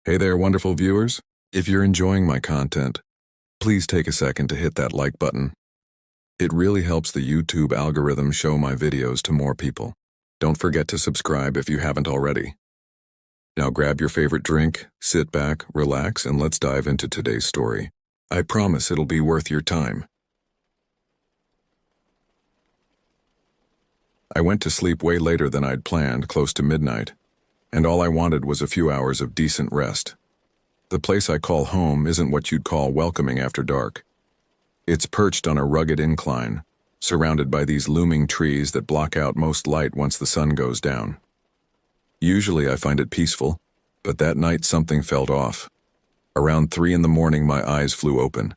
Hey there, wonderful viewers. If you're enjoying my content, please take a second to hit that like button. It really helps the YouTube algorithm show my videos to more people. Don't forget to subscribe if you haven't already. Now grab your favorite drink, sit back, relax, and let's dive into today's story. I promise it'll be worth your time. I went to sleep way later than I'd planned, close to midnight, and all I wanted was a few hours of decent rest. The place I call home isn't what you'd call welcoming after dark. It's perched on a rugged incline, surrounded by these looming trees that block out most light once the sun goes down. Usually I find it peaceful, but that night something felt off. Around 3 in the morning my eyes flew open.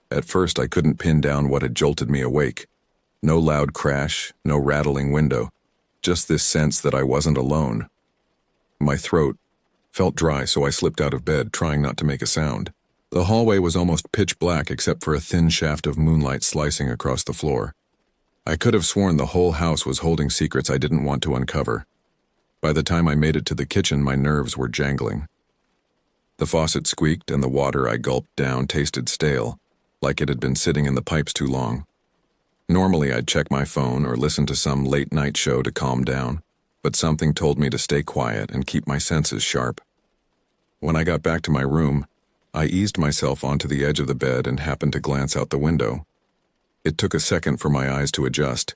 At first I couldn't pin down what had jolted me awake. No loud crash, no rattling window, just this sense that I wasn't alone. My throat felt dry, so I slipped out of bed, trying not to make a sound. The hallway was almost pitch black except for a thin shaft of moonlight slicing across the floor. I could have sworn the whole house was holding secrets I didn't want to uncover. By the time I made it to the kitchen, my nerves were jangling. The faucet squeaked and the water I gulped down tasted stale, like it had been sitting in the pipes too long. Normally I'd check my phone or listen to some late-night show to calm down, but something told me to stay quiet and keep my senses sharp. When I got back to my room, I eased myself onto the edge of the bed and happened to glance out the window. It took a second for my eyes to adjust,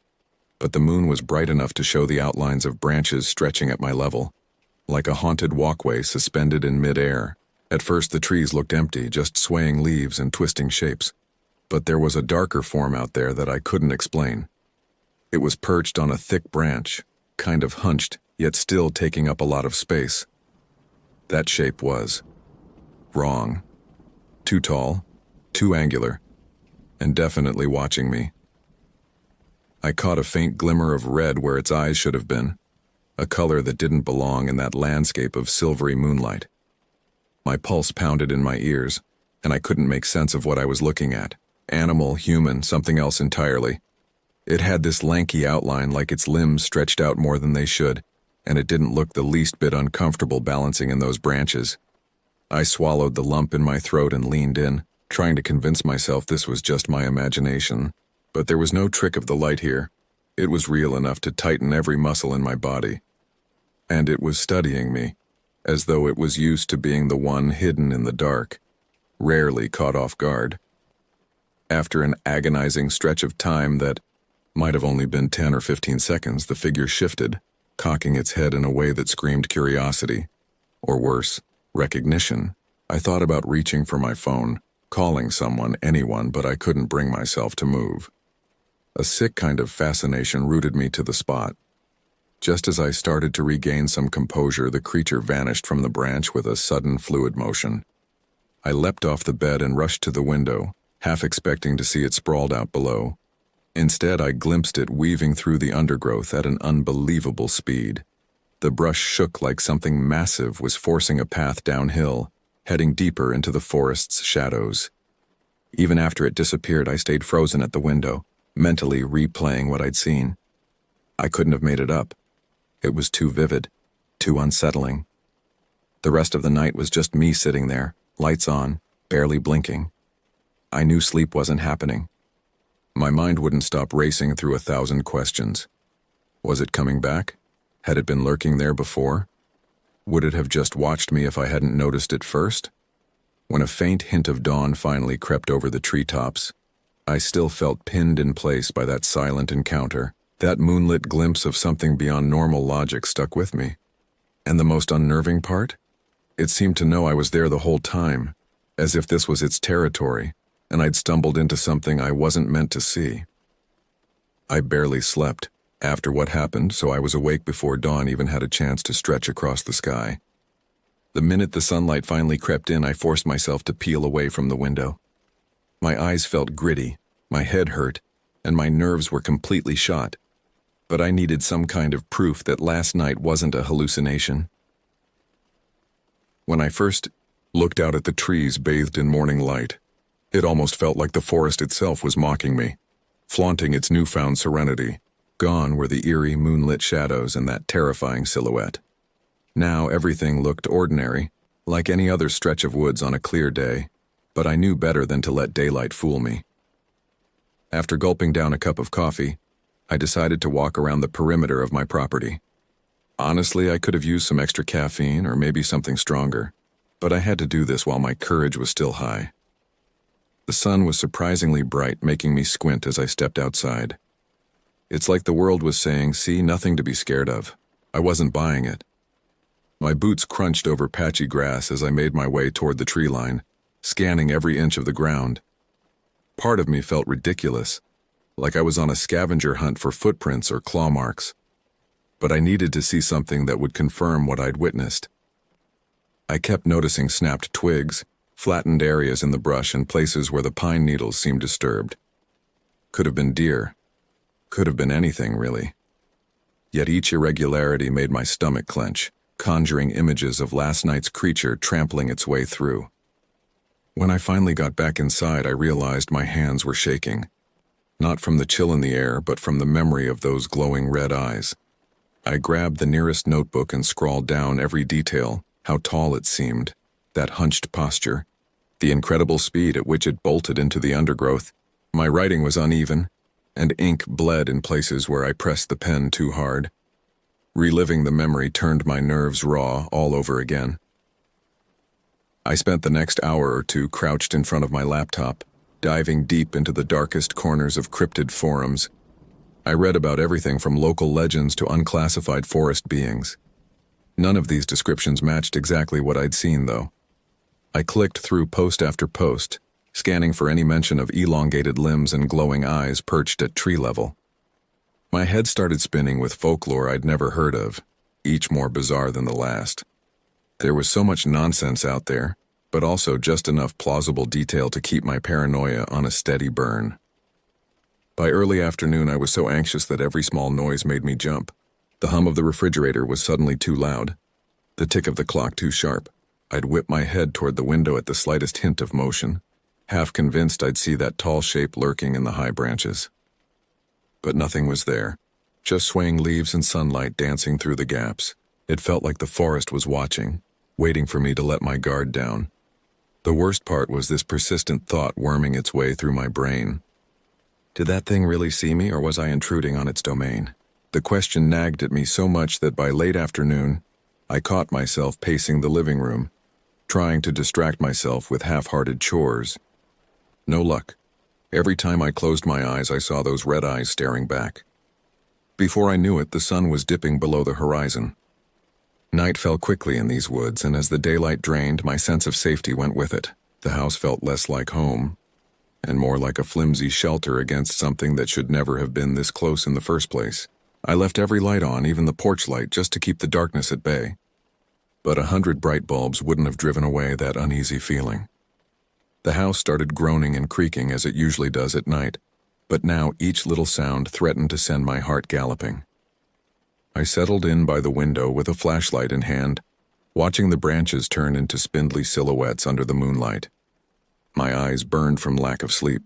but the moon was bright enough to show the outlines of branches stretching at my level, like a haunted walkway suspended in mid-air. At first the trees looked empty, just swaying leaves and twisting shapes, but there was a darker form out there that I couldn't explain. It was perched on a thick branch, kind of hunched, yet still taking up a lot of space. That shape was wrong. Too tall, too angular, and definitely watching me. I caught a faint glimmer of red where its eyes should have been, a color that didn't belong in that landscape of silvery moonlight. My pulse pounded in my ears, and I couldn't make sense of what I was looking at. Animal, human, something else entirely. It had this lanky outline like its limbs stretched out more than they should, and it didn't look the least bit uncomfortable balancing in those branches. I swallowed the lump in my throat and leaned in, trying to convince myself this was just my imagination. But there was no trick of the light here. It was real enough to tighten every muscle in my body. And it was studying me, as though it was used to being the one hidden in the dark, rarely caught off guard. After an agonizing stretch of time that might have only been 10 or 15 seconds, the figure shifted, cocking its head in a way that screamed curiosity, or worse, recognition. I thought about reaching for my phone, calling someone, anyone, but I couldn't bring myself to move. A sick kind of fascination rooted me to the spot. Just as I started to regain some composure, the creature vanished from the branch with a sudden fluid motion. I leapt off the bed and rushed to the window, half expecting to see it sprawled out below. Instead, I glimpsed it weaving through the undergrowth at an unbelievable speed. The brush shook like something massive was forcing a path downhill, heading deeper into the forest's shadows. Even after it disappeared, I stayed frozen at the window, mentally replaying what I'd seen. I couldn't have made it up. It was too vivid, too unsettling. The rest of the night was just me sitting there, lights on, barely blinking. I knew sleep wasn't happening. My mind wouldn't stop racing through 1,000 questions. Was it coming back? Had it been lurking there before? Would it have just watched me if I hadn't noticed it first? When a faint hint of dawn finally crept over the treetops, I still felt pinned in place by that silent encounter. That moonlit glimpse of something beyond normal logic stuck with me. And the most unnerving part? It seemed to know I was there the whole time, as if this was its territory, and I'd stumbled into something I wasn't meant to see. I barely slept after what happened, so I was awake before dawn even had a chance to stretch across the sky. The minute the sunlight finally crept in, I forced myself to peel away from the window. My eyes felt gritty, my head hurt, and my nerves were completely shot. But I needed some kind of proof that last night wasn't a hallucination. When I first looked out at the trees bathed in morning light, it almost felt like the forest itself was mocking me, flaunting its newfound serenity. Gone were the eerie moonlit shadows and that terrifying silhouette. Now everything looked ordinary, like any other stretch of woods on a clear day, but I knew better than to let daylight fool me. After gulping down a cup of coffee, I decided to walk around the perimeter of my property. Honestly, I could have used some extra caffeine or maybe something stronger, but I had to do this while my courage was still high. The sun was surprisingly bright, making me squint as I stepped outside. It's like the world was saying, see, nothing to be scared of. I wasn't buying it. My boots crunched over patchy grass as I made my way toward the tree line, scanning every inch of the ground. Part of me felt ridiculous, like I was on a scavenger hunt for footprints or claw marks. But I needed to see something that would confirm what I'd witnessed. I kept noticing snapped twigs, flattened areas in the brush, and places where the pine needles seemed disturbed. Could have been deer. Could have been anything, really. Yet each irregularity made my stomach clench, conjuring images of last night's creature trampling its way through. When I finally got back inside, I realized my hands were shaking. Not from the chill in the air, but from the memory of those glowing red eyes. I grabbed the nearest notebook and scrawled down every detail, how tall it seemed, that hunched posture, the incredible speed at which it bolted into the undergrowth. My writing was uneven, and ink bled in places where I pressed the pen too hard. Reliving the memory turned my nerves raw all over again. I spent the next hour or two crouched in front of my laptop, diving deep into the darkest corners of cryptid forums. I read about everything from local legends to unclassified forest beings. None of these descriptions matched exactly what I'd seen, though. I clicked through post after post, scanning for any mention of elongated limbs and glowing eyes perched at tree level. My head started spinning with folklore I'd never heard of, each more bizarre than the last. There was so much nonsense out there, but also just enough plausible detail to keep my paranoia on a steady burn. By early afternoon, I was so anxious that every small noise made me jump. The hum of the refrigerator was suddenly too loud, the tick of the clock too sharp. I'd whip my head toward the window at the slightest hint of motion, half convinced I'd see that tall shape lurking in the high branches. But nothing was there, just swaying leaves and sunlight dancing through the gaps. It felt like the forest was watching, waiting for me to let my guard down. The worst part was this persistent thought worming its way through my brain. Did that thing really see me, or was I intruding on its domain? The question nagged at me so much that by late afternoon, I caught myself pacing the living room, trying to distract myself with half-hearted chores. No luck. Every time I closed my eyes, I saw those red eyes staring back. Before I knew it, the sun was dipping below the horizon. Night fell quickly in these woods, and as the daylight drained, my sense of safety went with it. The house felt less like home, and more like a flimsy shelter against something that should never have been this close in the first place. I left every light on, even the porch light, just to keep the darkness at bay. But 100 bright bulbs wouldn't have driven away that uneasy feeling. The house started groaning and creaking as it usually does at night, but now each little sound threatened to send my heart galloping. I settled in by the window with a flashlight in hand, watching the branches turn into spindly silhouettes under the moonlight. My eyes burned from lack of sleep,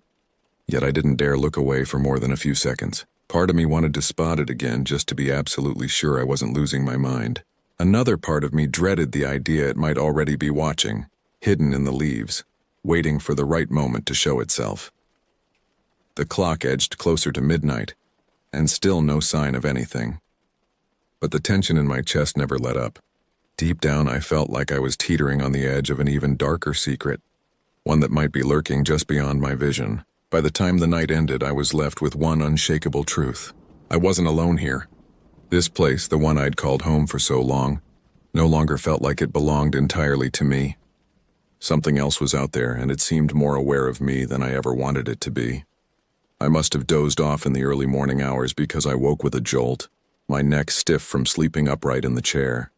yet I didn't dare look away for more than a few seconds. Part of me wanted to spot it again just to be absolutely sure I wasn't losing my mind. Another part of me dreaded the idea it might already be watching, hidden in the leaves, waiting for the right moment to show itself. The clock edged closer to midnight, and still no sign of anything. But the tension in my chest never let up. Deep down, I felt like I was teetering on the edge of an even darker secret, one that might be lurking just beyond my vision. By the time the night ended, I was left with one unshakable truth. I wasn't alone here. This place, the one I'd called home for so long, no longer felt like it belonged entirely to me. Something else was out there, and it seemed more aware of me than I ever wanted it to be. I must have dozed off in the early morning hours because I woke with a jolt, my neck stiff from sleeping upright in the chair.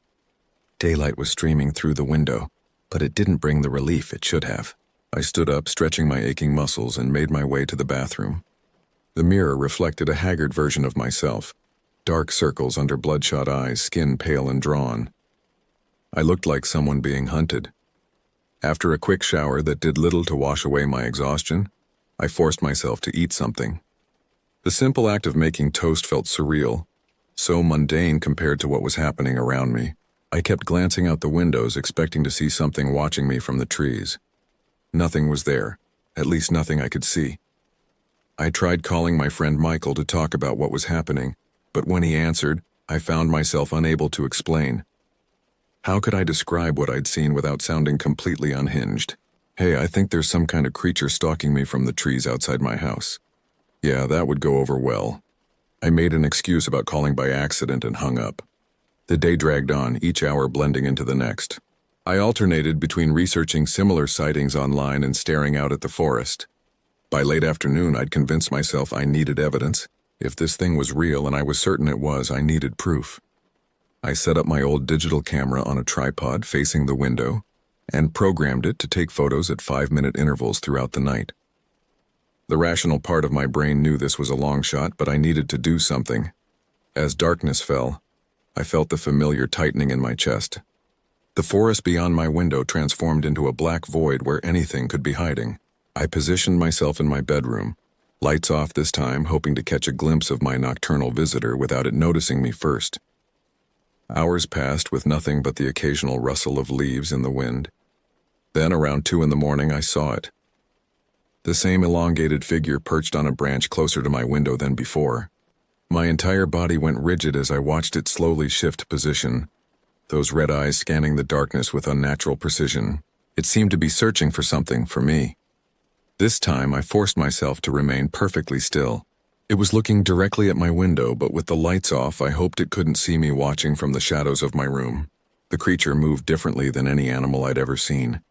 Daylight was streaming through the window, but it didn't bring the relief it should have. I stood up, stretching my aching muscles, and made my way to the bathroom. The mirror reflected a haggard version of myself, dark circles under bloodshot eyes, skin pale and drawn. I looked like someone being hunted. After a quick shower that did little to wash away my exhaustion, I forced myself to eat something. The simple act of making toast felt surreal, so mundane compared to what was happening around me. I kept glancing out the windows, expecting to see something watching me from the trees. Nothing was there, at least nothing I could see. I tried calling my friend Michael to talk about what was happening, but when he answered, I found myself unable to explain. How could I describe what I'd seen without sounding completely unhinged? Hey, I think there's some kind of creature stalking me from the trees outside my house. Yeah, that would go over well. I made an excuse about calling by accident and hung up. The day dragged on, each hour blending into the next. I alternated between researching similar sightings online and staring out at the forest. By late afternoon, I'd convinced myself I needed evidence. If this thing was real, and I was certain it was, I needed proof. I set up my old digital camera on a tripod facing the window and programmed it to take photos at 5-minute intervals throughout the night. The rational part of my brain knew this was a long shot, but I needed to do something. As darkness fell, I felt the familiar tightening in my chest. The forest beyond my window transformed into a black void where anything could be hiding. I positioned myself in my bedroom, lights off this time, hoping to catch a glimpse of my nocturnal visitor without it noticing me first. Hours passed with nothing but the occasional rustle of leaves in the wind. Then, around 2 a.m, I saw it. The same elongated figure perched on a branch closer to my window than before. My entire body went rigid as I watched it slowly shift position, those red eyes scanning the darkness with unnatural precision. It seemed to be searching for something, for me. This time, I forced myself to remain perfectly still. It was looking directly at my window, but with the lights off, I hoped it couldn't see me watching from the shadows of my room. The creature moved differently than any animal I'd ever seen.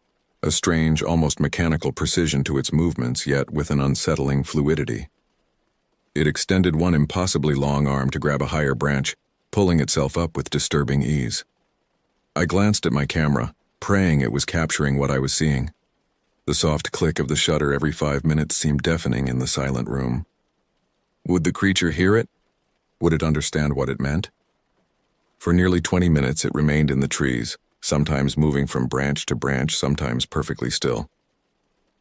A strange, almost mechanical precision to its movements, yet with an unsettling fluidity. It extended one impossibly long arm to grab a higher branch, pulling itself up with disturbing ease. I glanced at my camera, praying it was capturing what I was seeing. The soft click of the shutter every 5 minutes seemed deafening in the silent room. Would the creature hear it? Would it understand what it meant? For nearly 20 minutes it remained in the trees, sometimes moving from branch to branch, sometimes perfectly still.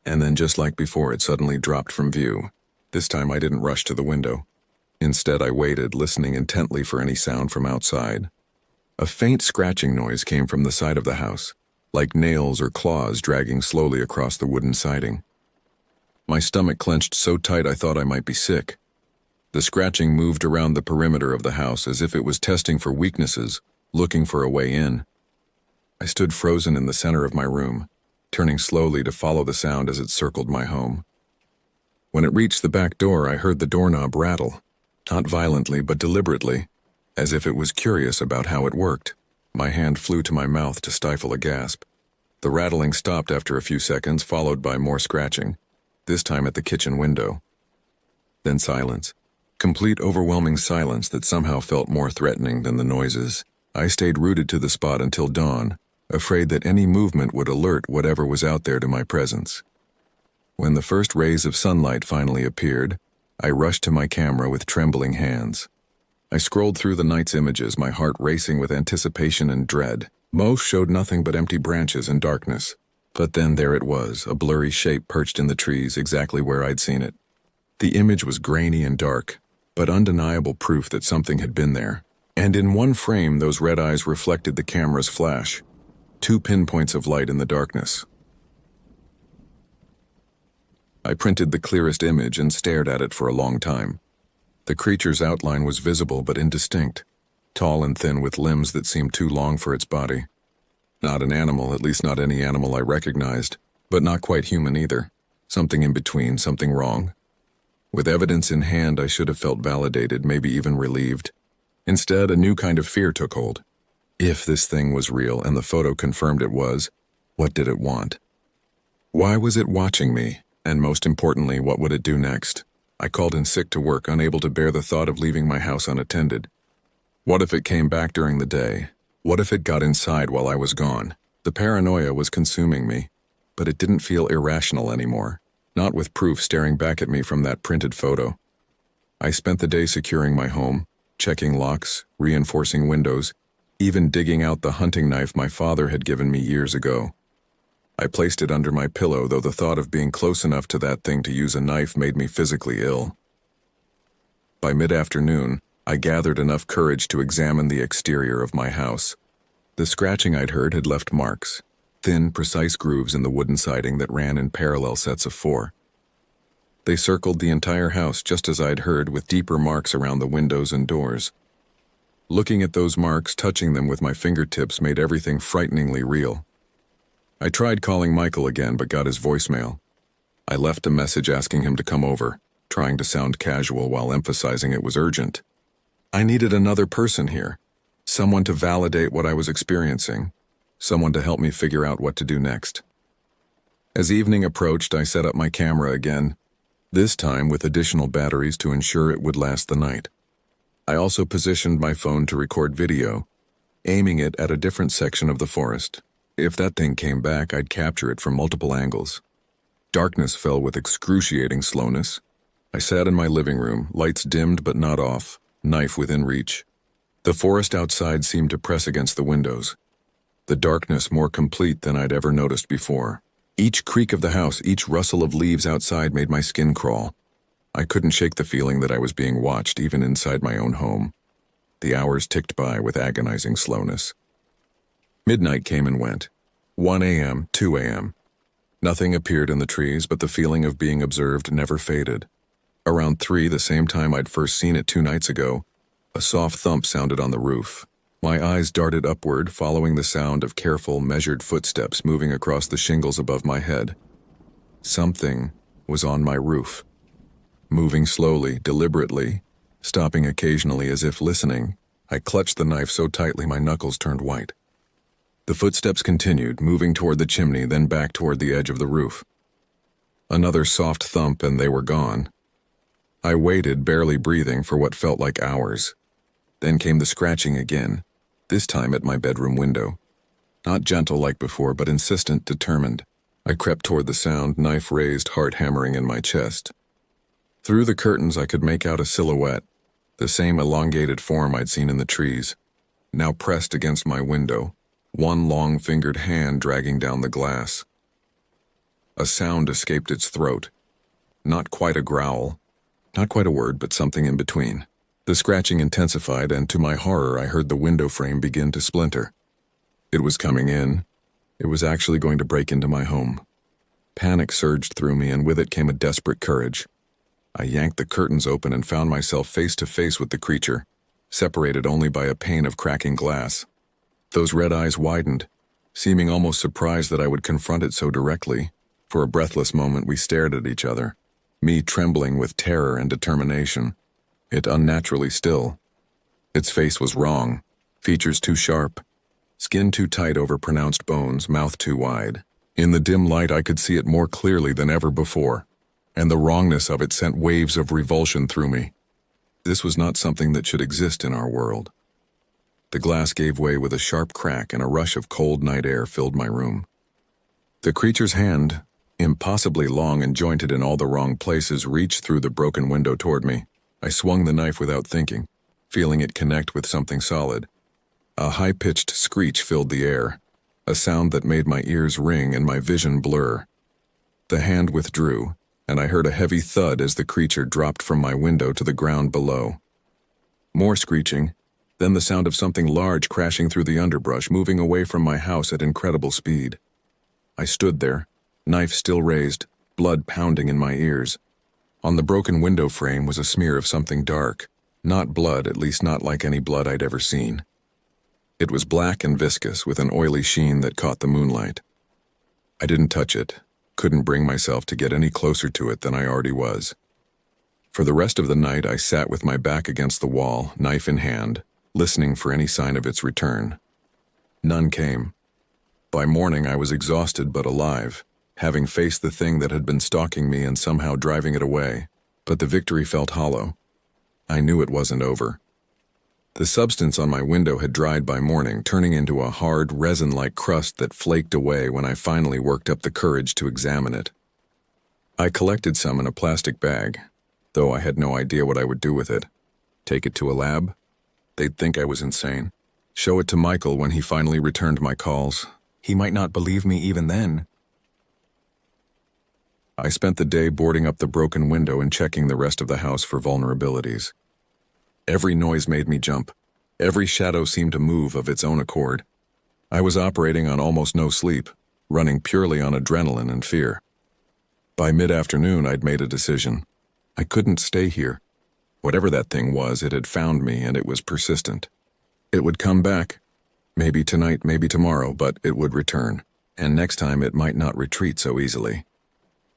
And then, just like before, it suddenly dropped from view. This time I didn't rush to the window. Instead, I waited, listening intently for any sound from outside. A faint scratching noise came from the side of the house, like nails or claws dragging slowly across the wooden siding. My stomach clenched so tight I thought I might be sick. The scratching moved around the perimeter of the house as if it was testing for weaknesses, looking for a way in. I stood frozen in the center of my room, turning slowly to follow the sound as it circled my home. When it reached the back door, I heard the doorknob rattle, not violently but deliberately, as if it was curious about how it worked. My hand flew to my mouth to stifle a gasp. The rattling stopped after a few seconds, followed by more scratching, this time at the kitchen window. Then silence. Complete, overwhelming silence that somehow felt more threatening than the noises. I stayed rooted to the spot until dawn, afraid that any movement would alert whatever was out there to my presence. When the first rays of sunlight finally appeared, I rushed to my camera with trembling hands. I scrolled through the night's images, my heart racing with anticipation and dread. Most showed nothing but empty branches and darkness. But then there it was, a blurry shape perched in the trees exactly where I'd seen it. The image was grainy and dark, but undeniable proof that something had been there. And in one frame, those red eyes reflected the camera's flash. 2 pinpoints of light in the darkness. I printed the clearest image and stared at it for a long time. The creature's outline was visible but indistinct, tall and thin with limbs that seemed too long for its body. Not an animal, at least not any animal I recognized, but not quite human either. Something in between, something wrong. With evidence in hand, I should have felt validated, maybe even relieved. Instead, a new kind of fear took hold. If this thing was real and the photo confirmed it was, what did it want? Why was it watching me? And most importantly, what would it do next? I called in sick to work, unable to bear the thought of leaving my house unattended. What if it came back during the day? What if it got inside while I was gone? The paranoia was consuming me, but it didn't feel irrational anymore, not with proof staring back at me from that printed photo. I spent the day securing my home, checking locks, reinforcing windows, even digging out the hunting knife my father had given me years ago. I placed it under my pillow, though the thought of being close enough to that thing to use a knife made me physically ill. By mid-afternoon, I gathered enough courage to examine the exterior of my house. The scratching I'd heard had left marks, thin, precise grooves in the wooden siding that ran in parallel sets of 4. They circled the entire house just as I'd heard, with deeper marks around the windows and doors. Looking at those marks, touching them with my fingertips, made everything frighteningly real. I tried calling Michael again, but got his voicemail. I left a message asking him to come over, trying to sound casual while emphasizing it was urgent. I needed another person here, someone to validate what I was experiencing, someone to help me figure out what to do next. As evening approached, I set up my camera again, this time with additional batteries to ensure it would last the night. I also positioned my phone to record video, aiming it at a different section of the forest. If that thing came back, I'd capture it from multiple angles. Darkness fell with excruciating slowness. I sat in my living room, lights dimmed but not off, knife within reach. The forest outside seemed to press against the windows, the darkness more complete than I'd ever noticed before. Each creak of the house, each rustle of leaves outside made my skin crawl. I couldn't shake the feeling that I was being watched, even inside my own home. The hours ticked by with agonizing slowness. Midnight came and went. 1 a.m., 2 a.m. Nothing appeared in the trees, but the feeling of being observed never faded. Around 3, the same time I'd first seen it 2 nights ago, a soft thump sounded on the roof. My eyes darted upward, following the sound of careful, measured footsteps moving across the shingles above my head. Something was on my roof. Moving slowly, deliberately, stopping occasionally as if listening, I clutched the knife so tightly my knuckles turned white. The footsteps continued, moving toward the chimney, then back toward the edge of the roof. Another soft thump and they were gone. I waited, barely breathing, for what felt like hours. Then came the scratching again, this time at my bedroom window. Not gentle like before, but insistent, determined. I crept toward the sound, knife raised, heart hammering in my chest. Through the curtains I could make out a silhouette, the same elongated form I'd seen in the trees, now pressed against my window, one long-fingered hand dragging down the glass. A sound escaped its throat. Not quite a growl, not quite a word, but something in between. The scratching intensified, and to my horror I heard the window frame begin to splinter. It was coming in. It was actually going to break into my home. Panic surged through me, and with it came a desperate courage. I yanked the curtains open and found myself face to face with the creature, separated only by a pane of cracking glass. Those red eyes widened, seeming almost surprised that I would confront it so directly. For a breathless moment we stared at each other, me trembling with terror and determination. It unnaturally still. Its face was wrong, features too sharp, skin too tight over pronounced bones, mouth too wide. In the dim light I could see it more clearly than ever before, and the wrongness of it sent waves of revulsion through me. This was not something that should exist in our world. The glass gave way with a sharp crack, and a rush of cold night air filled my room. The creature's hand, impossibly long and jointed in all the wrong places, reached through the broken window toward me. I swung the knife without thinking, feeling it connect with something solid. A high-pitched screech filled the air, a sound that made my ears ring and my vision blur. The hand withdrew, and I heard a heavy thud as the creature dropped from my window to the ground below. More screeching, then the sound of something large crashing through the underbrush, moving away from my house at incredible speed. I stood there, knife still raised, blood pounding in my ears. On the broken window frame was a smear of something dark, not blood, at least not like any blood I'd ever seen. It was black and viscous, with an oily sheen that caught the moonlight. I didn't touch it, couldn't bring myself to get any closer to it than I already was. For the rest of the night I sat with my back against the wall, knife in hand, listening for any sign of its return. None came. By morning I was exhausted but alive, having faced the thing that had been stalking me and somehow driving it away, but the victory felt hollow. I knew it wasn't over. The substance on my window had dried by morning, turning into a hard, resin-like crust that flaked away when I finally worked up the courage to examine it. I collected some in a plastic bag, though I had no idea what I would do with it. Take it to a lab? They'd think I was insane. Show it to Michael when he finally returned my calls. He might not believe me even then. I spent the day boarding up the broken window and checking the rest of the house for vulnerabilities. Every noise made me jump. Every shadow seemed to move of its own accord. I was operating on almost no sleep, running purely on adrenaline and fear. By mid-afternoon, I'd made a decision. I couldn't stay here. Whatever that thing was, it had found me, and it was persistent. It would come back. Maybe tonight, maybe tomorrow, but it would return. And next time it might not retreat so easily.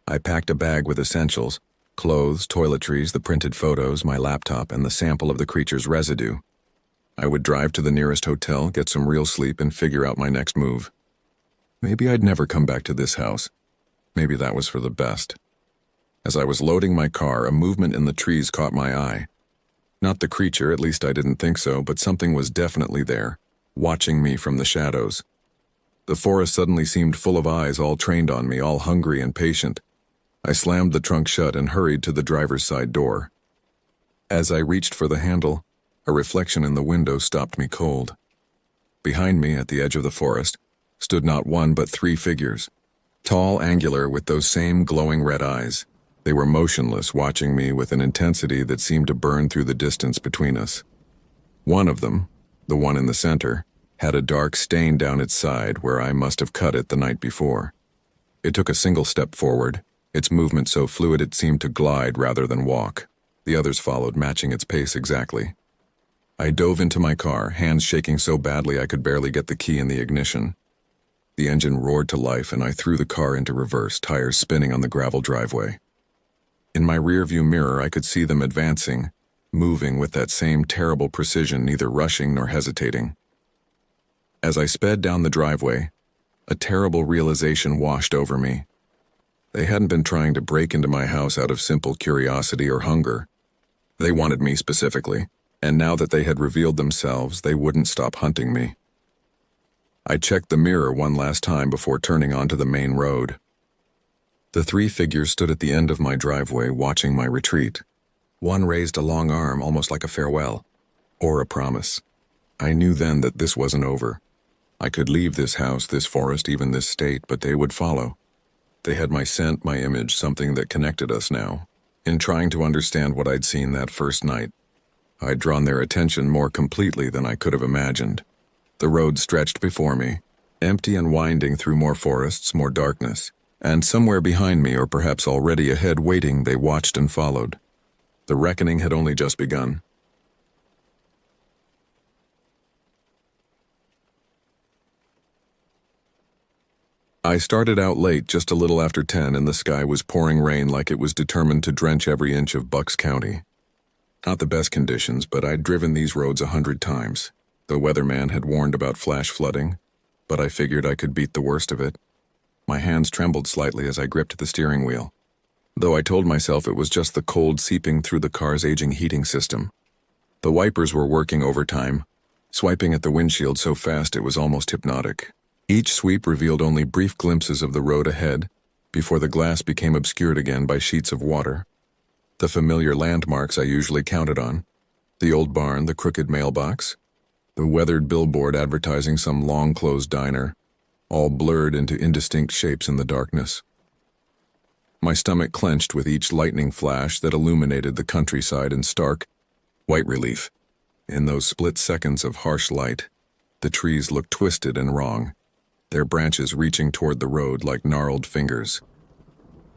I packed a bag with essentials, clothes, toiletries, the printed photos, my laptop, and the sample of the creature's residue. I would drive to the nearest hotel, get some real sleep, and figure out my next move. Maybe I'd never come back to this house. Maybe that was for the best. As I was loading my car, a movement in the trees caught my eye. Not the creature, at least I didn't think so, but something was definitely there, watching me from the shadows. The forest suddenly seemed full of eyes, all trained on me, all hungry and patient. I slammed the trunk shut and hurried to the driver's side door. As I reached for the handle, a reflection in the window stopped me cold. Behind me, at the edge of the forest, stood not one but 3 figures. Tall, angular, with those same glowing red eyes. They were motionless, watching me with an intensity that seemed to burn through the distance between us. One of them, the one in the center, had a dark stain down its side where I must have cut it the night before. It took a single step forward, its movement so fluid it seemed to glide rather than walk. The others followed, matching its pace exactly. I dove into my car, hands shaking so badly I could barely get the key in the ignition. The engine roared to life and I threw the car into reverse, tires spinning on the gravel driveway. In my rearview mirror I could see them advancing, moving with that same terrible precision, neither rushing nor hesitating. As I sped down the driveway, a terrible realization washed over me. They hadn't been trying to break into my house out of simple curiosity or hunger. They wanted me specifically, and now that they had revealed themselves, they wouldn't stop hunting me. I checked the mirror one last time before turning onto the main road. The 3 figures stood at the end of my driveway, watching my retreat. One raised a long arm, almost like a farewell, or a promise. I knew then that this wasn't over. I could leave this house, this forest, even this state, but they would follow. They had my scent, my image, something that connected us now. In trying to understand what I'd seen that first night, I'd drawn their attention more completely than I could have imagined. The road stretched before me, empty and winding through more forests, more darkness, and somewhere behind me, or perhaps already ahead waiting, they watched and followed. The reckoning had only just begun. I started out late, just a little after 10, and the sky was pouring rain like it was determined to drench every inch of Bucks County. Not the best conditions, but I'd driven these roads 100 times. The weatherman had warned about flash flooding, but I figured I could beat the worst of it. My hands trembled slightly as I gripped the steering wheel, though I told myself it was just the cold seeping through the car's aging heating system. The wipers were working overtime, swiping at the windshield so fast it was almost hypnotic. Each sweep revealed only brief glimpses of the road ahead, before the glass became obscured again by sheets of water. The familiar landmarks I usually counted on, the old barn, the crooked mailbox, the weathered billboard advertising some long-closed diner, all blurred into indistinct shapes in the darkness. My stomach clenched with each lightning flash that illuminated the countryside in stark, white relief. In those split seconds of harsh light, the trees looked twisted and wrong, their branches reaching toward the road like gnarled fingers.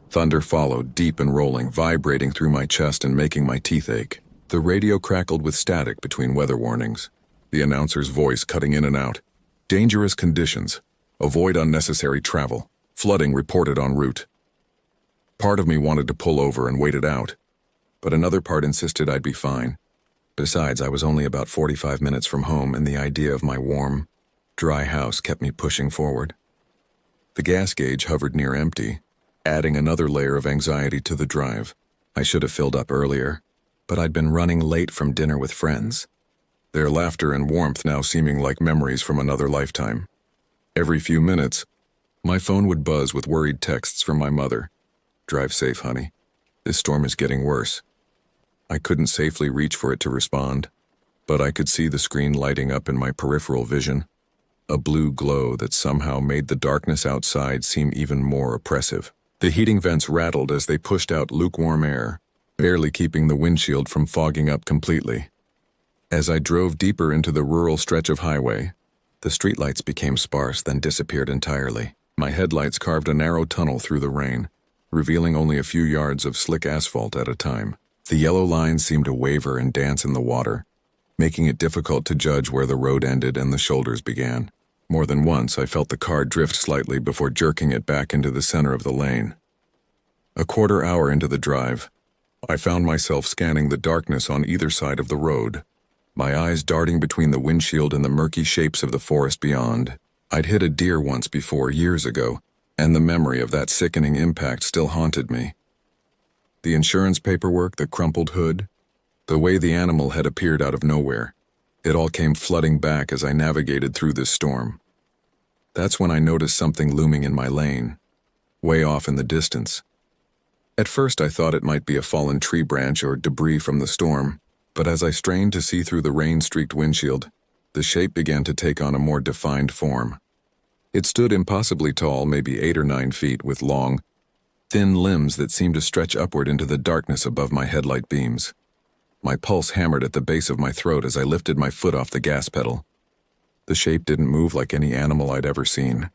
Thunder followed, deep and rolling, vibrating through my chest and making my teeth ache. The radio crackled with static between weather warnings, the announcer's voice cutting in and out. Dangerous conditions. Avoid unnecessary travel. Flooding reported en route. Part of me wanted to pull over and wait it out, but another part insisted I'd be fine. Besides, I was only about 45 minutes from home, and the idea of my warm, dry house kept me pushing forward. The gas gauge hovered near empty, adding another layer of anxiety to the drive. I should have filled up earlier, but I'd been running late from dinner with friends, their laughter and warmth now seeming like memories from another lifetime. Every few minutes, my phone would buzz with worried texts from my mother. "Drive safe, honey. This storm is getting worse." I couldn't safely reach for it to respond, but I could see the screen lighting up in my peripheral vision, a blue glow that somehow made the darkness outside seem even more oppressive. The heating vents rattled as they pushed out lukewarm air, barely keeping the windshield from fogging up completely. As I drove deeper into the rural stretch of highway, The streetlights became sparse, then disappeared entirely. My headlights carved a narrow tunnel through the rain, revealing only a few yards of slick asphalt at a time. The yellow lines seemed to waver and dance in the water, making it difficult to judge where the road ended and the shoulders began. More than once, I felt the car drift slightly before jerking it back into the center of the lane. A quarter hour into the drive, I found myself scanning the darkness on either side of the road, my eyes darting between the windshield and the murky shapes of the forest beyond. I'd hit a deer once before, years ago, and the memory of that sickening impact still haunted me. The insurance paperwork, the crumpled hood, the way the animal had appeared out of nowhere, it all came flooding back as I navigated through this storm. That's when I noticed something looming in my lane, way off in the distance. At first I thought it might be a fallen tree branch or debris from the storm, but as I strained to see through the rain-streaked windshield, the shape began to take on a more defined form. It stood impossibly tall, maybe 8 or 9 feet, with long, thin limbs that seemed to stretch upward into the darkness above my headlight beams. My pulse hammered at the base of my throat as I lifted my foot off the gas pedal. The shape didn't move like any animal I'd ever seen.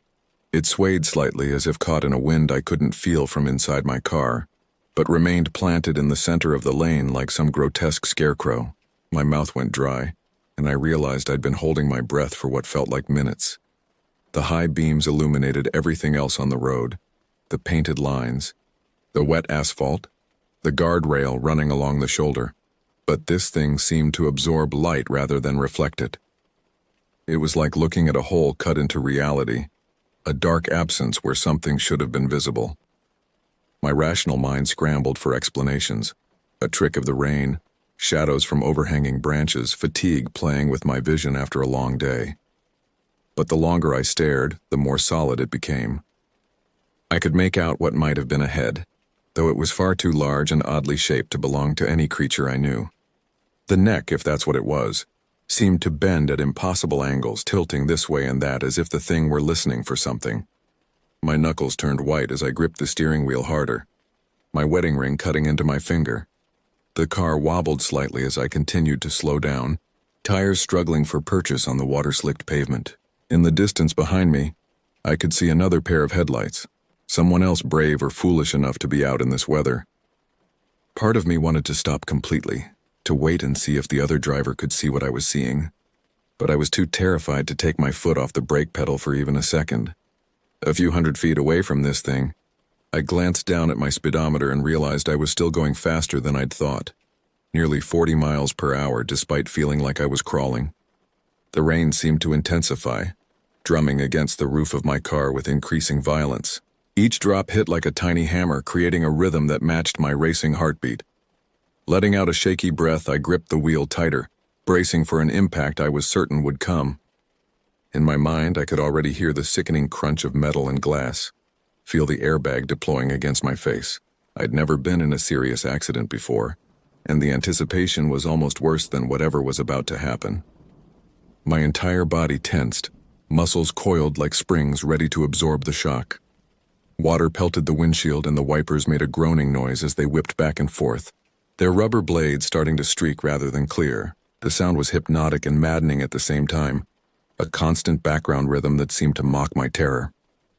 It swayed slightly as if caught in a wind I couldn't feel from inside my car, but remained planted in the center of the lane like some grotesque scarecrow. My mouth went dry, and I realized I'd been holding my breath for what felt like minutes. The high beams illuminated everything else on the road, the painted lines, the wet asphalt, the guardrail running along the shoulder. But this thing seemed to absorb light rather than reflect it. It was like looking at a hole cut into reality, a dark absence where something should have been visible. My rational mind scrambled for explanations. A trick of the rain, shadows from overhanging branches, fatigue playing with my vision after a long day. But the longer I stared, the more solid it became. I could make out what might have been a head, though it was far too large and oddly shaped to belong to any creature I knew. The neck, if that's what it was, seemed to bend at impossible angles, tilting this way and that as if the thing were listening for something. My knuckles turned white as I gripped the steering wheel harder, my wedding ring cutting into my finger. The car wobbled slightly as I continued to slow down, tires struggling for purchase on the water-slicked pavement. In the distance behind me, I could see another pair of headlights, someone else brave or foolish enough to be out in this weather. Part of me wanted to stop completely, to wait and see if the other driver could see what I was seeing, but I was too terrified to take my foot off the brake pedal for even a second. A few hundred feet away from this thing, I glanced down at my speedometer and realized I was still going faster than I'd thought, nearly 40 miles per hour despite feeling like I was crawling. The rain seemed to intensify, drumming against the roof of my car with increasing violence. Each drop hit like a tiny hammer, creating a rhythm that matched my racing heartbeat. Letting out a shaky breath, I gripped the wheel tighter, bracing for an impact I was certain would come. In my mind, I could already hear the sickening crunch of metal and glass, feel the airbag deploying against my face. I'd never been in a serious accident before, and the anticipation was almost worse than whatever was about to happen. My entire body tensed, muscles coiled like springs ready to absorb the shock. Water pelted the windshield and the wipers made a groaning noise as they whipped back and forth, their rubber blades starting to streak rather than clear. The sound was hypnotic and maddening at the same time, a constant background rhythm that seemed to mock my terror.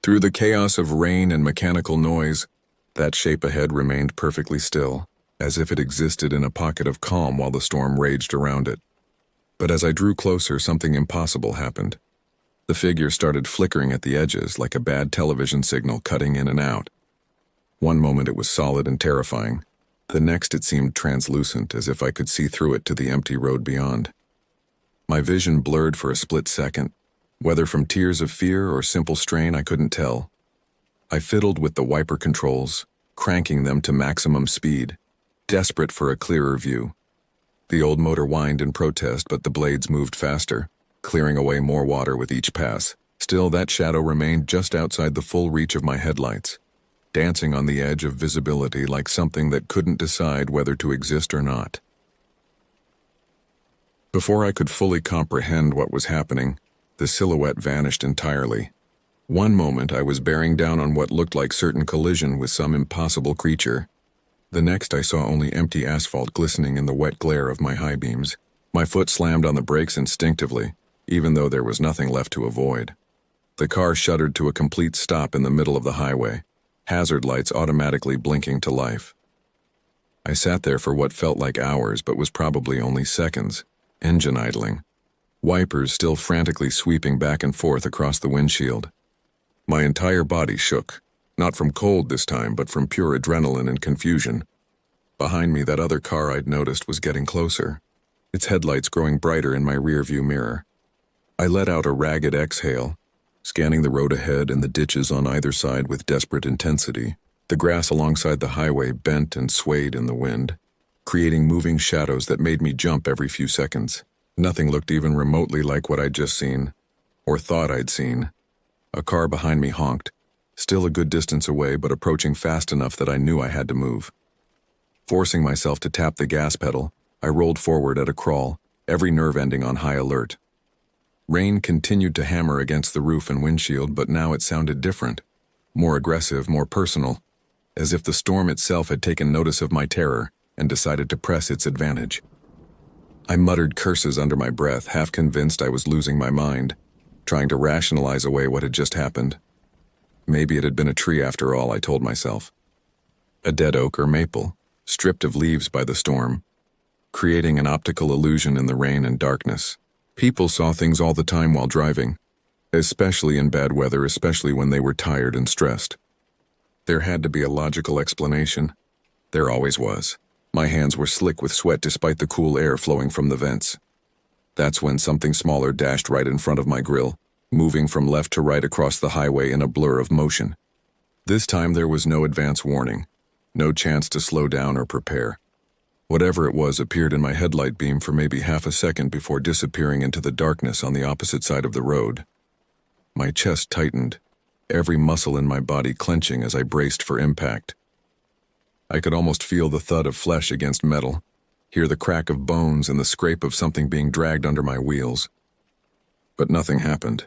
Through the chaos of rain and mechanical noise, that shape ahead remained perfectly still, as if it existed in a pocket of calm while the storm raged around it. But as I drew closer, something impossible happened. The figure started flickering at the edges like a bad television signal cutting in and out. One moment it was solid and terrifying. The next it seemed translucent, as if I could see through it to the empty road beyond. My vision blurred for a split second. Whether from tears of fear or simple strain, I couldn't tell. I fiddled with the wiper controls, cranking them to maximum speed, desperate for a clearer view. The old motor whined in protest, but the blades moved faster, clearing away more water with each pass. Still, that shadow remained just outside the full reach of my headlights, dancing on the edge of visibility like something that couldn't decide whether to exist or not. Before I could fully comprehend what was happening, the silhouette vanished entirely. One moment I was bearing down on what looked like certain collision with some impossible creature. The next I saw only empty asphalt glistening in the wet glare of my high beams. My foot slammed on the brakes instinctively, even though there was nothing left to avoid. The car shuddered to a complete stop in the middle of the highway, hazard lights automatically blinking to life. I sat there for what felt like hours but was probably only seconds, engine idling, wipers still frantically sweeping back and forth across the windshield. My entire body shook, not from cold this time but from pure adrenaline and confusion. Behind me, that other car I'd noticed was getting closer, its headlights growing brighter in my rearview mirror. I let out a ragged exhale, scanning the road ahead and the ditches on either side with desperate intensity. The grass alongside the highway bent and swayed in the wind, creating moving shadows that made me jump every few seconds. Nothing looked even remotely like what I'd just seen, or thought I'd seen. A car behind me honked, still a good distance away but approaching fast enough that I knew I had to move. Forcing myself to tap the gas pedal, I rolled forward at a crawl, every nerve ending on high alert. Rain continued to hammer against the roof and windshield, but now it sounded different, more aggressive, more personal, as if the storm itself had taken notice of my terror and decided to press its advantage. I muttered curses under my breath, half convinced I was losing my mind, trying to rationalize away what had just happened. Maybe it had been a tree after all, I told myself. A dead oak or maple, stripped of leaves by the storm, creating an optical illusion in the rain and darkness. People saw things all the time while driving, especially in bad weather, especially when they were tired and stressed. There had to be a logical explanation. There always was. My hands were slick with sweat despite the cool air flowing from the vents. That's when something smaller dashed right in front of my grill, moving from left to right across the highway in a blur of motion. This time there was no advance warning, no chance to slow down or prepare. Whatever it was appeared in my headlight beam for maybe half a second before disappearing into the darkness on the opposite side of the road. My chest tightened, every muscle in my body clenching as I braced for impact. I could almost feel the thud of flesh against metal, hear the crack of bones and the scrape of something being dragged under my wheels. But nothing happened.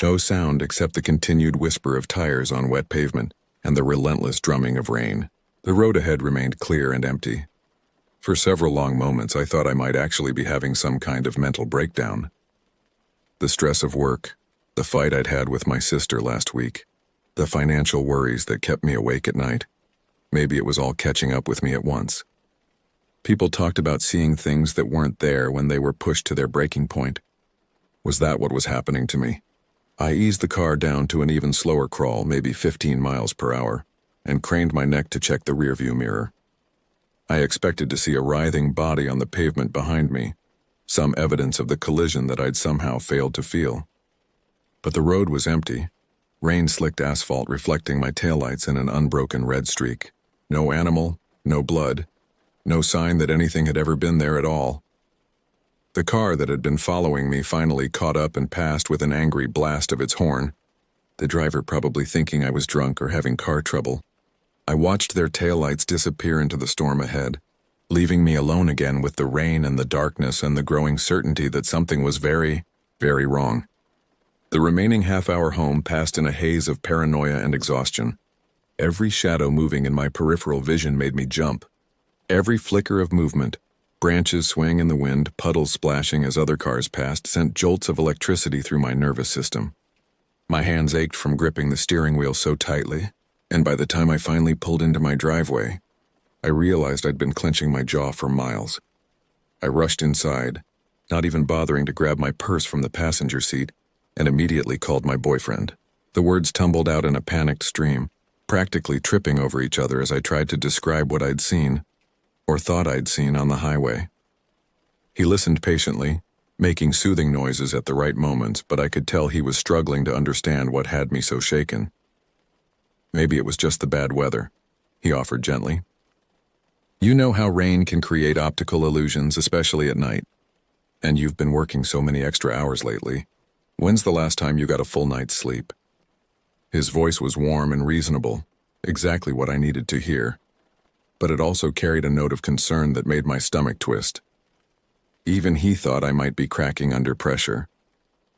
No sound except the continued whisper of tires on wet pavement and the relentless drumming of rain. The road ahead remained clear and empty. For several long moments I thought I might actually be having some kind of mental breakdown. The stress of work, the fight I'd had with my sister last week, the financial worries that kept me awake at night. Maybe it was all catching up with me at once. People talked about seeing things that weren't there when they were pushed to their breaking point. Was that what was happening to me? I eased the car down to an even slower crawl, maybe 15 miles per hour, and craned my neck to check the rearview mirror. I expected to see a writhing body on the pavement behind me, some evidence of the collision that I'd somehow failed to feel. But the road was empty, rain-slicked asphalt reflecting my taillights in an unbroken red streak. No animal, no blood, no sign that anything had ever been there at all. The car that had been following me finally caught up and passed with an angry blast of its horn, the driver probably thinking I was drunk or having car trouble. I watched their taillights disappear into the storm ahead, leaving me alone again with the rain and the darkness and the growing certainty that something was very, very wrong. The remaining half-hour home passed in a haze of paranoia and exhaustion. Every shadow moving in my peripheral vision made me jump. Every flicker of movement, branches swaying in the wind, puddles splashing as other cars passed, sent jolts of electricity through my nervous system. My hands ached from gripping the steering wheel so tightly, and by the time I finally pulled into my driveway, I realized I'd been clenching my jaw for miles. I rushed inside, not even bothering to grab my purse from the passenger seat, and immediately called my boyfriend. The words tumbled out in a panicked stream, practically tripping over each other as I tried to describe what I'd seen, or thought I'd seen on the highway. He listened patiently, making soothing noises at the right moments, but I could tell he was struggling to understand what had me so shaken. Maybe it was just the bad weather, he offered gently. You know how rain can create optical illusions, especially at night. And you've been working so many extra hours lately. When's the last time you got a full night's sleep? His voice was warm and reasonable, exactly what I needed to hear. But it also carried a note of concern that made my stomach twist. Even he thought I might be cracking under pressure.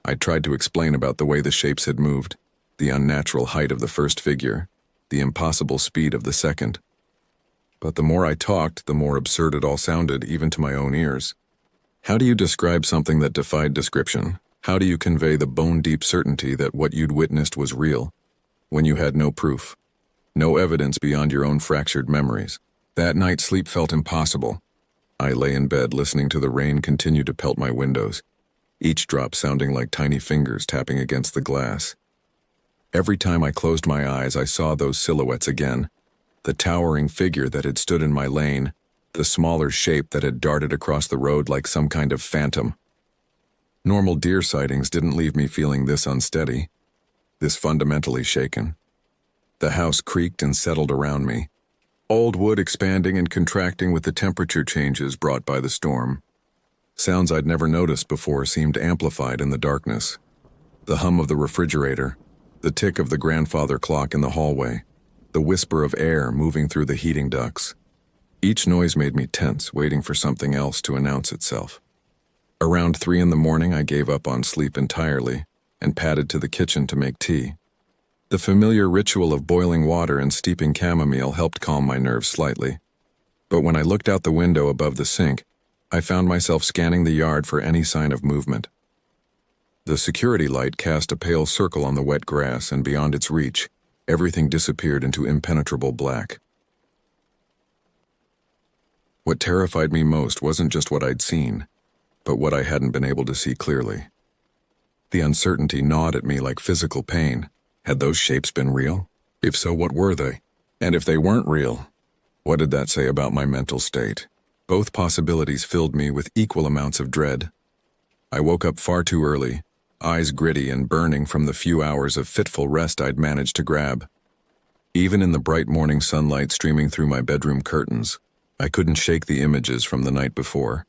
I tried to explain about the way the shapes had moved, the unnatural height of the first figure, the impossible speed of the second. But the more I talked, the more absurd it all sounded, even to my own ears. How do you describe something that defied description? How do you convey the bone-deep certainty that what you'd witnessed was real, when you had no proof, no evidence beyond your own fractured memories? That night, sleep felt impossible. I lay in bed listening to the rain continue to pelt my windows, each drop sounding like tiny fingers tapping against the glass. Every time I closed my eyes, I saw those silhouettes again, the towering figure that had stood in my lane, the smaller shape that had darted across the road like some kind of phantom. Normal deer sightings didn't leave me feeling this unsteady, this fundamentally shaken. The house creaked and settled around me, old wood expanding and contracting with the temperature changes brought by the storm. Sounds I'd never noticed before seemed amplified in the darkness. The hum of the refrigerator, the tick of the grandfather clock in the hallway, the whisper of air moving through the heating ducts. Each noise made me tense, waiting for something else to announce itself. Around 3 a.m, I gave up on sleep entirely and padded to the kitchen to make tea. The familiar ritual of boiling water and steeping chamomile helped calm my nerves slightly. But when I looked out the window above the sink, I found myself scanning the yard for any sign of movement. The security light cast a pale circle on the wet grass, and beyond its reach, everything disappeared into impenetrable black. What terrified me most wasn't just what I'd seen, but what I hadn't been able to see clearly. The uncertainty gnawed at me like physical pain. Had those shapes been real? If so, what were they? And if they weren't real, what did that say about my mental state? Both possibilities filled me with equal amounts of dread. I woke up far too early, eyes gritty and burning from the few hours of fitful rest I'd managed to grab. Even in the bright morning sunlight streaming through my bedroom curtains, I couldn't shake the images from the night before.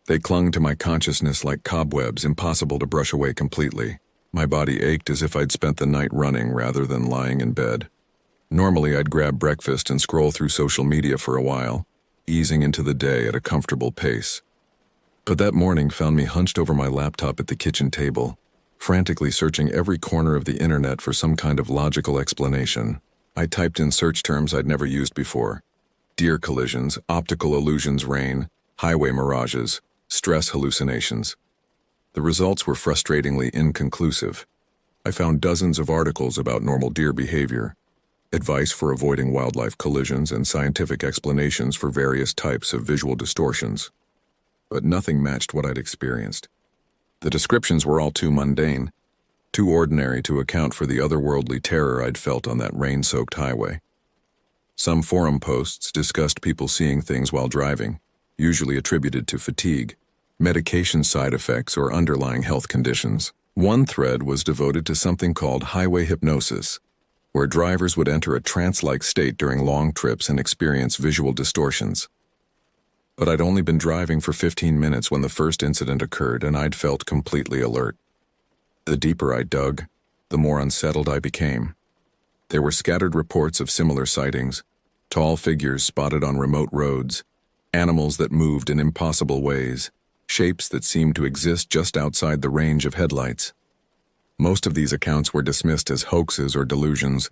They clung to my consciousness like cobwebs, impossible to brush away completely. My body ached as if I'd spent the night running rather than lying in bed. Normally, I'd grab breakfast and scroll through social media for a while, easing into the day at a comfortable pace. But that morning found me hunched over my laptop at the kitchen table, frantically searching every corner of the internet for some kind of logical explanation. I typed in search terms I'd never used before: deer collisions, optical illusions, rain, highway mirages, stress hallucinations. The results were frustratingly inconclusive. I found dozens of articles about normal deer behavior, advice for avoiding wildlife collisions, and scientific explanations for various types of visual distortions. But nothing matched what I'd experienced. The descriptions were all too mundane, too ordinary to account for the otherworldly terror I'd felt on that rain-soaked highway. Some forum posts discussed people seeing things while driving, usually attributed to fatigue, medication side effects, or underlying health conditions. One thread was devoted to something called highway hypnosis, where drivers would enter a trance-like state during long trips and experience visual distortions. But I'd only been driving for 15 minutes when the first incident occurred, and I'd felt completely alert. The deeper I dug, the more unsettled I became. There were scattered reports of similar sightings, tall figures spotted on remote roads, animals that moved in impossible ways, shapes that seemed to exist just outside the range of headlights. Most of these accounts were dismissed as hoaxes or delusions,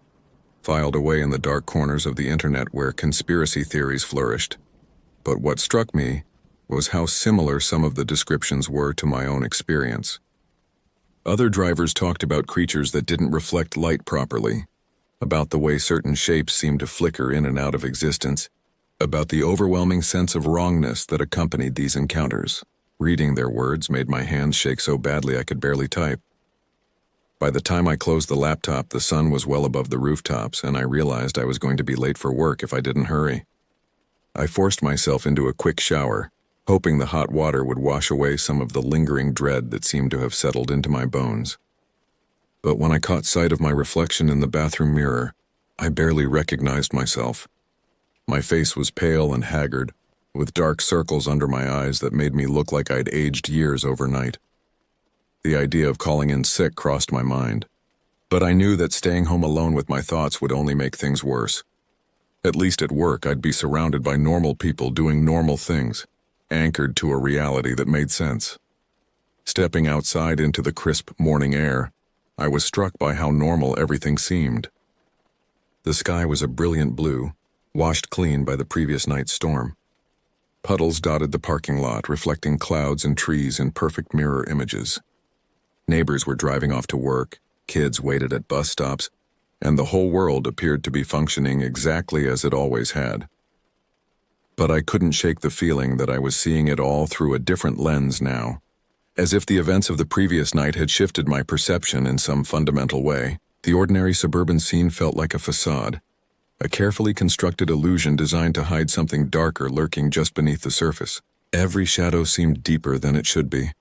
filed away in the dark corners of the internet where conspiracy theories flourished. But what struck me was how similar some of the descriptions were to my own experience. Other drivers talked about creatures that didn't reflect light properly, about the way certain shapes seemed to flicker in and out of existence, about the overwhelming sense of wrongness that accompanied these encounters. Reading their words made my hands shake so badly I could barely type. By the time I closed the laptop, the sun was well above the rooftops, and I realized I was going to be late for work if I didn't hurry. I forced myself into a quick shower, hoping the hot water would wash away some of the lingering dread that seemed to have settled into my bones. But when I caught sight of my reflection in the bathroom mirror, I barely recognized myself. My face was pale and haggard, with dark circles under my eyes that made me look like I'd aged years overnight. The idea of calling in sick crossed my mind, but I knew that staying home alone with my thoughts would only make things worse. At least at work, I'd be surrounded by normal people doing normal things, anchored to a reality that made sense. Stepping outside into the crisp morning air, I was struck by how normal everything seemed. The sky was a brilliant blue, washed clean by the previous night's storm. Puddles dotted the parking lot, reflecting clouds and trees in perfect mirror images. Neighbors were driving off to work, kids waited at bus stops, and the whole world appeared to be functioning exactly as it always had. But I couldn't shake the feeling that I was seeing it all through a different lens now, as if the events of the previous night had shifted my perception in some fundamental way. The ordinary suburban scene felt like a facade, a carefully constructed illusion designed to hide something darker lurking just beneath the surface. Every shadow seemed deeper than it should be.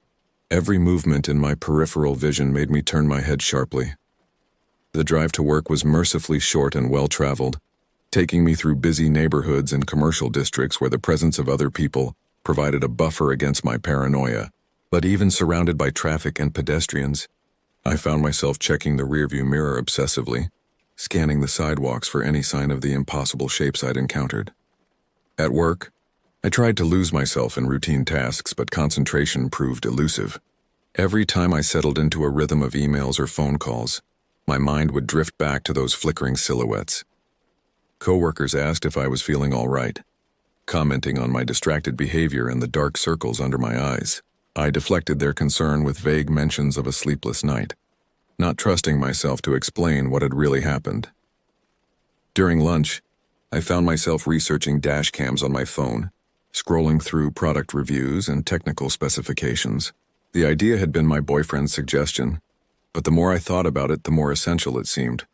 Every movement in my peripheral vision made me turn my head sharply. The drive to work was mercifully short and well-traveled, taking me through busy neighborhoods and commercial districts where the presence of other people provided a buffer against my paranoia. But even surrounded by traffic and pedestrians, I found myself checking the rearview mirror obsessively, scanning the sidewalks for any sign of the impossible shapes I'd encountered. At work, I tried to lose myself in routine tasks, but concentration proved elusive. Every time I settled into a rhythm of emails or phone calls, my mind would drift back to those flickering silhouettes. Coworkers asked if I was feeling all right, commenting on my distracted behavior and the dark circles under my eyes. I deflected their concern with vague mentions of a sleepless night, not trusting myself to explain what had really happened. During lunch, I found myself researching dash cams on my phone, scrolling through product reviews and technical specifications. The idea had been my boyfriend's suggestion, but the more I thought about it, the more essential it seemed.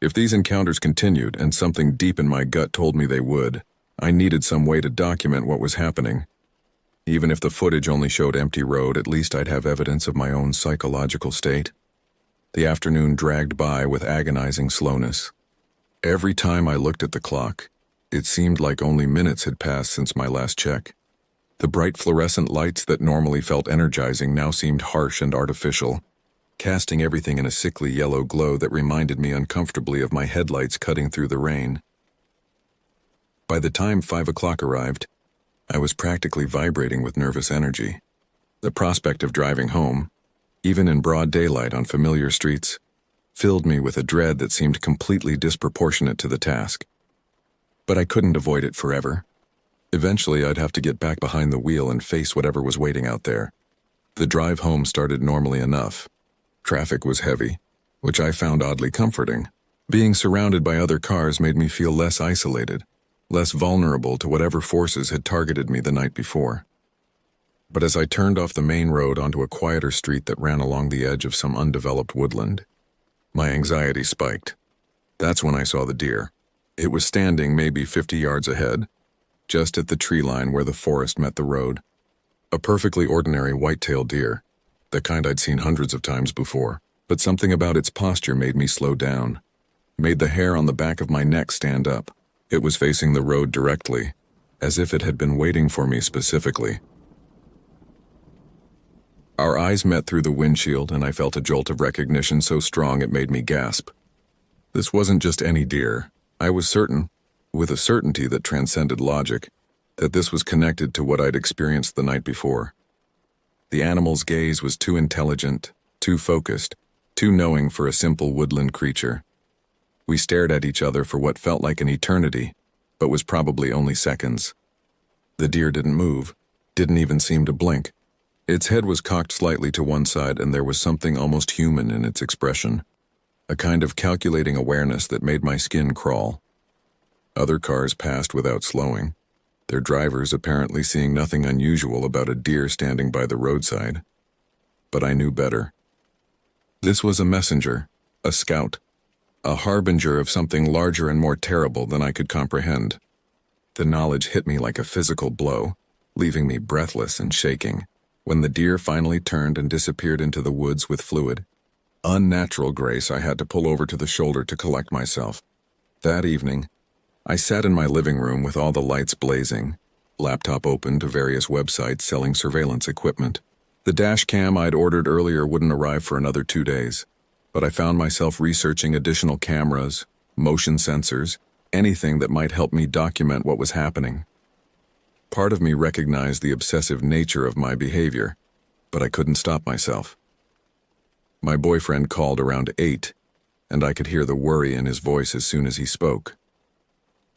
If these encounters continued, and something deep in my gut told me they would, I needed some way to document what was happening. Even if the footage only showed empty road, at least I'd have evidence of my own psychological state. The afternoon dragged by with agonizing slowness. Every time I looked at the clock, it seemed like only minutes had passed since my last check. The bright fluorescent lights that normally felt energizing now seemed harsh and artificial, casting everything in a sickly yellow glow that reminded me uncomfortably of my headlights cutting through the rain. By the time 5 o'clock arrived, I was practically vibrating with nervous energy. The prospect of driving home, even in broad daylight on familiar streets, filled me with a dread that seemed completely disproportionate to the task. But I couldn't avoid it forever. Eventually, I'd have to get back behind the wheel and face whatever was waiting out there. The drive home started normally enough. Traffic was heavy, which I found oddly comforting. Being surrounded by other cars made me feel less isolated, less vulnerable to whatever forces had targeted me the night before. But as I turned off the main road onto a quieter street that ran along the edge of some undeveloped woodland, my anxiety spiked. That's when I saw the deer. It was standing maybe 50 yards ahead, just at the tree line where the forest met the road. A perfectly ordinary white-tailed deer, the kind I'd seen hundreds of times before, but something about its posture made me slow down, made the hair on the back of my neck stand up. It was facing the road directly, as if it had been waiting for me specifically. Our eyes met through the windshield, and I felt a jolt of recognition so strong it made me gasp. This wasn't just any deer. I was certain, with a certainty that transcended logic, that this was connected to what I'd experienced the night before. The animal's gaze was too intelligent, too focused, too knowing for a simple woodland creature. We stared at each other for what felt like an eternity, but was probably only seconds. The deer didn't move, didn't even seem to blink. Its head was cocked slightly to one side, and there was something almost human in its expression, a kind of calculating awareness that made my skin crawl. Other cars passed without slowing, their drivers apparently seeing nothing unusual about a deer standing by the roadside. But I knew better. This was a messenger, a scout, a harbinger of something larger and more terrible than I could comprehend. The knowledge hit me like a physical blow, leaving me breathless and shaking. When the deer finally turned and disappeared into the woods with fluid, unnatural grace, I had to pull over to the shoulder to collect myself. That evening, I sat in my living room with all the lights blazing, laptop open to various websites selling surveillance equipment. The dash cam I'd ordered earlier wouldn't arrive for another 2 days, but I found myself researching additional cameras, motion sensors, anything that might help me document what was happening. Part of me recognized the obsessive nature of my behavior, but I couldn't stop myself. My boyfriend called around 8, and I could hear the worry in his voice as soon as he spoke.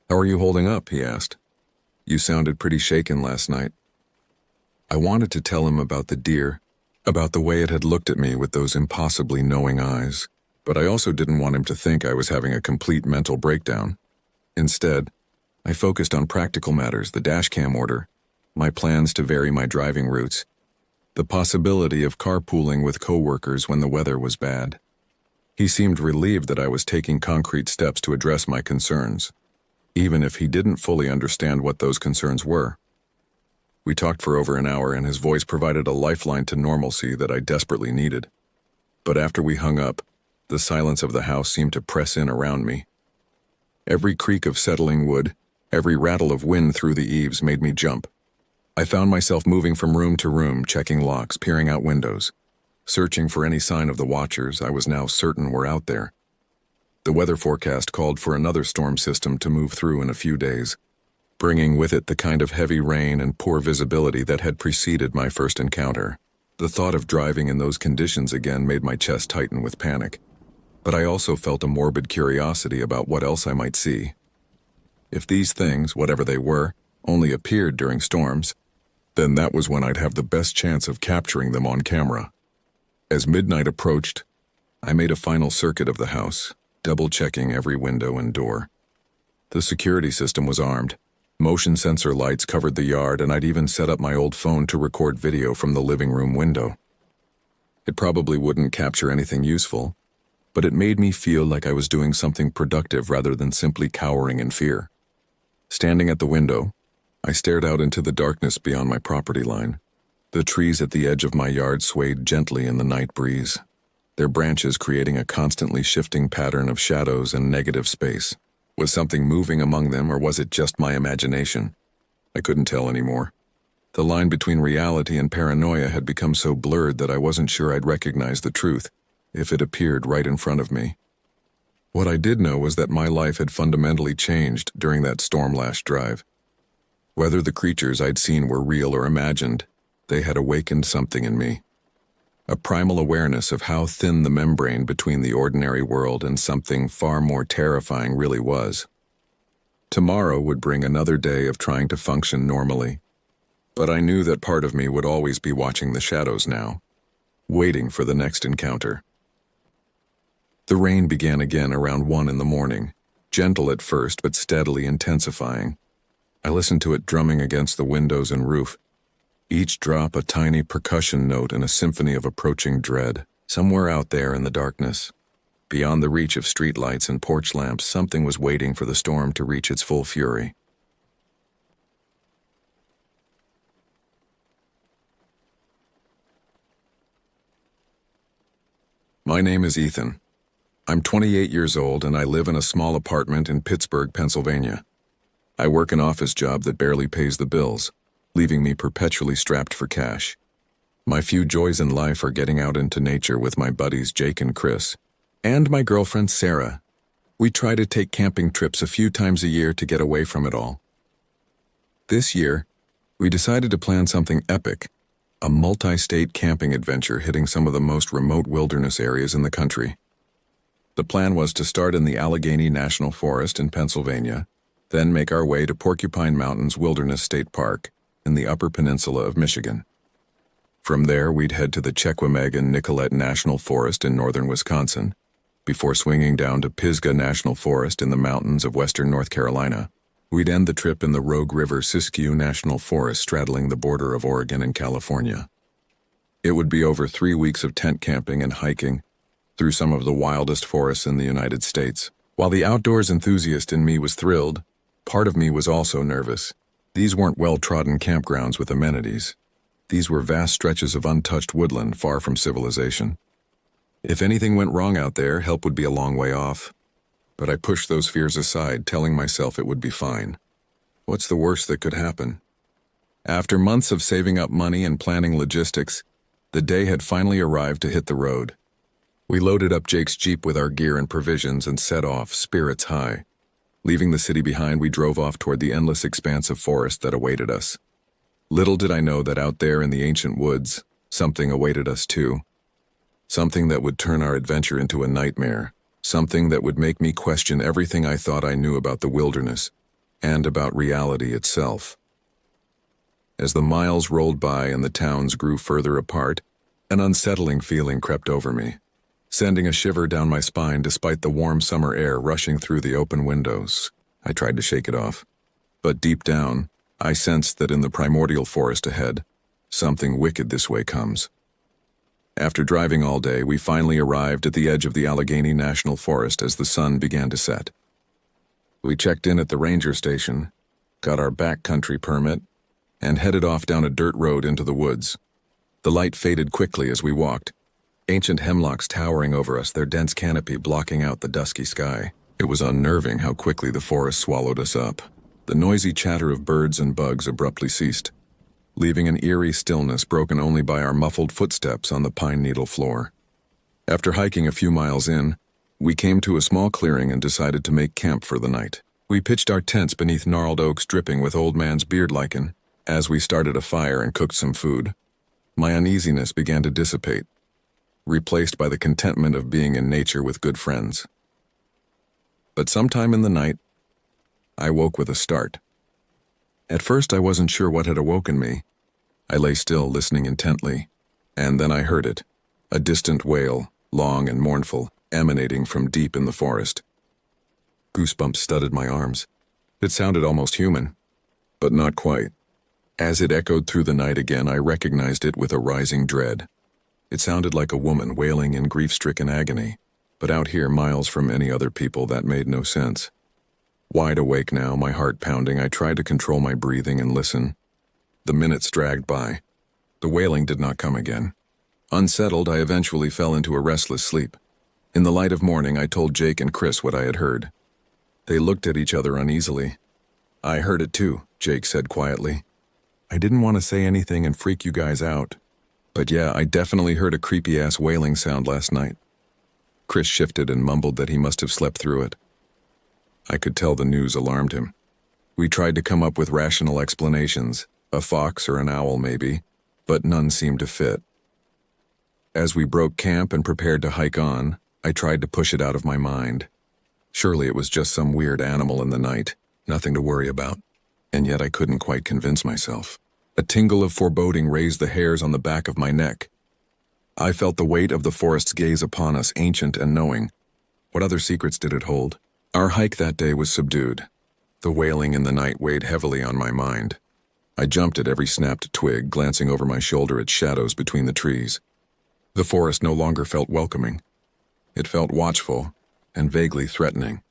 "How are you holding up?" he asked. "You sounded pretty shaken last night." I wanted to tell him about the deer, about the way it had looked at me with those impossibly knowing eyes. But I also didn't want him to think I was having a complete mental breakdown. Instead, I focused on practical matters, the dashcam order, my plans to vary my driving routes, the possibility of carpooling with coworkers when the weather was bad. He seemed relieved that I was taking concrete steps to address my concerns, even if he didn't fully understand what those concerns were. We talked for over an hour, and his voice provided a lifeline to normalcy that I desperately needed. But after we hung up, the silence of the house seemed to press in around me. Every creak of settling wood, every rattle of wind through the eaves made me jump. I found myself moving from room to room, checking locks, peering out windows, searching for any sign of the watchers I was now certain were out there. The weather forecast called for another storm system to move through in a few days, bringing with it the kind of heavy rain and poor visibility that had preceded my first encounter. The thought of driving in those conditions again made my chest tighten with panic, but I also felt a morbid curiosity about what else I might see. If these things, whatever they were, only appeared during storms, then that was when I'd have the best chance of capturing them on camera. As midnight approached, I made a final circuit of the house, double-checking every window and door. The security system was armed. Motion sensor lights covered the yard, and I'd even set up my old phone to record video from the living room window. It probably wouldn't capture anything useful, but it made me feel like I was doing something productive rather than simply cowering in fear. Standing at the window, I stared out into the darkness beyond my property line. The trees at the edge of my yard swayed gently in the night breeze, their branches creating a constantly shifting pattern of shadows and negative space. Was something moving among them, or was it just my imagination? I couldn't tell anymore. The line between reality and paranoia had become so blurred that I wasn't sure I'd recognize the truth if it appeared right in front of me. What I did know was that my life had fundamentally changed during that storm-lashed drive. Whether the creatures I'd seen were real or imagined, they had awakened something in me. A primal awareness of how thin the membrane between the ordinary world and something far more terrifying really was. Tomorrow would bring another day of trying to function normally, but I knew that part of me would always be watching the shadows now, waiting for the next encounter. The rain began again around 1 in the morning, gentle at first but steadily intensifying. I listened to it drumming against the windows and roof, each drop a tiny percussion note in a symphony of approaching dread. Somewhere out there in the darkness, beyond the reach of streetlights and porch lamps, something was waiting for the storm to reach its full fury. My name is Ethan. I'm 28 years old, and I live in a small apartment in Pittsburgh, Pennsylvania. I work an office job that barely pays the bills, leaving me perpetually strapped for cash. My few joys in life are getting out into nature with my buddies Jake and Chris, and my girlfriend Sarah. We try to take camping trips a few times a year to get away from it all. This year, we decided to plan something epic, a multi-state camping adventure hitting some of the most remote wilderness areas in the country. The plan was to start in the Allegheny National Forest in Pennsylvania, then make our way to Porcupine Mountains Wilderness State Park in the Upper Peninsula of Michigan. From there, we'd head to the Chequamegon-Nicollet National Forest in northern Wisconsin, before swinging down to Pisgah National Forest in the mountains of western North Carolina. We'd end the trip in the Rogue River Siskiyou National Forest straddling the border of Oregon and California. It would be over 3 weeks of tent camping and hiking through some of the wildest forests in the United States. While the outdoors enthusiast in me was thrilled, part of me was also nervous. These weren't well-trodden campgrounds with amenities. These were vast stretches of untouched woodland far from civilization. If anything went wrong out there, help would be a long way off. But I pushed those fears aside, telling myself it would be fine. What's the worst that could happen? After months of saving up money and planning logistics, the day had finally arrived to hit the road. We loaded up Jake's Jeep with our gear and provisions and set off, spirits high. Leaving the city behind, we drove off toward the endless expanse of forest that awaited us. Little did I know that out there in the ancient woods, something awaited us too. Something that would turn our adventure into a nightmare. Something that would make me question everything I thought I knew about the wilderness and about reality itself. As the miles rolled by and the towns grew further apart, An unsettling feeling crept over me, sending a shiver down my spine despite the warm summer air rushing through the open windows. I tried to shake it off, but deep down, I sensed that in the primordial forest ahead, something wicked this way comes. After driving all day, we finally arrived at the edge of the Allegheny National Forest as the sun began to set. We checked in at the ranger station, got our backcountry permit, and headed off down a dirt road into the woods. The light faded quickly as we walked, ancient hemlocks towering over us, their dense canopy blocking out the dusky sky. It was unnerving how quickly the forest swallowed us up. The noisy chatter of birds and bugs abruptly ceased, leaving an eerie stillness broken only by our muffled footsteps on the pine needle floor. After hiking a few miles in, we came to a small clearing and decided to make camp for the night. We pitched our tents beneath gnarled oaks dripping with old man's beard lichen. As we started a fire and cooked some food, my uneasiness began to dissipate, replaced by the contentment of being in nature with good friends. But sometime in the night, I woke with a start. At first, I wasn't sure what had awoken me. I lay still, listening intently, and then I heard it, a distant wail, long and mournful, emanating from deep in the forest. Goosebumps studded my arms. It sounded almost human, but not quite. As it echoed through the night again, I recognized it with a rising dread. It sounded like a woman wailing in grief-stricken agony, but out here, miles from any other people, that made no sense. Wide awake now, my heart pounding, I tried to control my breathing and listen. The minutes dragged by. The wailing did not come again. Unsettled, I eventually fell into a restless sleep. In the light of morning, I told Jake and Chris what I had heard. They looked at each other uneasily. "I heard it too," Jake said quietly. "I didn't want to say anything and freak you guys out, but yeah, I definitely heard a creepy-ass wailing sound last night." Chris shifted and mumbled that he must have slept through it. I could tell the news alarmed him. We tried to come up with rational explanations, a fox or an owl maybe, but none seemed to fit. As we broke camp and prepared to hike on, I tried to push it out of my mind. Surely it was just some weird animal in the night, nothing to worry about. And yet I couldn't quite convince myself. A tingle of foreboding raised the hairs on the back of my neck. I felt the weight of the forest's gaze upon us, ancient and knowing. What other secrets did it hold? Our hike that day was subdued. The wailing in the night weighed heavily on my mind. I jumped at every snapped twig, glancing over my shoulder at shadows between the trees. The forest no longer felt welcoming. It felt watchful and vaguely threatening.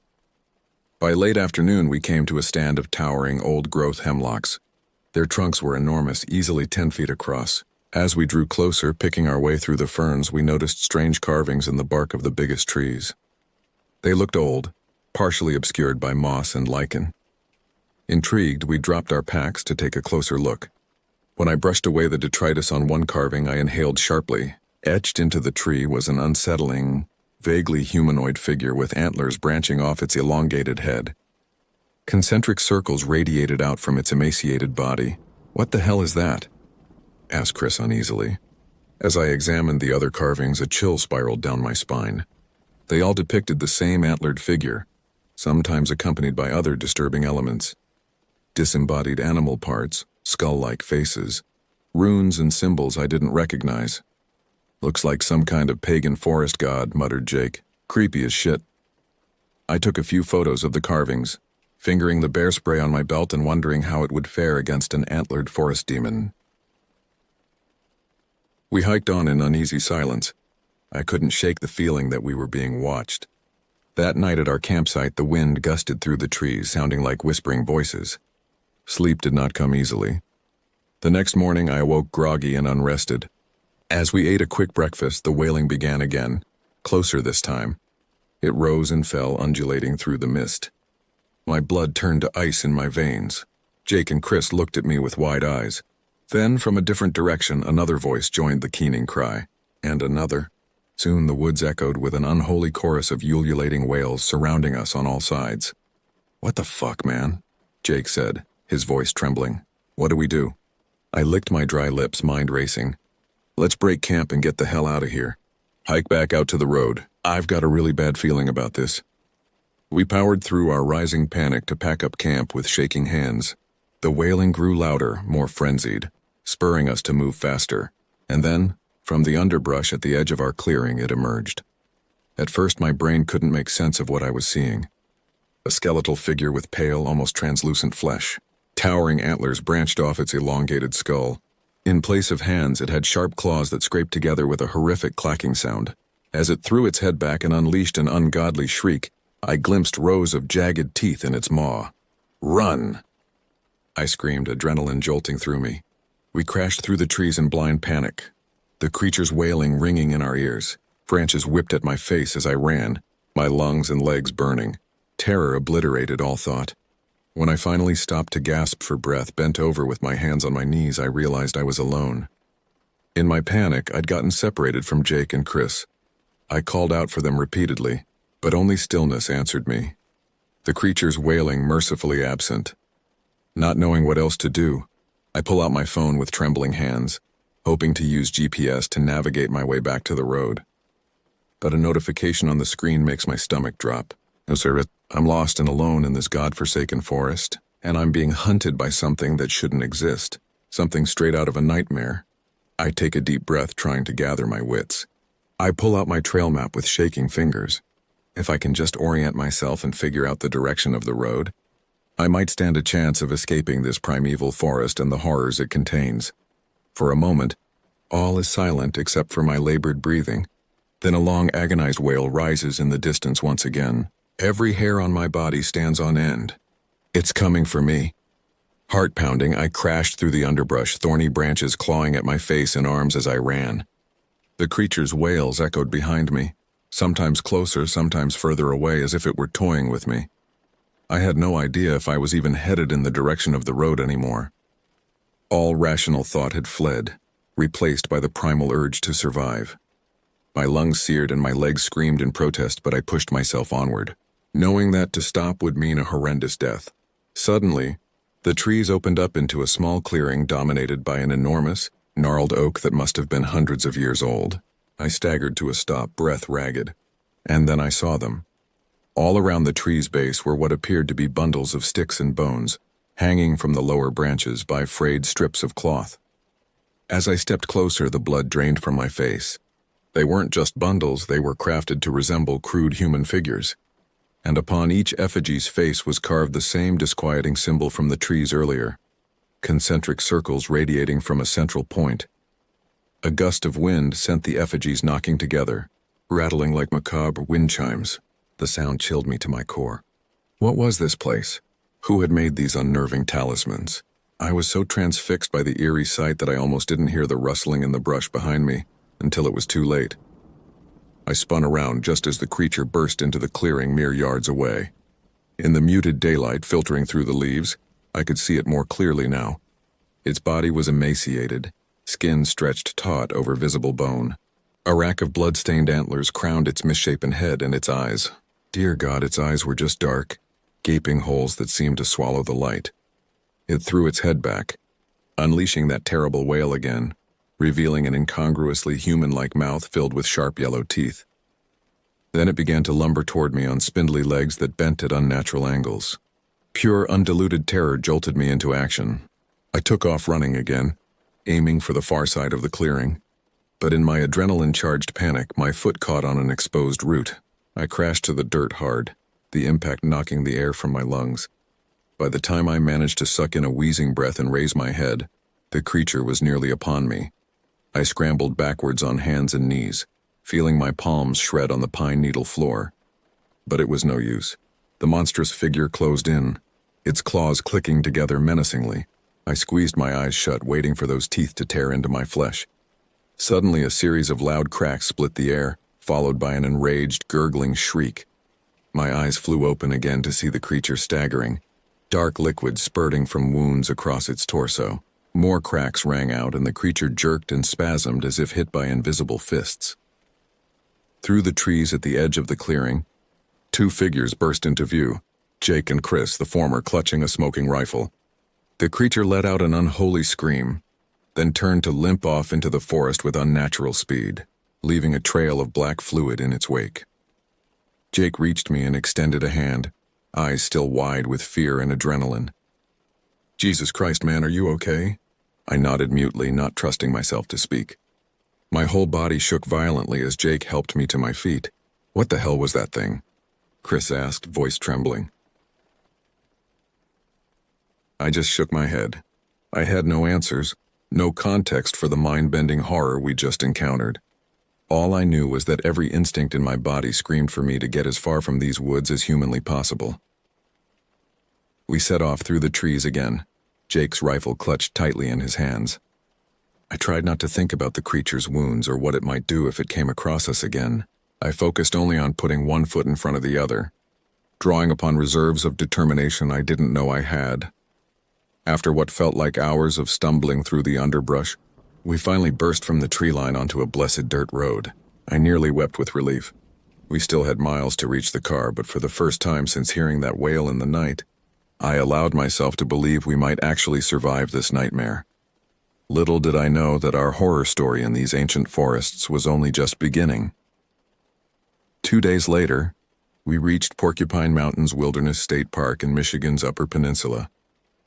By late afternoon, we came to a stand of towering old-growth hemlocks. Their trunks were enormous, easily 10 feet across. As we drew closer, picking our way through the ferns, we noticed strange carvings in the bark of the biggest trees. They looked old, partially obscured by moss and lichen. Intrigued, we dropped our packs to take a closer look. When I brushed away the detritus on one carving, I inhaled sharply. Etched into the tree was an unsettling, vaguely humanoid figure with antlers branching off its elongated head. Concentric circles radiated out from its emaciated body. "What the hell is that?" asked Chris uneasily. As I examined the other carvings, a chill spiraled down my spine. They all depicted the same antlered figure, sometimes accompanied by other disturbing elements. Disembodied animal parts, skull-like faces, runes and symbols I didn't recognize. "Looks like some kind of pagan forest god," muttered Jake. "Creepy as shit." I took a few photos of the carvings, fingering the bear spray on my belt and wondering how it would fare against an antlered forest demon. We hiked on in uneasy silence. I couldn't shake the feeling that we were being watched. That night at our campsite, the wind gusted through the trees, sounding like whispering voices. Sleep did not come easily. The next morning, I awoke groggy and unrested. As we ate a quick breakfast, the wailing began again, closer this time. It rose and fell, undulating through the mist. My blood turned to ice in my veins. Jake and Chris looked at me with wide eyes. Then, from a different direction, another voice joined the keening cry, and another. Soon the woods echoed with an unholy chorus of ululating wails surrounding us on all sides. "What the fuck, man?" Jake said, his voice trembling. "What do we do?" I licked my dry lips, mind racing. "Let's break camp and get the hell out of here. Hike back out to the road. I've got a really bad feeling about this." We powered through our rising panic to pack up camp with shaking hands. The wailing grew louder, more frenzied, spurring us to move faster. And then, From the underbrush at the edge of our clearing, it emerged. At first, my brain couldn't make sense of what I was seeing. A skeletal figure with pale, almost translucent flesh. Towering antlers branched off its elongated skull. In place of hands, it had sharp claws that scraped together with a horrific clacking sound. As it threw its head back and unleashed an ungodly shriek, I glimpsed rows of jagged teeth in its maw. "Run!" I screamed, adrenaline jolting through me. We crashed through the trees in blind panic, the creature's wailing ringing in our ears. Branches whipped at my face as I ran, my lungs and legs burning. Terror obliterated all thought. When I finally stopped to gasp for breath, bent over with my hands on my knees, I realized I was alone. In my panic, I'd gotten separated from Jake and Chris. I called out for them repeatedly, but only stillness answered me. The creature's wailing mercifully absent. Not knowing what else to do, I pull out my phone with trembling hands, hoping to use GPS to navigate my way back to the road. But a notification on the screen makes my stomach drop. "No, sir, I'm lost and alone in this godforsaken forest, and I'm being hunted by something that shouldn't exist, something straight out of a nightmare." I take a deep breath, trying to gather my wits. I pull out my trail map with shaking fingers. If I can just orient myself and figure out the direction of the road, I might stand a chance of escaping this primeval forest and the horrors it contains. For a moment, all is silent except for my labored breathing. Then a long, agonized wail rises in the distance once again. Every hair on my body stands on end. It's coming for me. Heart pounding, I crashed through the underbrush, thorny branches clawing at my face and arms as I ran. The creature's wails echoed behind me, sometimes closer, sometimes further away, as if it were toying with me. I had no idea if I was even headed in the direction of the road anymore. All rational thought had fled, replaced by the primal urge to survive. My lungs seared and my legs screamed in protest, but I pushed myself onward, knowing that to stop would mean a horrendous death. Suddenly, the trees opened up into a small clearing dominated by an enormous, gnarled oak that must have been hundreds of years old. I staggered to a stop, breath ragged, and then I saw them. All around the tree's base were what appeared to be bundles of sticks and bones, hanging from the lower branches by frayed strips of cloth. As I stepped closer, the blood drained from my face. They weren't just bundles, they were crafted to resemble crude human figures. And upon each effigy's face was carved the same disquieting symbol from the trees earlier, concentric circles radiating from a central point. A gust of wind sent the effigies knocking together, rattling like macabre wind chimes. The sound chilled me to my core. What was this place? Who had made these unnerving talismans? I was so transfixed by the eerie sight that I almost didn't hear the rustling in the brush behind me until it was too late. I spun around just as the creature burst into the clearing mere yards away. In the muted daylight filtering through the leaves, I could see it more clearly now. Its body was emaciated, skin stretched taut over visible bone. A rack of blood-stained antlers crowned its misshapen head, and its eyes. Dear God, its eyes were just dark, gaping holes that seemed to swallow the light. It threw its head back, unleashing that terrible wail again, revealing an incongruously human-like mouth filled with sharp yellow teeth. Then it began to lumber toward me on spindly legs that bent at unnatural angles. Pure, undiluted terror jolted me into action. I took off running again, aiming for the far side of the clearing. But in my adrenaline-charged panic, my foot caught on an exposed root. I crashed to the dirt hard, the impact knocking the air from my lungs. By the time I managed to suck in a wheezing breath and raise my head, the creature was nearly upon me. I scrambled backwards on hands and knees, feeling my palms shred on the pine needle floor. But it was no use. The monstrous figure closed in, its claws clicking together menacingly. I squeezed my eyes shut, waiting for those teeth to tear into my flesh. Suddenly, a series of loud cracks split the air, followed by an enraged, gurgling shriek. My eyes flew open again to see the creature staggering, dark liquid spurting from wounds across its torso. More cracks rang out, and the creature jerked and spasmed as if hit by invisible fists. Through the trees at the edge of the clearing, two figures burst into view, Jake and Chris, the former clutching a smoking rifle. The creature let out an unholy scream, then turned to limp off into the forest with unnatural speed, leaving a trail of black fluid in its wake. Jake reached me and extended a hand, eyes still wide with fear and adrenaline. "Jesus Christ, man, are you okay?" I nodded mutely, not trusting myself to speak. My whole body shook violently as Jake helped me to my feet. "What the hell was that thing?" Chris asked, voice trembling. I just shook my head. I had no answers, no context for the mind-bending horror we just encountered. All I knew was that every instinct in my body screamed for me to get as far from these woods as humanly possible. We set off through the trees again, Jake's rifle clutched tightly in his hands. I tried not to think about the creature's wounds or what it might do if it came across us again. I focused only on putting one foot in front of the other, drawing upon reserves of determination I didn't know I had. After what felt like hours of stumbling through the underbrush, we finally burst from the tree line onto a blessed dirt road. I nearly wept with relief. We still had miles to reach the car, but for the first time since hearing that wail in the night, I allowed myself to believe we might actually survive this nightmare. Little did I know that our horror story in these ancient forests was only just beginning. 2 days later, we reached Porcupine Mountains Wilderness State Park in Michigan's Upper Peninsula.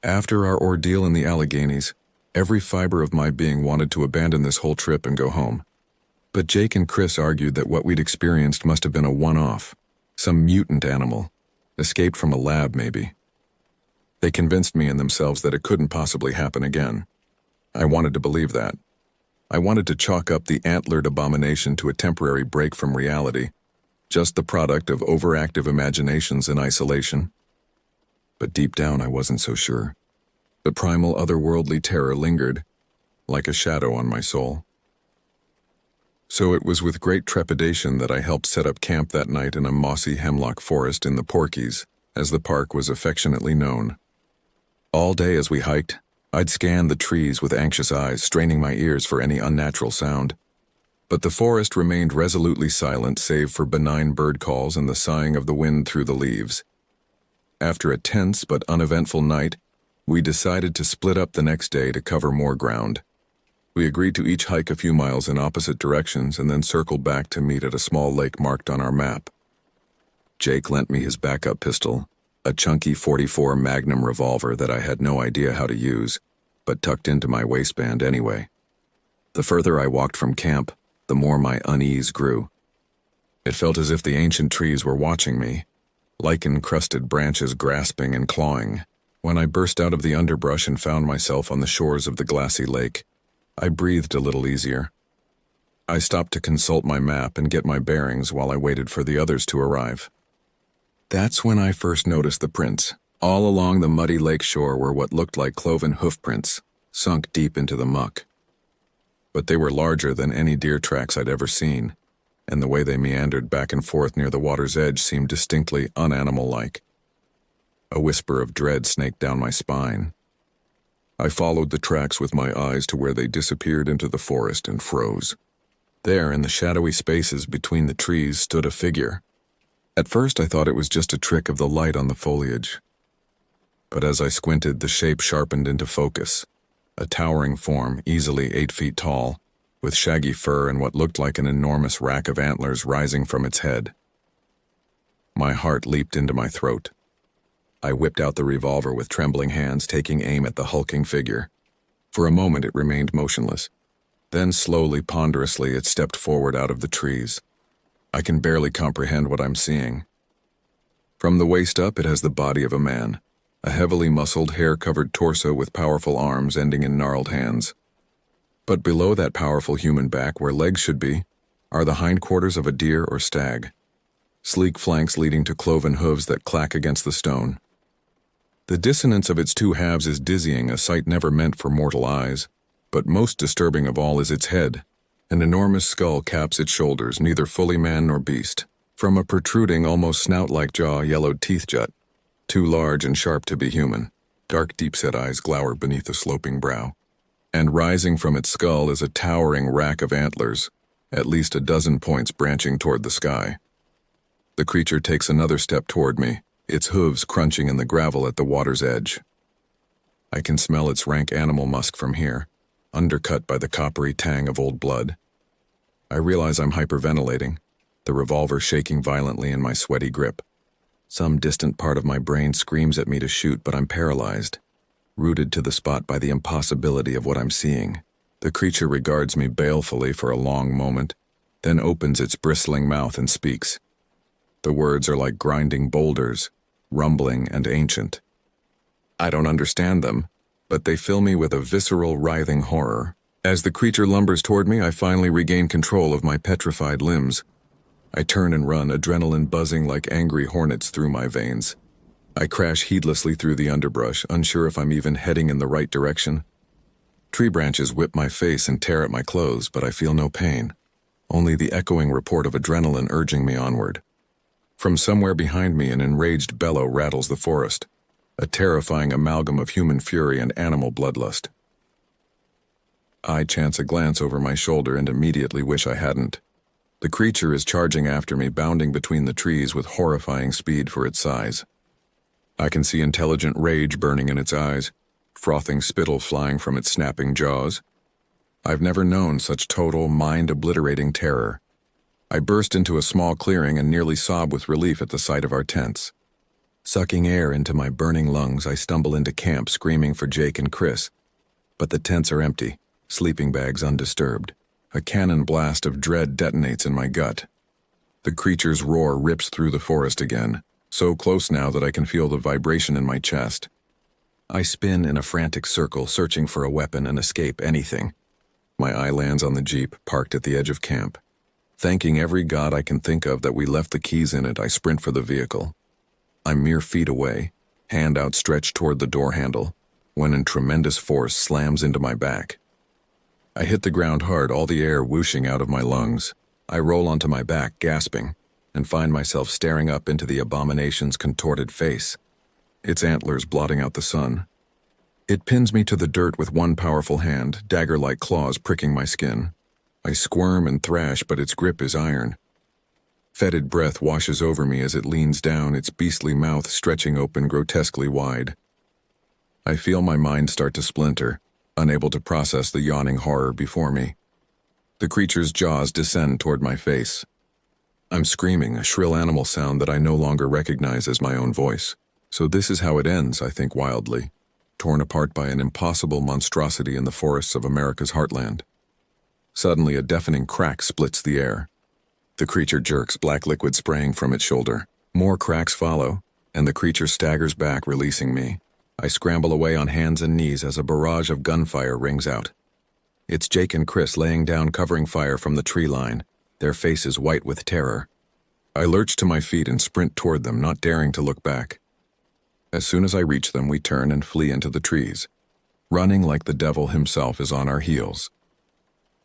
After our ordeal in the Alleghenies, every fiber of my being wanted to abandon this whole trip and go home. But Jake and Chris argued that what we'd experienced must have been a one-off, some mutant animal, escaped from a lab maybe. They convinced me and themselves that it couldn't possibly happen again. I wanted to believe that. I wanted to chalk up the antlered abomination to a temporary break from reality, just the product of overactive imaginations in isolation. But deep down I wasn't so sure. The primal otherworldly terror lingered, like a shadow on my soul. So it was with great trepidation that I helped set up camp that night in a mossy hemlock forest in the Porkies, as the park was affectionately known. All day as we hiked, I'd scan the trees with anxious eyes, straining my ears for any unnatural sound. But the forest remained resolutely silent save for benign bird calls and the sighing of the wind through the leaves. After a tense but uneventful night, we decided to split up the next day to cover more ground. We agreed to each hike a few miles in opposite directions and then circled back to meet at a small lake marked on our map. Jake lent me his backup pistol, a chunky .44 Magnum revolver that I had no idea how to use, but tucked into my waistband anyway. The further I walked from camp, the more my unease grew. It felt as if the ancient trees were watching me, lichen-crusted branches grasping and clawing. When I burst out of the underbrush and found myself on the shores of the glassy lake, I breathed a little easier. I stopped to consult my map and get my bearings while I waited for the others to arrive. That's when I first noticed the prints. All along the muddy lake shore were what looked like cloven hoof prints, sunk deep into the muck. But they were larger than any deer tracks I'd ever seen, and the way they meandered back and forth near the water's edge seemed distinctly unanimal-like. A whisper of dread snaked down my spine. I followed the tracks with my eyes to where they disappeared into the forest and froze. There, in the shadowy spaces between the trees, stood a figure. At first I thought it was just a trick of the light on the foliage. But as I squinted, the shape sharpened into focus. A towering form, easily 8 feet tall, with shaggy fur and what looked like an enormous rack of antlers rising from its head. My heart leaped into my throat. I whipped out the revolver with trembling hands, taking aim at the hulking figure. For a moment it remained motionless. Then slowly, ponderously, it stepped forward out of the trees. I can barely comprehend what I'm seeing. From the waist up, it has the body of a man, a heavily muscled, hair-covered torso with powerful arms ending in gnarled hands. But below that powerful human back, where legs should be, are the hindquarters of a deer or stag, sleek flanks leading to cloven hooves that clack against the stone. The dissonance of its two halves is dizzying, a sight never meant for mortal eyes, but most disturbing of all is its head. An enormous skull caps its shoulders, neither fully man nor beast. From a protruding, almost snout-like jaw, yellowed teeth jut, too large and sharp to be human. Dark, deep-set eyes glower beneath a sloping brow. And rising from its skull is a towering rack of antlers, at least a dozen points branching toward the sky. The creature takes another step toward me, its hooves crunching in the gravel at the water's edge. I can smell its rank animal musk from here, undercut by the coppery tang of old blood. I realize I'm hyperventilating, the revolver shaking violently in my sweaty grip. Some distant part of my brain screams at me to shoot, but I'm paralyzed, rooted to the spot by the impossibility of what I'm seeing. The creature regards me balefully for a long moment, then opens its bristling mouth and speaks. The words are like grinding boulders, rumbling and ancient. I don't understand them, but they fill me with a visceral, writhing horror. As the creature lumbers toward me, I finally regain control of my petrified limbs. I turn and run, adrenaline buzzing like angry hornets through my veins. I crash heedlessly through the underbrush, unsure if I'm even heading in the right direction. Tree branches whip my face and tear at my clothes, but I feel no pain, only the echoing report of adrenaline urging me onward. From somewhere behind me, an enraged bellow rattles the forest, a terrifying amalgam of human fury and animal bloodlust. I chance a glance over my shoulder and immediately wish I hadn't. The creature is charging after me, bounding between the trees with horrifying speed for its size. I can see intelligent rage burning in its eyes, frothing spittle flying from its snapping jaws. I've never known such total, mind-obliterating terror. I burst into a small clearing and nearly sob with relief at the sight of our tents. Sucking air into my burning lungs, I stumble into camp screaming for Jake and Chris. But the tents are empty, sleeping bags undisturbed. A cannon blast of dread detonates in my gut. The creature's roar rips through the forest again, so close now that I can feel the vibration in my chest. I spin in a frantic circle, searching for a weapon and escape anything. My eye lands on the Jeep, parked at the edge of camp. Thanking every god I can think of that we left the keys in it, I sprint for the vehicle. I'm mere feet away, hand outstretched toward the door handle, when in tremendous force slams into my back. I hit the ground hard, all the air whooshing out of my lungs. I roll onto my back, gasping, and find myself staring up into the abomination's contorted face, its antlers blotting out the sun. It pins me to the dirt with one powerful hand, dagger-like claws pricking my skin. I squirm and thrash, but its grip is iron. Fetid breath washes over me as it leans down, its beastly mouth stretching open grotesquely wide. I feel my mind start to splinter, unable to process the yawning horror before me. The creature's jaws descend toward my face. I'm screaming, a shrill animal sound that I no longer recognize as my own voice. So this is how it ends, I think wildly, torn apart by an impossible monstrosity in the forests of America's heartland. Suddenly, a deafening crack splits the air. The creature jerks, black liquid spraying from its shoulder. More cracks follow, and the creature staggers back, releasing me. I scramble away on hands and knees as a barrage of gunfire rings out. It's Jake and Chris laying down, covering fire from the tree line, their faces white with terror. I lurch to my feet and sprint toward them, not daring to look back. As soon as I reach them, we turn and flee into the trees, running like the devil himself is on our heels.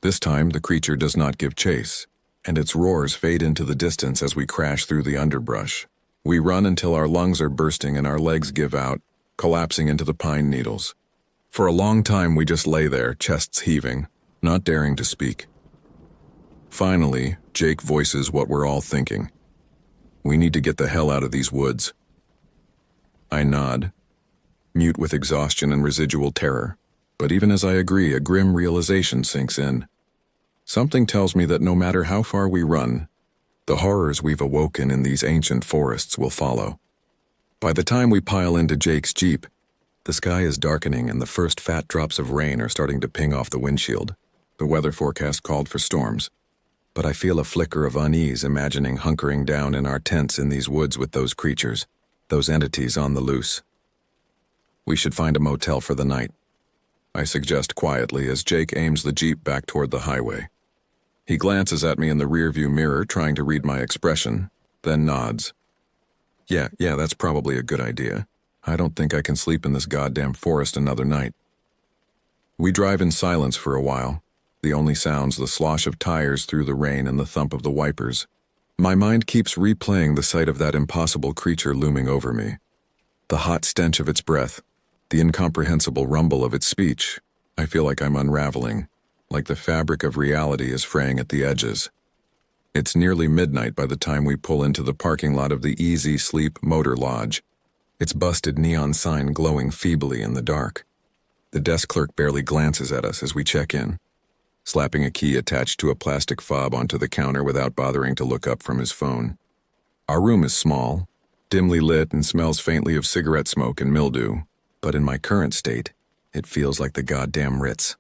This time, the creature does not give chase, and its roars fade into the distance as we crash through the underbrush. We run until our lungs are bursting and our legs give out, collapsing into the pine needles. For a long time, we just lay there, chests heaving, not daring to speak. Finally, Jake voices what we're all thinking. We need to get the hell out of these woods. I nod, mute with exhaustion and residual terror, but even as I agree, a grim realization sinks in. Something tells me that no matter how far we run, the horrors we've awoken in these ancient forests will follow. By the time we pile into Jake's Jeep, the sky is darkening and the first fat drops of rain are starting to ping off the windshield. The weather forecast called for storms, but I feel a flicker of unease imagining hunkering down in our tents in these woods with those creatures, those entities on the loose. We should find a motel for the night, I suggest quietly as Jake aims the Jeep back toward the highway. He glances at me in the rearview mirror, trying to read my expression, then nods. Yeah, that's probably a good idea. I don't think I can sleep in this goddamn forest another night. We drive in silence for a while, the only sounds the slosh of tires through the rain and the thump of the wipers. My mind keeps replaying the sight of that impossible creature looming over me. The hot stench of its breath, the incomprehensible rumble of its speech. I feel like I'm unraveling, like the fabric of reality is fraying at the edges. It's nearly midnight by the time we pull into the parking lot of the Easy Sleep Motor Lodge, its busted neon sign glowing feebly in the dark. The desk clerk barely glances at us as we check in, slapping a key attached to a plastic fob onto the counter without bothering to look up from his phone. Our room is small, dimly lit, and smells faintly of cigarette smoke and mildew, but in my current state, it feels like the goddamn Ritz.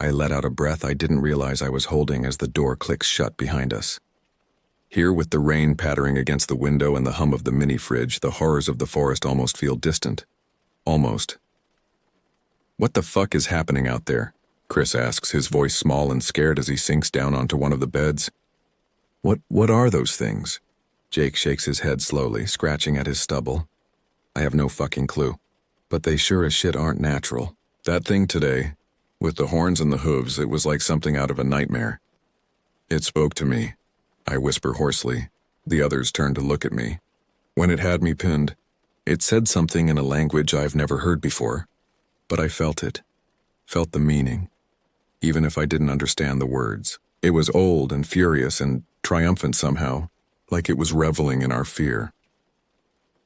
I let out a breath I didn't realize I was holding as the door clicks shut behind us. Here, with the rain pattering against the window and the hum of the mini-fridge, the horrors of the forest almost feel distant. Almost. "What the fuck is happening out there?" Chris asks, his voice small and scared as he sinks down onto one of the beds. What are those things?" Jake shakes his head slowly, scratching at his stubble. "I have no fucking clue. But they sure as shit aren't natural. That thing today, with the horns and the hooves, it was like something out of a nightmare. It spoke to me," I whisper hoarsely. The others turn to look at me. "When it had me pinned, it said something in a language I've never heard before. But I felt it. Felt the meaning. Even if I didn't understand the words. It was old and furious and triumphant somehow, like it was reveling in our fear."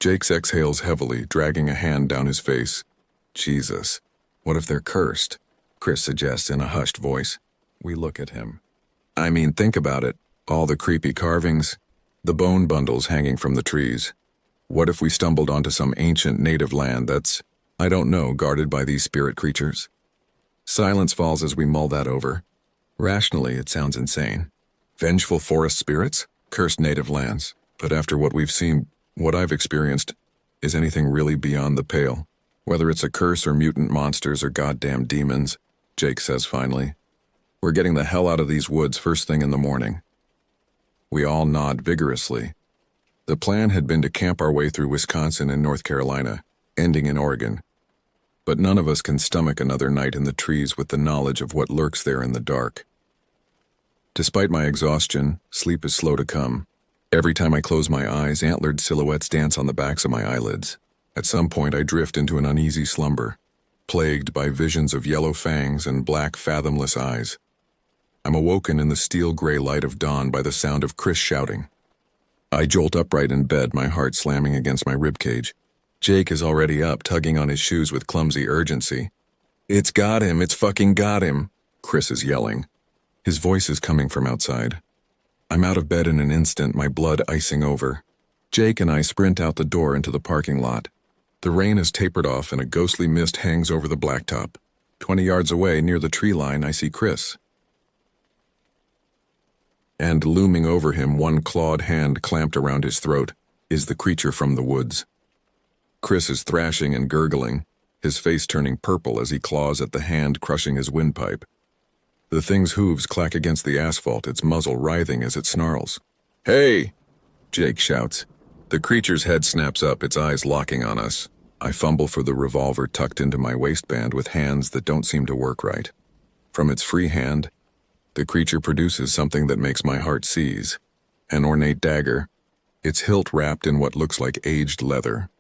Jakes exhales heavily, dragging a hand down his face. "Jesus, what if they're cursed?" Chris suggests in a hushed voice. We look at him. "I mean, think about it. All the creepy carvings, the bone bundles hanging from the trees. What if we stumbled onto some ancient native land that's, I don't know, guarded by these spirit creatures?" Silence falls as we mull that over. Rationally, it sounds insane. Vengeful forest spirits? Cursed native lands. But after what we've seen, what I've experienced, is anything really beyond the pale? Whether it's a curse or mutant monsters or goddamn demons, Jake says finally. "We're getting the hell out of these woods first thing in the morning." We all nod vigorously. The plan had been to camp our way through Wisconsin and North Carolina, ending in Oregon. But none of us can stomach another night in the trees with the knowledge of what lurks there in the dark. Despite my exhaustion, sleep is slow to come. Every time I close my eyes, antlered silhouettes dance on the backs of my eyelids. At some point, I drift into an uneasy slumber, plagued by visions of yellow fangs and black, fathomless eyes. I'm awoken in the steel-gray light of dawn by the sound of Chris shouting. I jolt upright in bed, my heart slamming against my ribcage. Jake is already up, tugging on his shoes with clumsy urgency. "It's got him! It's fucking got him!" Chris is yelling. His voice is coming from outside. I'm out of bed in an instant, my blood icing over. Jake and I sprint out the door into the parking lot. The rain has tapered off and a ghostly mist hangs over the blacktop. 20 yards away, near the tree line, I see Chris. And looming over him, one clawed hand clamped around his throat, is the creature from the woods. Chris is thrashing and gurgling, his face turning purple as he claws at the hand crushing his windpipe. The thing's hooves clack against the asphalt, its muzzle writhing as it snarls. "Hey!" Jake shouts. The creature's head snaps up, its eyes locking on us. I fumble for the revolver tucked into my waistband with hands that don't seem to work right. From its free hand, the creature produces something that makes my heart seize. An ornate dagger, its hilt wrapped in what looks like aged leather.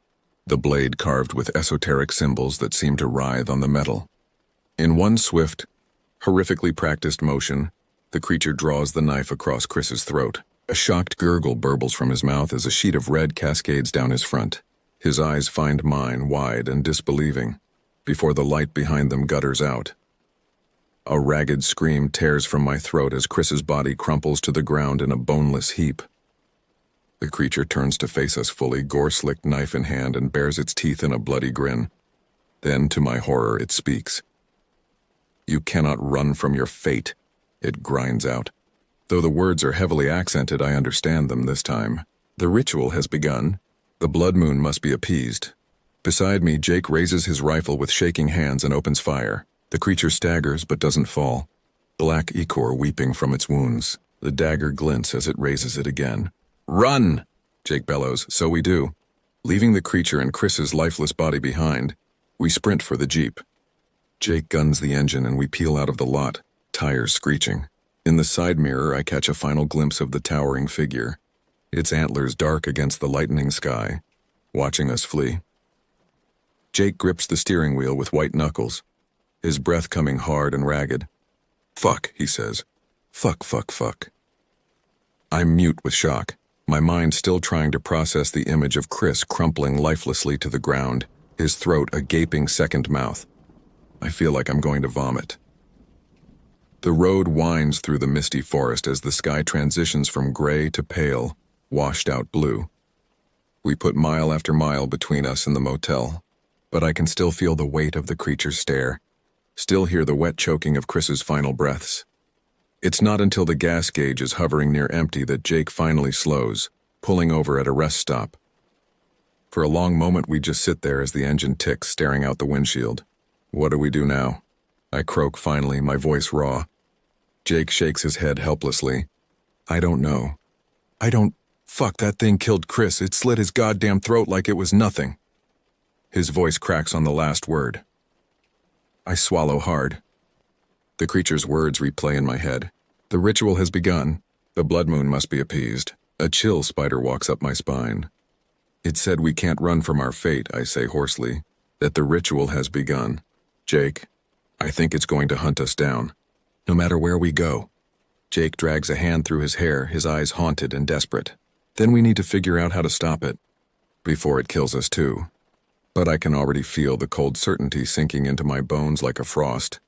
The blade carved with esoteric symbols that seem to writhe on the metal. In one swift, horrifically practiced motion, the creature draws the knife across Chris's throat. A shocked gurgle burbles from his mouth as a sheet of red cascades down his front. His eyes find mine, wide and disbelieving, before the light behind them gutters out. A ragged scream tears from my throat as Chris's body crumples to the ground in a boneless heap. The creature turns to face us fully, gore-slicked knife in hand, and bares its teeth in a bloody grin. Then, to my horror, it speaks. "You cannot run from your fate," it grinds out. Though the words are heavily accented, I understand them this time. The ritual has begun. The blood moon must be appeased. Beside me, Jake raises his rifle with shaking hands and opens fire. The creature staggers but doesn't fall, black ichor weeping from its wounds. The dagger glints as it raises it again. "Run!" Jake bellows. So we do. Leaving the creature and Chris's lifeless body behind, we sprint for the Jeep. Jake guns the engine and we peel out of the lot, tires screeching. In the side mirror, I catch a final glimpse of the towering figure, its antlers dark against the lightening sky, watching us flee. Jake grips the steering wheel with white knuckles, his breath coming hard and ragged. "Fuck," he says. "Fuck, fuck, fuck." I'm mute with shock, my mind still trying to process the image of Chris crumpling lifelessly to the ground, his throat a gaping second mouth. I feel like I'm going to vomit. The road winds through the misty forest as the sky transitions from gray to pale, washed-out blue. We put mile after mile between us and the motel, but I can still feel the weight of the creature's stare, Still hear the wet choking of Chris's final breaths. It's not until the gas gauge is hovering near empty that Jake finally slows, pulling over at a rest stop. For a long moment we just sit there as the engine ticks, staring out the windshield. What do we do now? I croak finally, my voice raw. Jake shakes his head helplessly. I don't know. Fuck, that thing killed Chris. It slit his goddamn throat like it was nothing. His voice cracks on the last word. I swallow hard. The creature's words replay in my head. The ritual has begun. The blood moon must be appeased. A chill spider walks up my spine. It said we can't run from our fate, I say hoarsely. That the ritual has begun. Jake, I think it's going to hunt us down. No matter where we go. Jake drags a hand through his hair, his eyes haunted and desperate. Then we need to figure out how to stop it. Before it kills us too. But I can already feel the cold certainty sinking into my bones like a frost.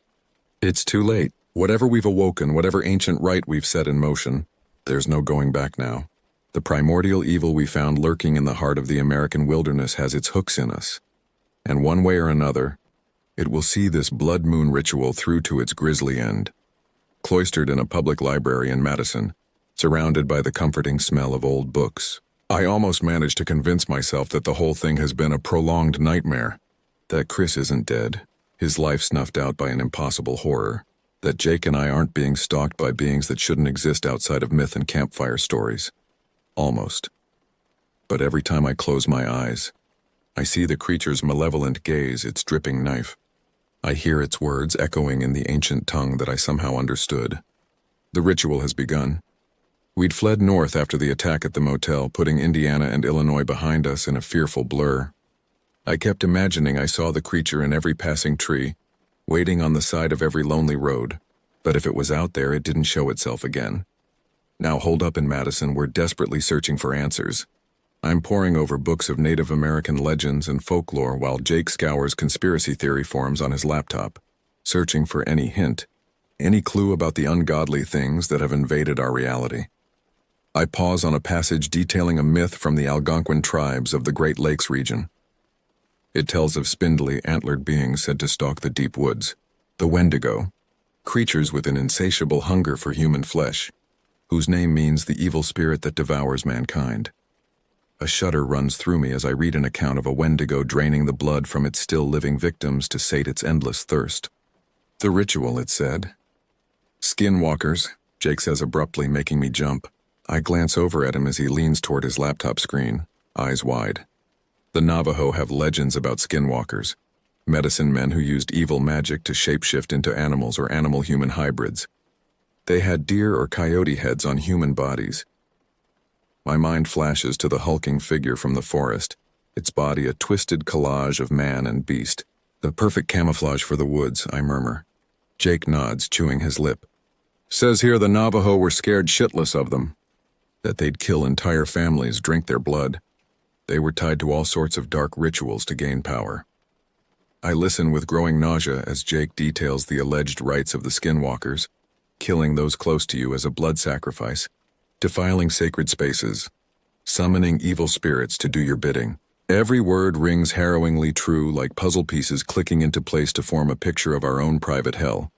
It's too late. Whatever we've awoken, whatever ancient rite we've set in motion, there's no going back now. The primordial evil we found lurking in the heart of the American wilderness has its hooks in us. And one way or another, it will see this blood moon ritual through to its grisly end. Cloistered in a public library in Madison, surrounded by the comforting smell of old books, I almost managed to convince myself that the whole thing has been a prolonged nightmare. That Chris isn't dead, his life snuffed out by an impossible horror. That Jake and I aren't being stalked by beings that shouldn't exist outside of myth and campfire stories. Almost. But every time I close my eyes, I see the creature's malevolent gaze, its dripping knife. I hear its words echoing in the ancient tongue that I somehow understood. The ritual has begun. We'd fled north after the attack at the motel, putting Indiana and Illinois behind us in a fearful blur. I kept imagining I saw the creature in every passing tree, waiting on the side of every lonely road. But if it was out there, it didn't show itself again. Now holed up in Madison, we're desperately searching for answers. I'm poring over books of Native American legends and folklore while Jake scours conspiracy theory forums on his laptop, searching for any hint, any clue about the ungodly things that have invaded our reality. I pause on a passage detailing a myth from the Algonquin tribes of the Great Lakes region. It tells of spindly, antlered beings said to stalk the deep woods, the Wendigo, creatures with an insatiable hunger for human flesh, whose name means the evil spirit that devours mankind. A shudder runs through me as I read an account of a Wendigo draining the blood from its still living victims to sate its endless thirst. The ritual, it said. Skinwalkers, Jake says abruptly, making me jump. I glance over at him as he leans toward his laptop screen, eyes wide. The Navajo have legends about skinwalkers, medicine men who used evil magic to shapeshift into animals or animal-human hybrids. They had deer or coyote heads on human bodies. My mind flashes to the hulking figure from the forest, its body a twisted collage of man and beast. The perfect camouflage for the woods, I murmur. Jake nods, chewing his lip. Says here the Navajo were scared shitless of them. That they'd kill entire families, drink their blood. They were tied to all sorts of dark rituals to gain power. I listen with growing nausea as Jake details the alleged rites of the skinwalkers, killing those close to you as a blood sacrifice, defiling sacred spaces, summoning evil spirits to do your bidding. Every word rings harrowingly true, like puzzle pieces clicking into place to form a picture of our own private hell.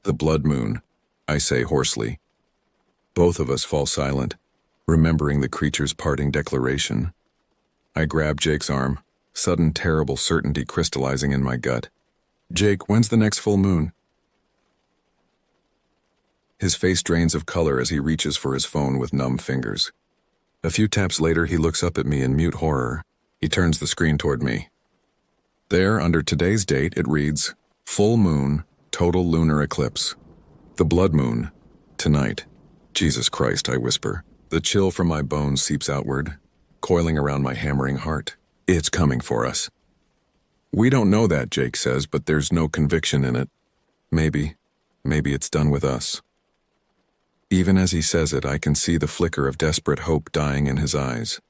The blood moon, I say hoarsely. Both of us fall silent, remembering the creature's parting declaration. I grab Jake's arm, sudden terrible certainty crystallizing in my gut. Jake, when's the next full moon? His face drains of color as he reaches for his phone with numb fingers. A few taps later, he looks up at me in mute horror. He turns the screen toward me. There, under today's date, it reads, Full moon, total lunar eclipse. The blood moon, tonight. Jesus Christ, I whisper. The chill from my bones seeps outward, coiling around my hammering heart. It's coming for us. We don't know that, Jake says, but there's no conviction in it. Maybe it's done with us. Even as he says it, I can see the flicker of desperate hope dying in his eyes.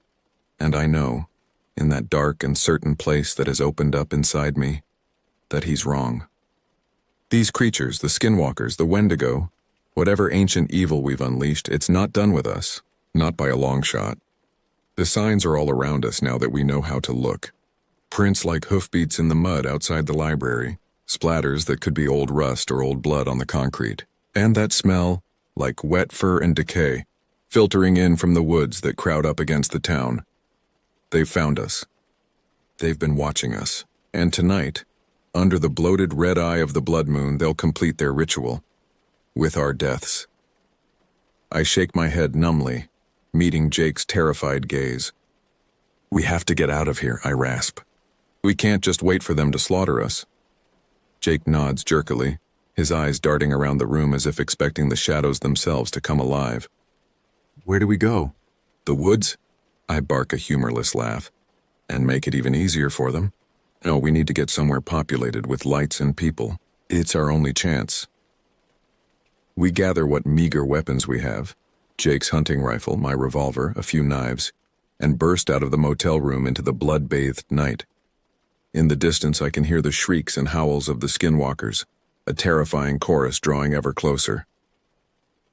And I know, in that dark and certain place that has opened up inside me, that he's wrong. These creatures, the skinwalkers, the Wendigo, whatever ancient evil we've unleashed, it's not done with us, not by a long shot. The signs are all around us now that we know how to look. Prints like hoofbeats in the mud outside the library, Splatters that could be old rust or old blood on the concrete. And that smell, like wet fur and decay, filtering in from the woods that crowd up against the town. They've found us. They've been watching us. And tonight, under the bloated red eye of the blood moon, they'll complete their ritual. With our deaths. I shake my head numbly, meeting Jake's terrified gaze. We have to get out of here, I rasp. We can't just wait for them to slaughter us. Jake nods jerkily, his eyes darting around the room as if expecting the shadows themselves to come alive. Where do we go? The woods? I bark a humorless laugh. And make it even easier for them? No, we need to get somewhere populated with lights and people. It's our only chance. We gather what meager weapons we have, Jake's hunting rifle, my revolver, a few knives, and burst out of the motel room into the blood-bathed night. In the distance I can hear the shrieks and howls of the skinwalkers, a terrifying chorus drawing ever closer.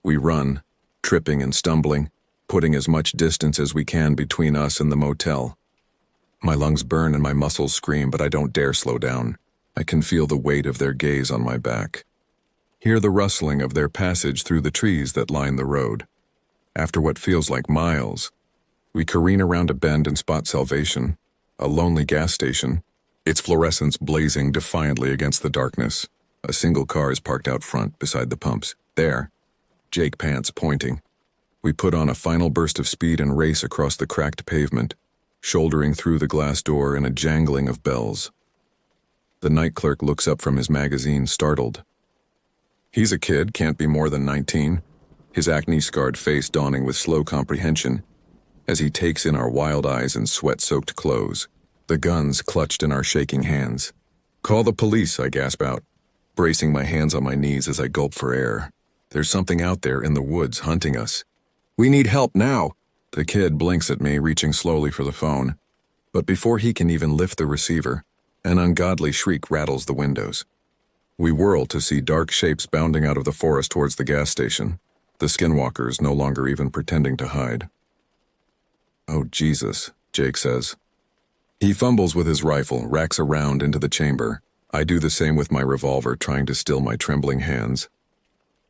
We run, tripping and stumbling, putting as much distance as we can between us and the motel. My lungs burn and my muscles scream, but I don't dare slow down. I can feel the weight of their gaze on my back. Hear the rustling of their passage through the trees that line the road. After what feels like miles, we careen around a bend and spot Salvation, a lonely gas station, its fluorescence blazing defiantly against the darkness. A single car is parked out front beside the pumps. There, Jake pants, pointing. We put on a final burst of speed and race across the cracked pavement, shouldering through the glass door in a jangling of bells. The night clerk looks up from his magazine, startled. He's a kid, can't be more than 19, his acne-scarred face dawning with slow comprehension as he takes in our wild eyes and sweat-soaked clothes, the guns clutched in our shaking hands. Call the police, I gasp out, bracing my hands on my knees as I gulp for air. There's something out there in the woods hunting us. We need help now. The kid blinks at me, reaching slowly for the phone. But before he can even lift the receiver, an ungodly shriek rattles the windows. We whirl to see dark shapes bounding out of the forest towards the gas station, the skinwalkers no longer even pretending to hide. Oh, Jesus, Jake says. He fumbles with his rifle, racks a round into the chamber. I do the same with my revolver, trying to still my trembling hands.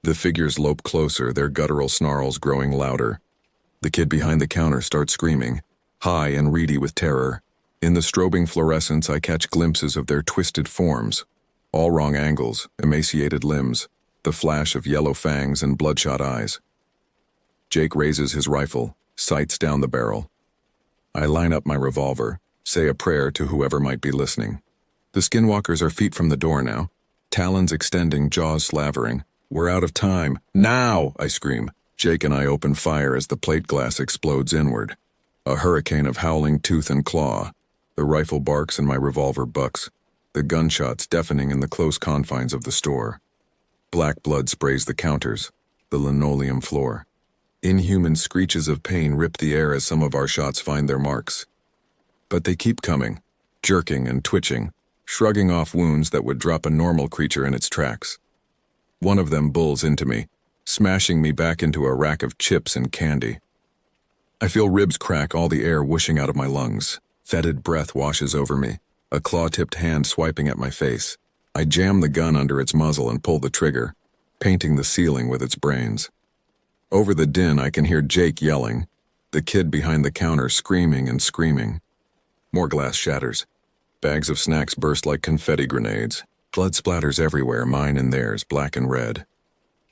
The figures lope closer, their guttural snarls growing louder. The kid behind the counter starts screaming, high and reedy with terror. In the strobing fluorescence, I catch glimpses of their twisted forms, all wrong angles, emaciated limbs, the flash of yellow fangs and bloodshot eyes. Jake raises his rifle, sights down the barrel. I line up my revolver, say a prayer to whoever might be listening. The skinwalkers are feet from the door now, talons extending, jaws slavering. We're out of time. Now! I scream. Jake and I open fire as the plate glass explodes inward. A hurricane of howling tooth and claw. The rifle barks and my revolver bucks, the gunshots deafening in the close confines of the store. Black blood sprays the counters, the linoleum floor. Inhuman screeches of pain rip the air as some of our shots find their marks. But they keep coming, jerking and twitching, shrugging off wounds that would drop a normal creature in its tracks. One of them bulls into me, smashing me back into a rack of chips and candy. I feel ribs crack, all the air whooshing out of my lungs. Fetid breath washes over me, a claw-tipped hand swiping at my face. I jam the gun under its muzzle and pull the trigger, painting the ceiling with its brains. Over the din, I can hear Jake yelling, the kid behind the counter screaming and screaming. More glass shatters. Bags of snacks burst like confetti grenades. Blood splatters everywhere, mine and theirs, black and red.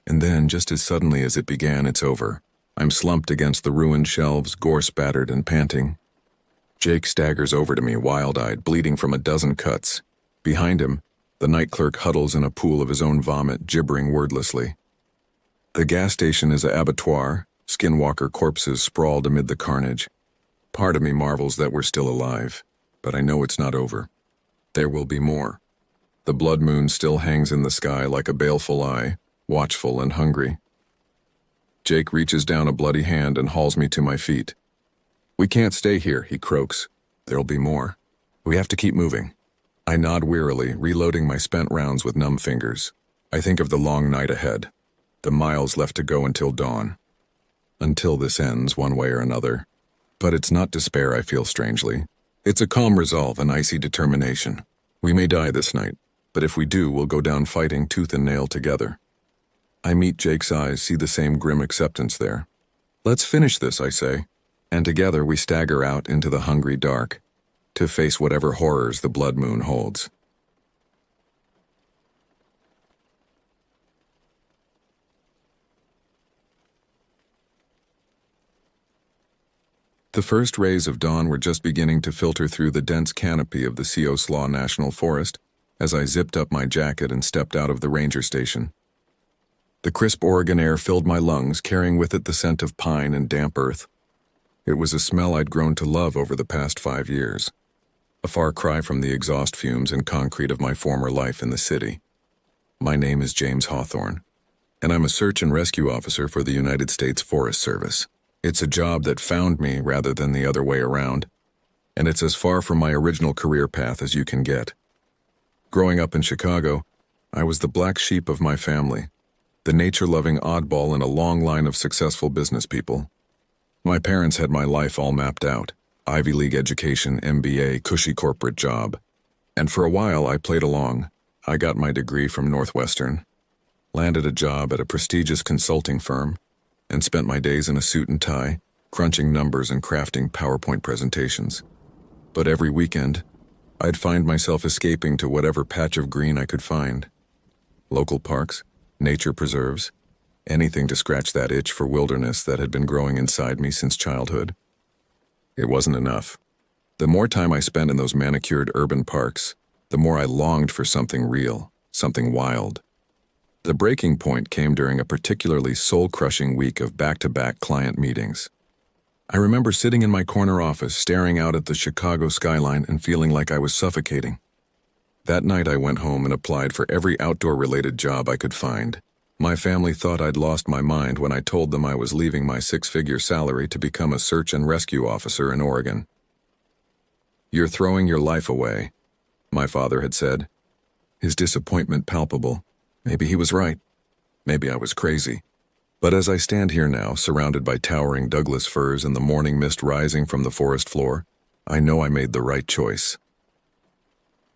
And then, just as suddenly as it began, it's over. I'm slumped against the ruined shelves, gore-spattered and panting. Jake staggers over to me, wild-eyed, bleeding from a dozen cuts. Behind him, the night clerk huddles in a pool of his own vomit, gibbering wordlessly. The gas station is an abattoir, skinwalker corpses sprawled amid the carnage. Part of me marvels that we're still alive, but I know it's not over. There will be more. The blood moon still hangs in the sky like a baleful eye, watchful and hungry. Jake reaches down a bloody hand and hauls me to my feet. We can't stay here, he croaks. There'll be more. We have to keep moving. I nod wearily, reloading my spent rounds with numb fingers. I think of the long night ahead, the miles left to go until dawn. Until this ends, one way or another. But it's not despair I feel strangely. It's a calm resolve, an icy determination. We may die this night, But if we do, we'll go down fighting tooth and nail together. I meet Jake's eyes, see the same grim acceptance there. Let's finish this, I say, and together we stagger out into the hungry dark to face whatever horrors the blood moon holds. The first rays of dawn were just beginning to filter through the dense canopy of the Slaw National Forest as I zipped up my jacket and stepped out of the ranger station. The crisp Oregon air filled my lungs, carrying with it the scent of pine and damp earth. It was a smell I'd grown to love over the past 5 years, a far cry from the exhaust fumes and concrete of my former life in the city. My name is James Hawthorne, and I'm a search and rescue officer for the United States Forest Service. It's a job that found me rather than the other way around, and it's as far from my original career path as you can get. Growing up in Chicago, I was the black sheep of my family, the nature-loving oddball in a long line of successful business people. My parents had my life all mapped out: Ivy League education, MBA, cushy corporate job. And for a while I played along. I got my degree from Northwestern, landed a job at a prestigious consulting firm, and spent my days in a suit and tie, crunching numbers and crafting PowerPoint presentations. But every weekend, I'd find myself escaping to whatever patch of green I could find. Local parks, nature preserves, anything to scratch that itch for wilderness that had been growing inside me since childhood. It wasn't enough. The more time I spent in those manicured urban parks, the more I longed for something real, something wild. The breaking point came during a particularly soul-crushing week of back-to-back client meetings. I remember sitting in my corner office, staring out at the Chicago skyline and feeling like I was suffocating. That night I went home and applied for every outdoor-related job I could find. My family thought I'd lost my mind when I told them I was leaving my 6-figure salary to become a search and rescue officer in Oregon. "You're throwing your life away," my father had said, his disappointment palpable. Maybe he was right. Maybe I was crazy. But as I stand here now, surrounded by towering Douglas firs and the morning mist rising from the forest floor, I know I made the right choice.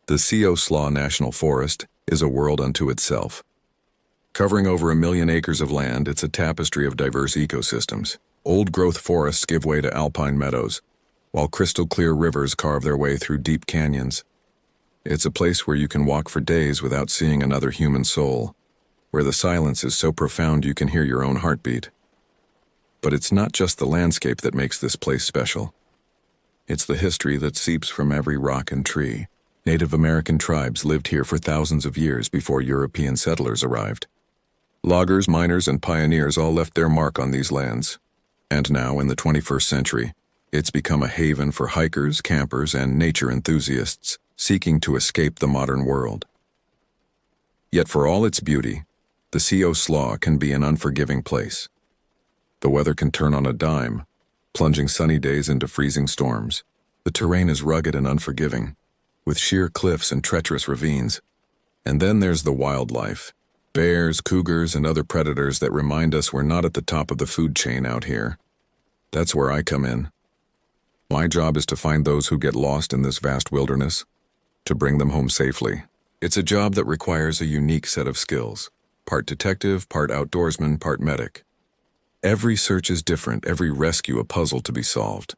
The Slaw National Forest is a world unto itself. Covering over 1 million acres of land, it's a tapestry of diverse ecosystems. Old-growth forests give way to alpine meadows, while crystal-clear rivers carve their way through deep canyons. It's a place where you can walk for days without seeing another human soul, where the silence is so profound you can hear your own heartbeat. But it's not just the landscape that makes this place special. It's the history that seeps from every rock and tree. Native American tribes lived here for thousands of years before European settlers arrived. Loggers, miners, and pioneers all left their mark on these lands. And now, in the 21st century, it's become a haven for hikers, campers, and nature enthusiasts seeking to escape the modern world. Yet for all its beauty, the Slaw can be an unforgiving place. The weather can turn on a dime, plunging sunny days into freezing storms. The terrain is rugged and unforgiving, with sheer cliffs and treacherous ravines. And then there's the wildlife: bears, cougars, and other predators that remind us we're not at the top of the food chain out here. That's where I come in. My job is to find those who get lost in this vast wilderness, to bring them home safely. It's a job that requires a unique set of skills: part detective, part outdoorsman, part medic. Every search is different, every rescue a puzzle to be solved.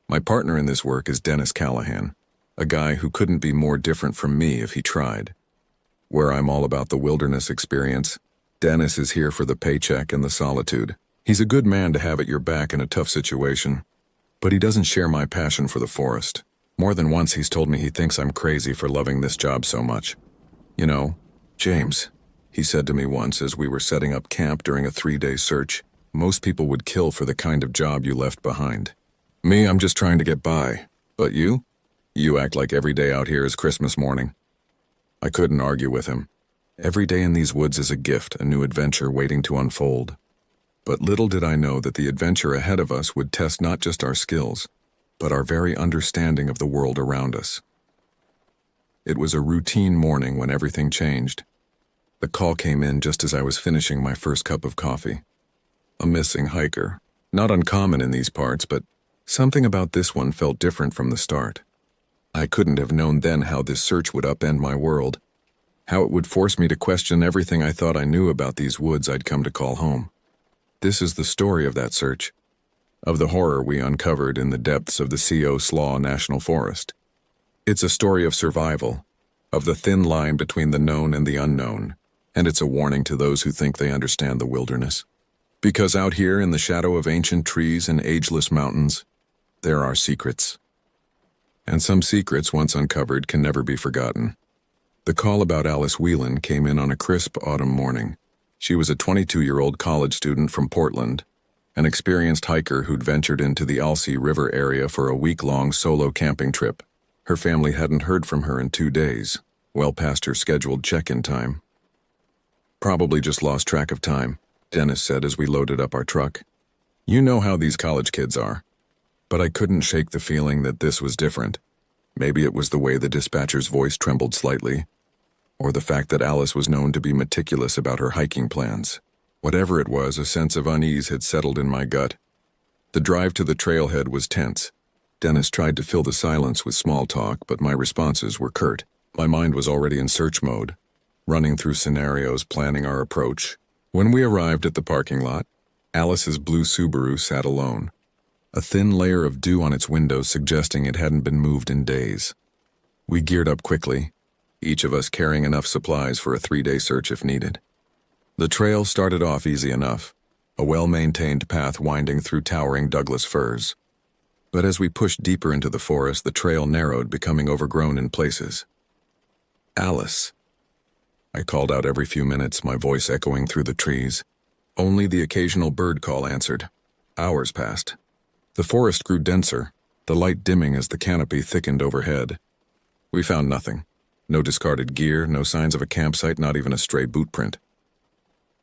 My partner in this work is Dennis Callahan, a guy who couldn't be more different from me if he tried. Where I'm all about the wilderness experience, Dennis is here for the paycheck and the solitude. He's a good man to have at your back in a tough situation, but he doesn't share my passion for the forest. More than once he's told me he thinks I'm crazy for loving this job so much. "You know, James," he said to me once as we were setting up camp during a 3-day search, "most people would kill for the kind of job you left behind. Me, I'm just trying to get by. But you? You act like every day out here is Christmas morning." I couldn't argue with him. Every day in these woods is a gift, a new adventure waiting to unfold. But little did I know that the adventure ahead of us would test not just our skills, but our very understanding of the world around us. It was a routine morning when everything changed. The call came in just as I was finishing my first cup of coffee. A missing hiker. Not uncommon in these parts, but something about this one felt different from the start. I couldn't have known then how this search would upend my world, How it would force me to question everything I thought I knew about these woods I'd come to call home. This is the story of that search, of the horror we uncovered in the depths of the C.O. Slaw National Forest. It's a story of survival, of the thin line between the known and the unknown, and it's a warning to those who think they understand the wilderness. Because out here in the shadow of ancient trees and ageless mountains, there are secrets. And some secrets, once uncovered, can never be forgotten. The call about Alice Whelan came in on a crisp autumn morning. She was a 22-year-old college student from Portland, an experienced hiker who'd ventured into the Alsea River area for a week-long solo camping trip. Her family hadn't heard from her in 2 days, well past her scheduled check-in time. "Probably just lost track of time," Dennis said as we loaded up our truck. "You know how these college kids are." But I couldn't shake the feeling that this was different. Maybe it was the way the dispatcher's voice trembled slightly, or the fact that Alice was known to be meticulous about her hiking plans. Whatever it was, a sense of unease had settled in my gut. The drive to the trailhead was tense. Dennis tried to fill the silence with small talk, but my responses were curt. My mind was already in search mode, running through scenarios, planning our approach. When we arrived at the parking lot, Alice's blue Subaru sat alone, a thin layer of dew on its windows suggesting it hadn't been moved in days. We geared up quickly, each of us carrying enough supplies for a 3-day search if needed. The trail started off easy enough, a well-maintained path winding through towering Douglas firs. But as we pushed deeper into the forest, the trail narrowed, becoming overgrown in places. "Alice," I called out every few minutes, my voice echoing through the trees. Only the occasional bird call answered. Hours passed. The forest grew denser, the light dimming as the canopy thickened overhead. We found nothing. No discarded gear, no signs of a campsite, not even a stray boot print.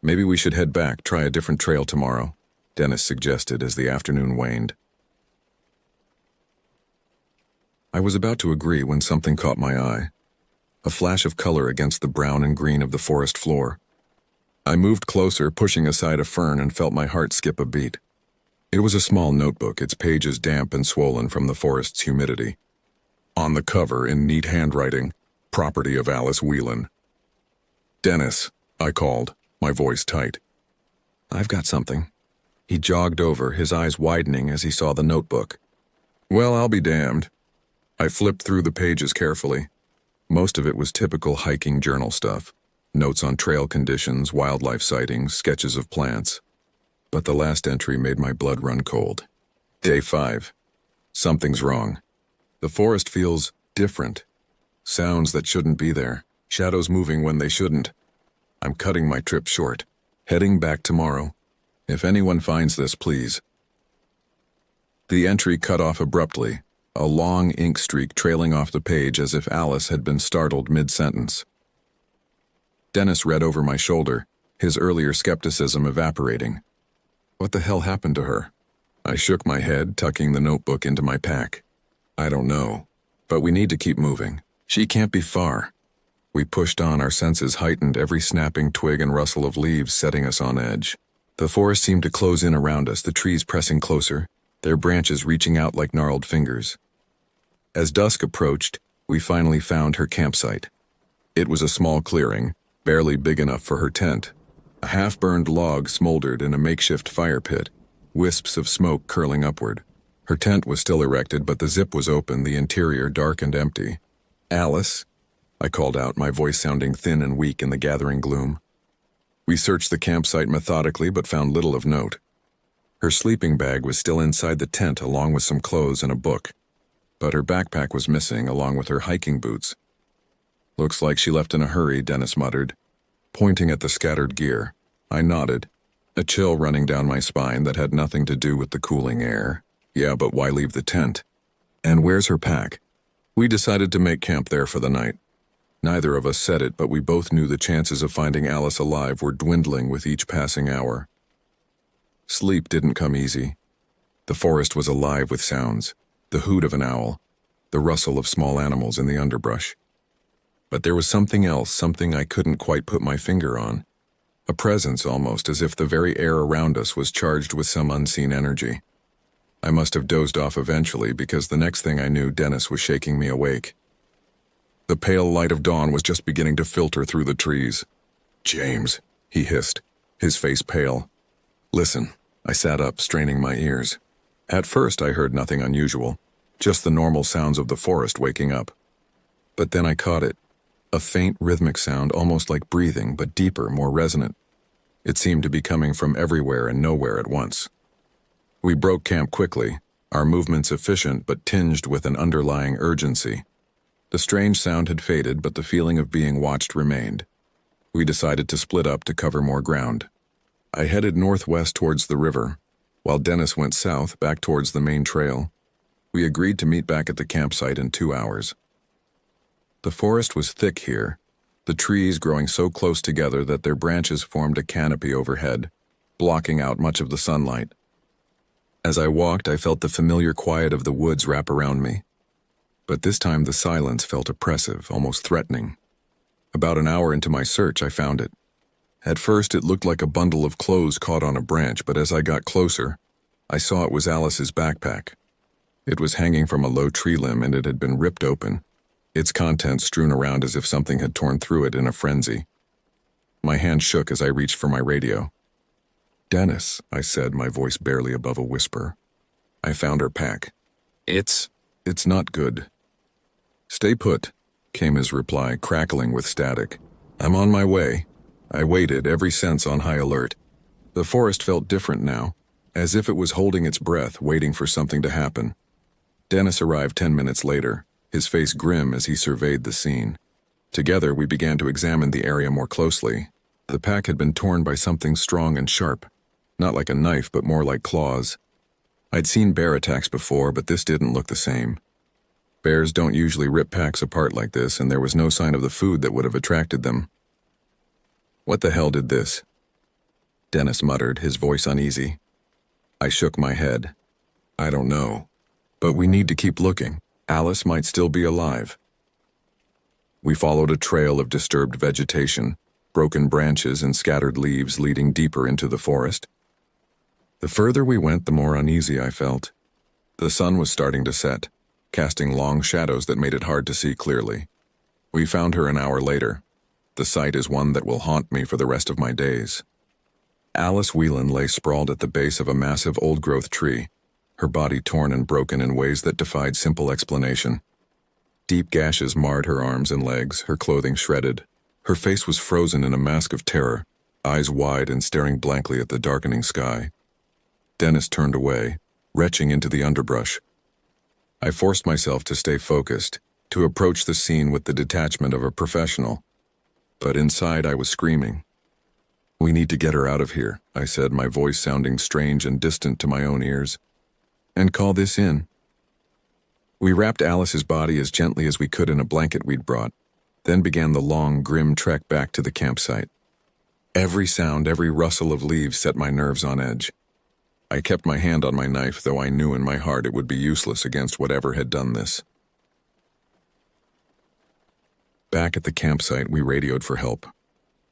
"Maybe we should head back, try a different trail tomorrow," Dennis suggested as the afternoon waned. I was about to agree when something caught my eye. A flash of color against the brown and green of the forest floor. I moved closer, pushing aside a fern, and felt my heart skip a beat. It was a small notebook, its pages damp and swollen from the forest's humidity. On the cover, in neat handwriting, "Property of Alice Whelan." "Dennis," I called, my voice tight. "I've got something." He jogged over, his eyes widening as he saw the notebook. "Well, I'll be damned." I flipped through the pages carefully. Most of it was typical hiking journal stuff. Notes on trail conditions, wildlife sightings, sketches of plants. But the last entry made my blood run cold. Day 5. Something's wrong. The forest feels different. Sounds that shouldn't be there. Shadows moving when they shouldn't. I'm cutting my trip short. Heading back tomorrow. If anyone finds this, please. The entry cut off abruptly, a long ink streak trailing off the page as if Alice had been startled mid-sentence. Dennis read over my shoulder, his earlier skepticism evaporating. What the hell happened to her? I shook my head, tucking the notebook into my pack. I don't know, but we need to keep moving. She can't be far. We pushed on, our senses heightened, every snapping twig and rustle of leaves setting us on edge. The forest seemed to close in around us, the trees pressing closer, their branches reaching out like gnarled fingers. As dusk approached, we finally found her campsite. It was a small clearing, barely big enough for her tent. A half-burned log smoldered in a makeshift fire pit, wisps of smoke curling upward. Her tent was still erected, but the zip was open, the interior dark and empty. "Alice?" I called out, my voice sounding thin and weak in the gathering gloom. We searched the campsite methodically, but found little of note. Her sleeping bag was still inside the tent, along with some clothes and a book. But her backpack was missing, along with her hiking boots. "Looks like she left in a hurry," Dennis muttered, pointing at the scattered gear. I nodded, a chill running down my spine that had nothing to do with the cooling air. Yeah, but why leave the tent? And where's her pack? We decided to make camp there for the night. Neither of us said it, but we both knew the chances of finding Alice alive were dwindling with each passing hour. Sleep didn't come easy. The forest was alive with sounds, the hoot of an owl, the rustle of small animals in the underbrush. But there was something else, something I couldn't quite put my finger on. A presence almost, as if the very air around us was charged with some unseen energy. I must have dozed off eventually, because the next thing I knew, Dennis was shaking me awake. The pale light of dawn was just beginning to filter through the trees. "James," he hissed, his face pale. "Listen." I sat up, straining my ears. At first I heard nothing unusual, just the normal sounds of the forest waking up. But then I caught it, a faint rhythmic sound almost like breathing, but deeper, more resonant. It seemed to be coming from everywhere and nowhere at once. We broke camp quickly, our movements efficient but tinged with an underlying urgency. The strange sound had faded, but the feeling of being watched remained. We decided to split up to cover more ground. I headed northwest towards the river, while Dennis went south, back towards the main trail. We agreed to meet back at the campsite in 2 hours. The forest was thick here, the trees growing so close together that their branches formed a canopy overhead, blocking out much of the sunlight. As I walked, I felt the familiar quiet of the woods wrap around me. But this time the silence felt oppressive, almost threatening. About an hour into my search, I found it. At first, it looked like a bundle of clothes caught on a branch, but as I got closer, I saw it was Alice's backpack. It was hanging from a low tree limb, and it had been ripped open, its contents strewn around as if something had torn through it in a frenzy. My hand shook as I reached for my radio. "Dennis," I said, my voice barely above a whisper. "I found her pack. It's not good." "Stay put," came his reply, crackling with static. "I'm on my way." I waited, every sense on high alert. The forest felt different now, as if it was holding its breath, waiting for something to happen. Dennis arrived 10 minutes later, his face grim as he surveyed the scene. Together, we began to examine the area more closely. The pack had been torn by something strong and sharp, not like a knife, but more like claws. I'd seen bear attacks before, but this didn't look the same. Bears don't usually rip packs apart like this, and there was no sign of the food that would have attracted them. "What the hell did this?" Dennis muttered, his voice uneasy. I shook my head. "I don't know. But we need to keep looking. Alice might still be alive." We followed a trail of disturbed vegetation, broken branches and scattered leaves leading deeper into the forest. The further we went, the more uneasy I felt. The sun was starting to set, casting long shadows that made it hard to see clearly. We found her an hour later. The sight is one that will haunt me for the rest of my days. Alice Whelan lay sprawled at the base of a massive old-growth tree, her body torn and broken in ways that defied simple explanation. Deep gashes marred her arms and legs, her clothing shredded. Her face was frozen in a mask of terror, eyes wide and staring blankly at the darkening sky. Dennis turned away, retching into the underbrush. I forced myself to stay focused, to approach the scene with the detachment of a professional. But inside I was screaming. "We need to get her out of here," I said, my voice sounding strange and distant to my own ears. "And call this in." We wrapped Alice's body as gently as we could in a blanket we'd brought, then began the long, grim trek back to the campsite. Every sound, every rustle of leaves set my nerves on edge. I kept my hand on my knife, though I knew in my heart it would be useless against whatever had done this. Back at the campsite, we radioed for help.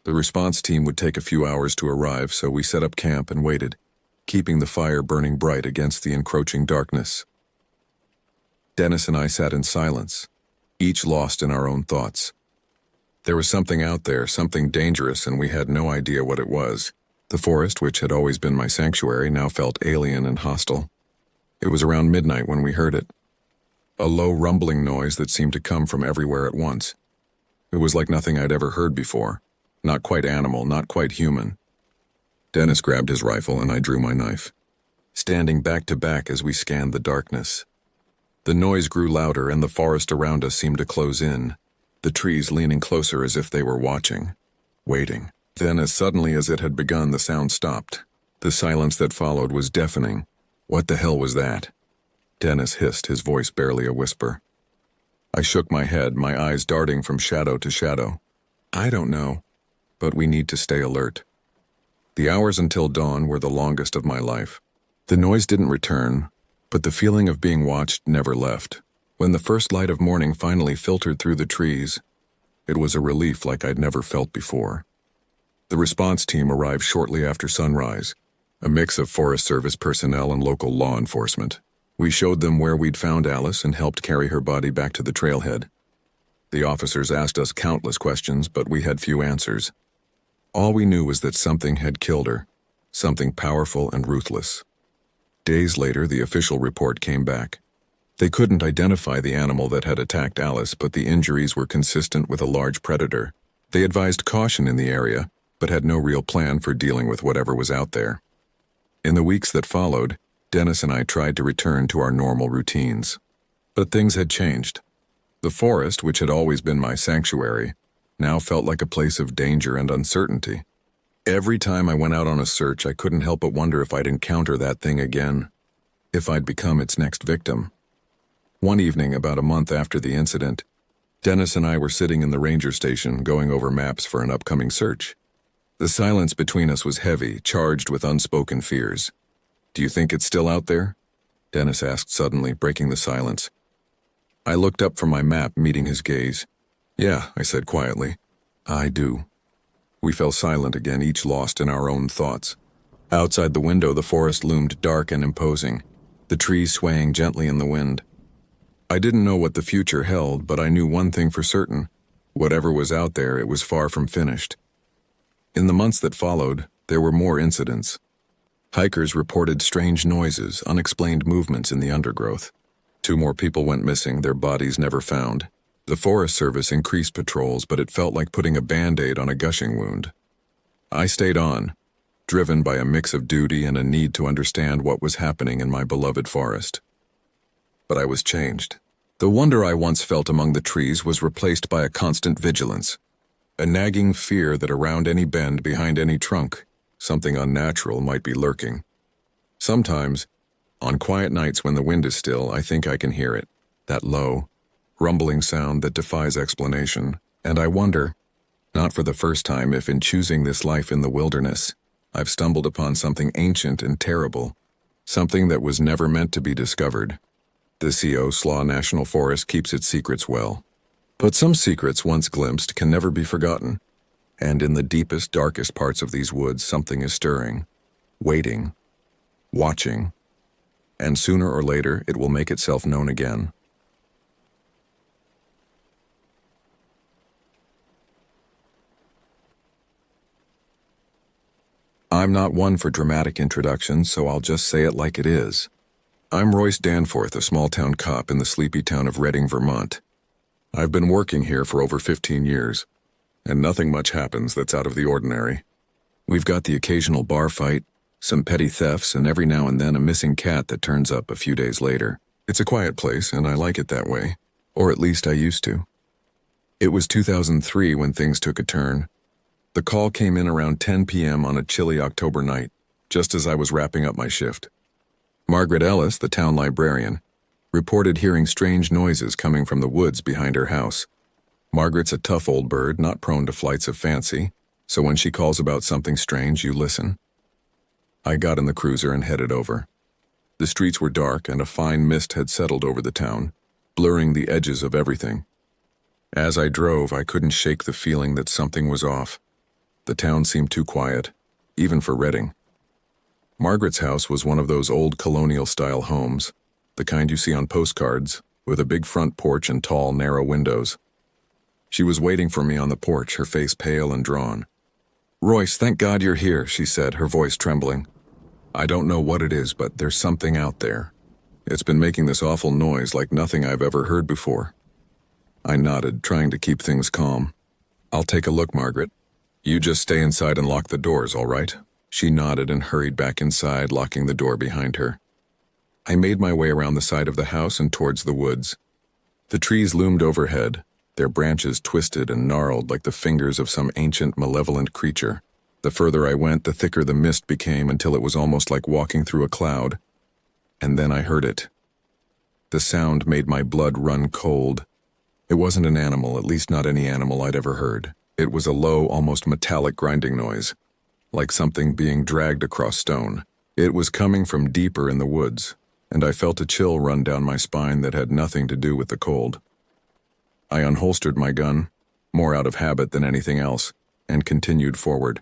The response team would take a few hours to arrive, so we set up camp and waited, keeping the fire burning bright against the encroaching darkness. Dennis and I sat in silence, each lost in our own thoughts. There was something out there, something dangerous, and we had no idea what it was. The forest, which had always been my sanctuary, now felt alien and hostile. It was around midnight when we heard it. A low rumbling noise that seemed to come from everywhere at once. It was like nothing I'd ever heard before. Not quite animal, not quite human. Dennis grabbed his rifle and I drew my knife, standing back to back as we scanned the darkness. The noise grew louder and the forest around us seemed to close in, the trees leaning closer as if they were watching, waiting. Then, as suddenly as it had begun, the sound stopped. The silence that followed was deafening. "What the hell was that?" Dennis hissed, his voice barely a whisper. I shook my head, my eyes darting from shadow to shadow. "I don't know, but we need to stay alert." The hours until dawn were the longest of my life. The noise didn't return, but the feeling of being watched never left. When the first light of morning finally filtered through the trees, it was a relief like I'd never felt before. The response team arrived shortly after sunrise, a mix of Forest Service personnel and local law enforcement. We showed them where we'd found Alice and helped carry her body back to the trailhead. The officers asked us countless questions, but we had few answers. All we knew was that something had killed her, something powerful and ruthless. Days later, the official report came back. They couldn't identify the animal that had attacked Alice, but the injuries were consistent with a large predator. They advised caution in the area, but had no real plan for dealing with whatever was out there. In the weeks that followed, Dennis and I tried to return to our normal routines. But things had changed. The forest, which had always been my sanctuary, now felt like a place of danger and uncertainty. Every time I went out on a search, I couldn't help but wonder if I'd encounter that thing again, if I'd become its next victim. One evening, about a month after the incident, Dennis and I were sitting in the ranger station going over maps for an upcoming search. The silence between us was heavy, charged with unspoken fears. "Do you think it's still out there?" Dennis asked suddenly, breaking the silence. I looked up from my map, meeting his gaze. "Yeah," I said quietly. "I do." We fell silent again, each lost in our own thoughts. Outside the window, the forest loomed dark and imposing, the trees swaying gently in the wind. I didn't know what the future held, but I knew one thing for certain. Whatever was out there, it was far from finished. In the months that followed, there were more incidents. Hikers reported strange noises, unexplained movements in the undergrowth. 2 more people went missing, their bodies never found. The Forest Service increased patrols, but it felt like putting a Band-Aid on a gushing wound. I stayed on, driven by a mix of duty and a need to understand what was happening in my beloved forest. But I was changed. The wonder I once felt among the trees was replaced by a constant vigilance, a nagging fear that around any bend, behind any trunk, something unnatural might be lurking. Sometimes, on quiet nights when the wind is still, I think I can hear it, that low, rumbling sound that defies explanation, and I wonder, not for the first time, if in choosing this life in the wilderness, I've stumbled upon something ancient and terrible, something that was never meant to be discovered. The CO Slaw National Forest keeps its secrets well. But some secrets once glimpsed can never be forgotten. And in the deepest, darkest parts of these woods, something is stirring, waiting, watching, and sooner or later it will make itself known again. I'm not one for dramatic introductions, so I'll just say it like it is. I'm Royce Danforth, a small-town cop in the sleepy town of Reading, Vermont. I've been working here for over 15 years, and nothing much happens that's out of the ordinary. We've got the occasional bar fight, some petty thefts, and every now and then a missing cat that turns up a few days later. It's a quiet place, and I like it that way, or at least I used to. It was 2003 when things took a turn. The call came in around 10 p.m. on a chilly October night, just as I was wrapping up my shift. Margaret Ellis, the town librarian, reported hearing strange noises coming from the woods behind her house. Margaret's a tough old bird, not prone to flights of fancy, so when she calls about something strange, you listen. I got in the cruiser and headed over. The streets were dark and a fine mist had settled over the town, blurring the edges of everything. As I drove, I couldn't shake the feeling that something was off. The town seemed too quiet, even for Reading. Margaret's house was one of those old colonial-style homes, the kind you see on postcards, with a big front porch and tall, narrow windows. She was waiting for me on the porch, her face pale and drawn. "Royce, thank God you're here," she said, her voice trembling. "I don't know what it is, but there's something out there. It's been making this awful noise like nothing I've ever heard before." I nodded, trying to keep things calm. "I'll take a look, Margaret. You just stay inside and lock the doors, all right?" She nodded and hurried back inside, locking the door behind her. I made my way around the side of the house and towards the woods. The trees loomed overhead, their branches twisted and gnarled like the fingers of some ancient, malevolent creature. The further I went, the thicker the mist became until it was almost like walking through a cloud. And then I heard it. The sound made my blood run cold. It wasn't an animal, at least not any animal I'd ever heard. It was a low, almost metallic grinding noise, like something being dragged across stone. It was coming from deeper in the woods, and I felt a chill run down my spine that had nothing to do with the cold. I unholstered my gun, more out of habit than anything else, and continued forward.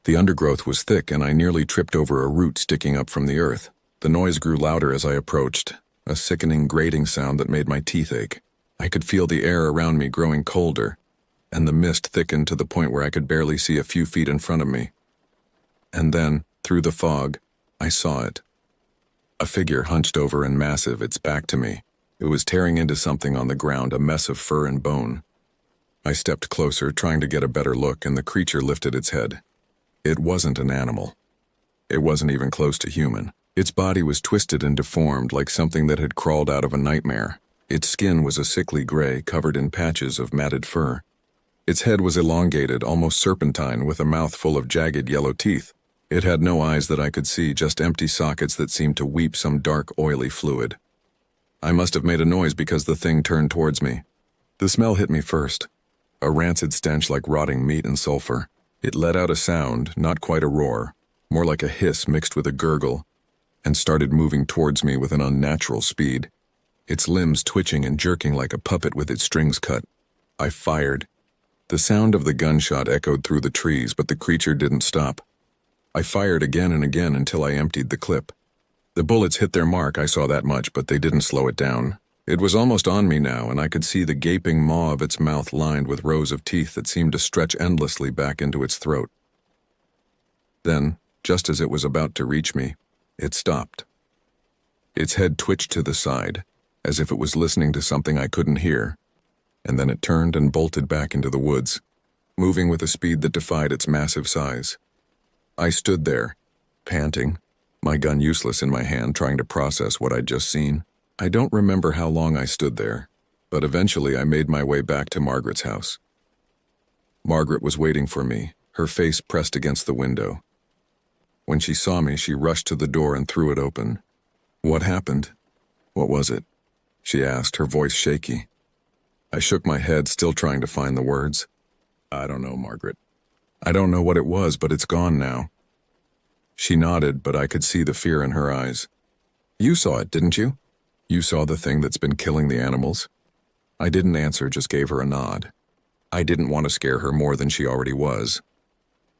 The undergrowth was thick, and I nearly tripped over a root sticking up from the earth. The noise grew louder as I approached, a sickening grating sound that made my teeth ache. I could feel the air around me growing colder, and the mist thickened to the point where I could barely see a few feet in front of me. And then, through the fog, I saw it. A figure hunched over and massive, its back to me. It was tearing into something on the ground, a mess of fur and bone. I stepped closer, trying to get a better look, and the creature lifted its head. It wasn't an animal. It wasn't even close to human. Its body was twisted and deformed like something that had crawled out of a nightmare. Its skin was a sickly gray, covered in patches of matted fur. Its head was elongated, almost serpentine, with a mouth full of jagged yellow teeth. It had no eyes that I could see, just empty sockets that seemed to weep some dark, oily fluid. I must have made a noise because the thing turned towards me. The smell hit me first. A rancid stench like rotting meat and sulfur. It let out a sound, not quite a roar, more like a hiss mixed with a gurgle, and started moving towards me with an unnatural speed, its limbs twitching and jerking like a puppet with its strings cut. I fired. The sound of the gunshot echoed through the trees, but the creature didn't stop. I fired again and again until I emptied the clip. The bullets hit their mark, I saw that much, but they didn't slow it down. It was almost on me now, and I could see the gaping maw of its mouth lined with rows of teeth that seemed to stretch endlessly back into its throat. Then, just as it was about to reach me, it stopped. Its head twitched to the side, as if it was listening to something I couldn't hear, and then it turned and bolted back into the woods, moving with a speed that defied its massive size. I stood there, panting, my gun useless in my hand, trying to process what I'd just seen. I don't remember how long I stood there, but eventually I made my way back to Margaret's house. Margaret was waiting for me, her face pressed against the window. When she saw me, she rushed to the door and threw it open. "What happened? What was it?" she asked, her voice shaky. I shook my head, still trying to find the words. "I don't know, Margaret. I don't know what it was, but it's gone now." She nodded, but I could see the fear in her eyes. "You saw it, didn't you? You saw the thing that's been killing the animals?" I didn't answer, just gave her a nod. I didn't want to scare her more than she already was.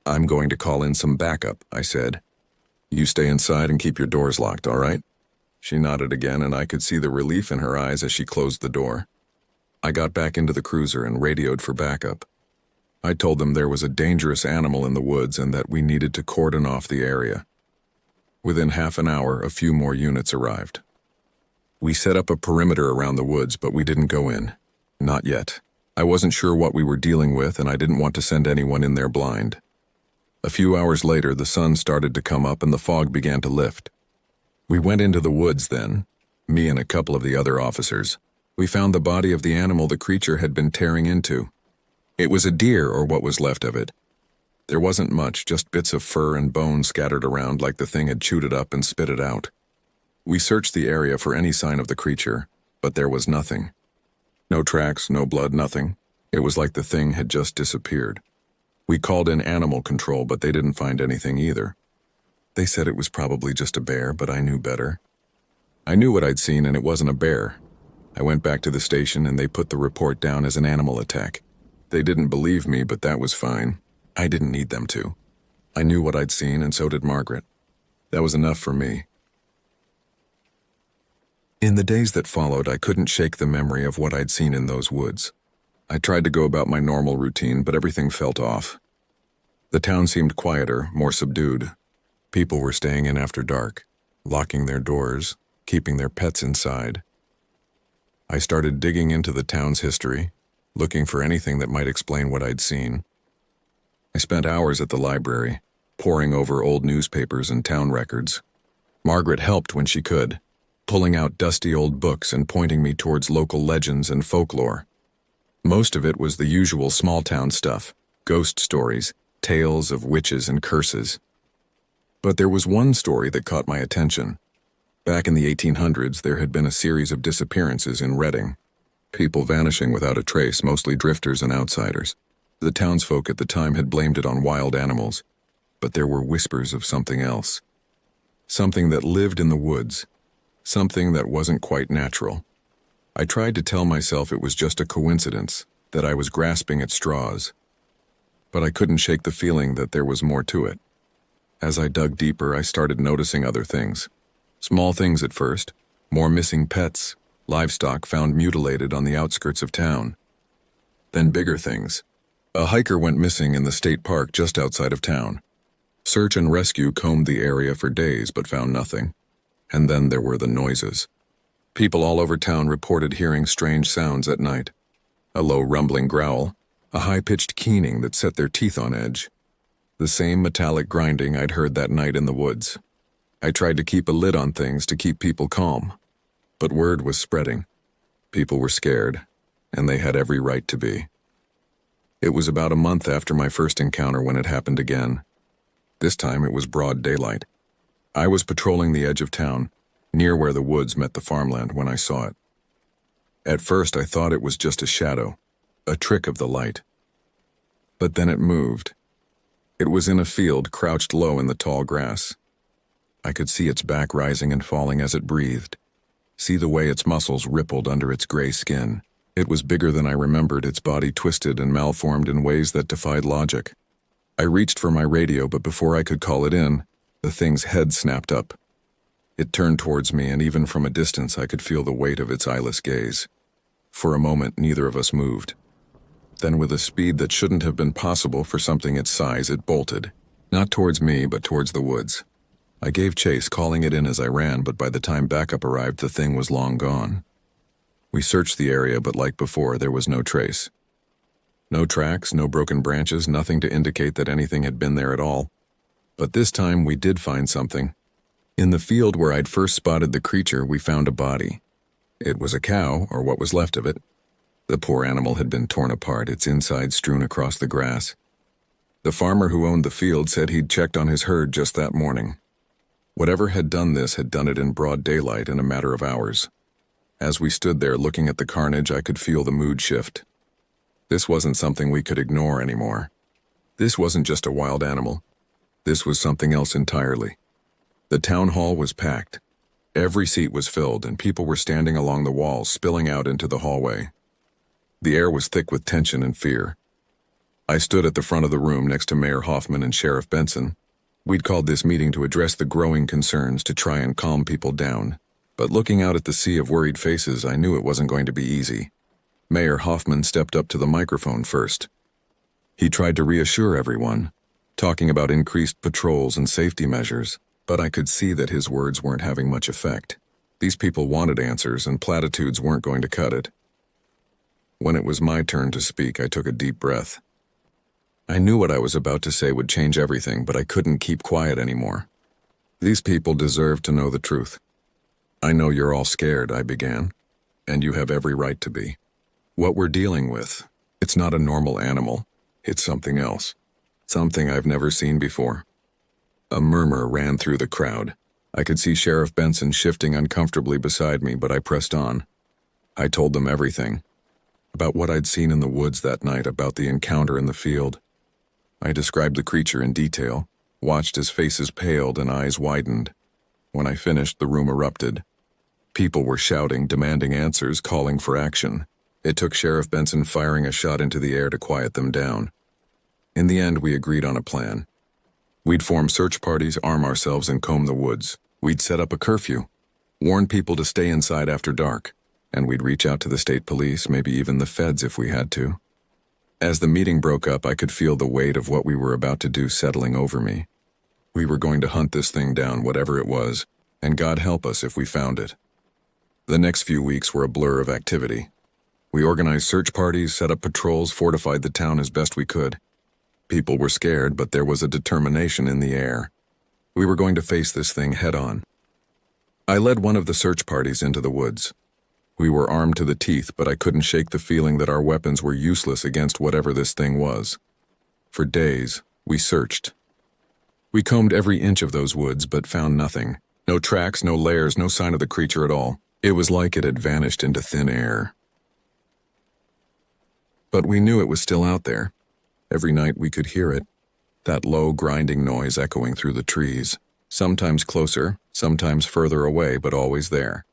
"I'm going to call in some backup," I said. "You stay inside and keep your doors locked, all right?" She nodded again, and I could see the relief in her eyes as she closed the door. I got back into the cruiser and radioed for backup. I told them there was a dangerous animal in the woods and that we needed to cordon off the area. Within half an hour, a few more units arrived. We set up a perimeter around the woods, but we didn't go in. Not yet. I wasn't sure what we were dealing with, and I didn't want to send anyone in there blind. A few hours later, the sun started to come up and the fog began to lift. We went into the woods then, me and a couple of the other officers. We found the body of the animal the creature had been tearing into. It was a deer, or what was left of it. There wasn't much, just bits of fur and bone scattered around like the thing had chewed it up and spit it out. We searched the area for any sign of the creature, but there was nothing. No tracks, no blood, nothing. It was like the thing had just disappeared. We called in animal control, but they didn't find anything either. They said it was probably just a bear, but I knew better. I knew what I'd seen, and it wasn't a bear. I went back to the station, and they put the report down as an animal attack. They didn't believe me, but that was fine. I didn't need them to. I knew what I'd seen, and so did Margaret. That was enough for me. In the days that followed, I couldn't shake the memory of what I'd seen in those woods. I tried to go about my normal routine, but everything felt off. The town seemed quieter, more subdued. People were staying in after dark, locking their doors, keeping their pets inside. I started digging into the town's history, looking for anything that might explain what I'd seen. I spent hours at the library, poring over old newspapers and town records. Margaret helped when she could, pulling out dusty old books and pointing me towards local legends and folklore. Most of it was the usual small-town stuff, ghost stories, tales of witches and curses. But there was one story that caught my attention. Back in the 1800s, there had been a series of disappearances in Reading. People vanishing without a trace, mostly drifters and outsiders. The townsfolk at the time had blamed it on wild animals, but there were whispers of something else. Something that lived in the woods. Something that wasn't quite natural. I tried to tell myself it was just a coincidence, that I was grasping at straws. But I couldn't shake the feeling that there was more to it. As I dug deeper, I started noticing other things. Small things at first, more missing pets, livestock found mutilated on the outskirts of town. Then bigger things. A hiker went missing in the state park just outside of town. Search and rescue combed the area for days but found nothing. And then there were the noises. People all over town reported hearing strange sounds at night. A low rumbling growl, a high-pitched keening that set their teeth on edge. The same metallic grinding I'd heard that night in the woods. I tried to keep a lid on things to keep people calm. But word was spreading. People were scared, and they had every right to be. It was about a month after my first encounter when it happened again. This time it was broad daylight. I was patrolling the edge of town, near where the woods met the farmland when I saw it. At first I thought it was just a shadow, a trick of the light. But then it moved. It was in a field crouched low in the tall grass. I could see its back rising and falling as it breathed. See the way its muscles rippled under its gray skin. It was bigger than I remembered, its body twisted and malformed in ways that defied logic. I reached for my radio, but before I could call it in, the thing's head snapped up. It turned towards me, and even from a distance I could feel the weight of its eyeless gaze. For a moment, neither of us moved. Then, with a speed that shouldn't have been possible for something its size, it bolted. Not towards me, but towards the woods. I gave chase, calling it in as I ran, but by the time backup arrived, the thing was long gone. We searched the area, but like before, there was no trace. No tracks, no broken branches, nothing to indicate that anything had been there at all. But this time we did find something. In the field where I'd first spotted the creature, we found a body. It was a cow, or what was left of it. The poor animal had been torn apart, its insides strewn across the grass. The farmer who owned the field said he'd checked on his herd just that morning. Whatever had done this had done it in broad daylight in a matter of hours. As we stood there looking at the carnage, I could feel the mood shift. This wasn't something we could ignore anymore. This wasn't just a wild animal. This was something else entirely. The town hall was packed. Every seat was filled, and people were standing along the walls, spilling out into the hallway. The air was thick with tension and fear. I stood at the front of the room next to Mayor Hoffman and Sheriff Benson. We'd called this meeting to address the growing concerns, to try and calm people down. But looking out at the sea of worried faces, I knew it wasn't going to be easy. Mayor Hoffman stepped up to the microphone first. He tried to reassure everyone, talking about increased patrols and safety measures, but I could see that his words weren't having much effect. These people wanted answers, and platitudes weren't going to cut it. When it was my turn to speak, I took a deep breath. I knew what I was about to say would change everything, but I couldn't keep quiet anymore. These people deserved to know the truth. I know you're all scared, I began, and you have every right to be. What we're dealing with, it's not a normal animal. It's something else. Something I've never seen before. A murmur ran through the crowd. I could see Sheriff Benson shifting uncomfortably beside me, but I pressed on. I told them everything. About what I'd seen in the woods that night, about the encounter in the field. I described the creature in detail, watched as faces paled and eyes widened. When I finished, the room erupted. People were shouting, demanding answers, calling for action. It took Sheriff Benson firing a shot into the air to quiet them down. In the end, we agreed on a plan. We'd form search parties, arm ourselves, and comb the woods. We'd set up a curfew, warn people to stay inside after dark, and we'd reach out to the state police, maybe even the feds if we had to. As the meeting broke up, I could feel the weight of what we were about to do settling over me. We were going to hunt this thing down, whatever it was, and God help us if we found it. The next few weeks were a blur of activity. We organized search parties, set up patrols, fortified the town as best we could. People were scared, but there was a determination in the air. We were going to face this thing head-on. I led one of the search parties into the woods. We were armed to the teeth, but I couldn't shake the feeling that our weapons were useless against whatever this thing was. For days, we searched. We combed every inch of those woods, but found nothing. No tracks, no layers, no sign of the creature at all. It was like it had vanished into thin air. But we knew it was still out there. Every night we could hear it, that low grinding noise echoing through the trees, sometimes closer, sometimes further away, but always there.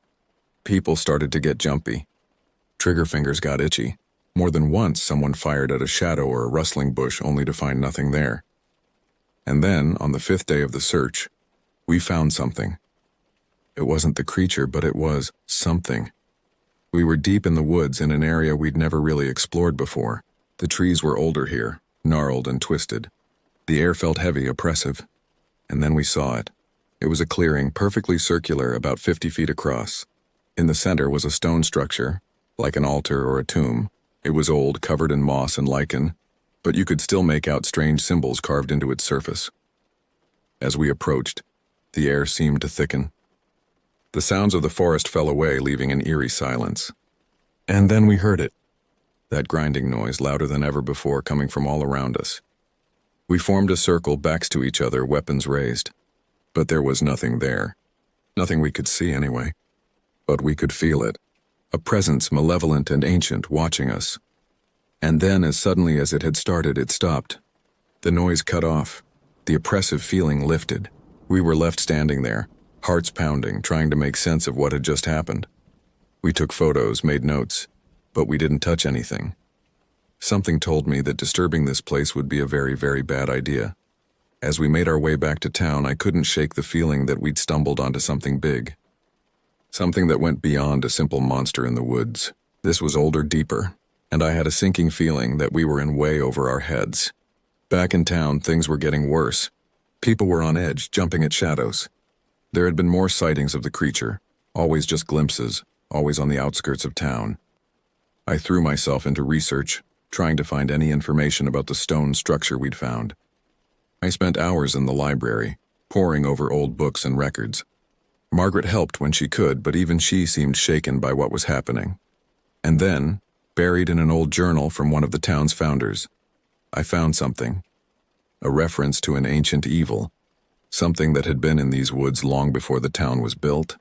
People started to get jumpy. Trigger fingers got itchy. More than once, someone fired at a shadow or a rustling bush only to find nothing there. And then, on the 5th day of the search, we found something. It wasn't the creature, but it was something. We were deep in the woods in an area we'd never really explored before. The trees were older here, gnarled and twisted. The air felt heavy, oppressive. And then we saw it. It was a clearing, perfectly circular, about 50 feet across. In the center was a stone structure, like an altar or a tomb. It was old, covered in moss and lichen, but you could still make out strange symbols carved into its surface. As we approached, the air seemed to thicken. The sounds of the forest fell away, leaving an eerie silence. And then we heard it. That grinding noise, louder than ever before, coming from all around us. We formed a circle, backs to each other, weapons raised. But there was nothing there. Nothing we could see, anyway. But we could feel it. A presence, malevolent and ancient, watching us. And then, as suddenly as it had started, it stopped. The noise cut off. The oppressive feeling lifted. We were left standing there, hearts pounding, trying to make sense of what had just happened. We took photos, made notes, but we didn't touch anything. Something told me that disturbing this place would be a very, very bad idea. As we made our way back to town, I couldn't shake the feeling that we'd stumbled onto something big. Something that went beyond a simple monster in the woods. This was older, deeper, and I had a sinking feeling that we were in way over our heads. Back in town, things were getting worse. People were on edge, jumping at shadows. There had been more sightings of the creature, always just glimpses, always on the outskirts of town. I threw myself into research, trying to find any information about the stone structure we'd found. I spent hours in the library, poring over old books and records. Margaret helped when she could, but even she seemed shaken by what was happening. And then, buried in an old journal from one of the town's founders, I found something. A reference to an ancient evil. Something that had been in these woods long before the town was built.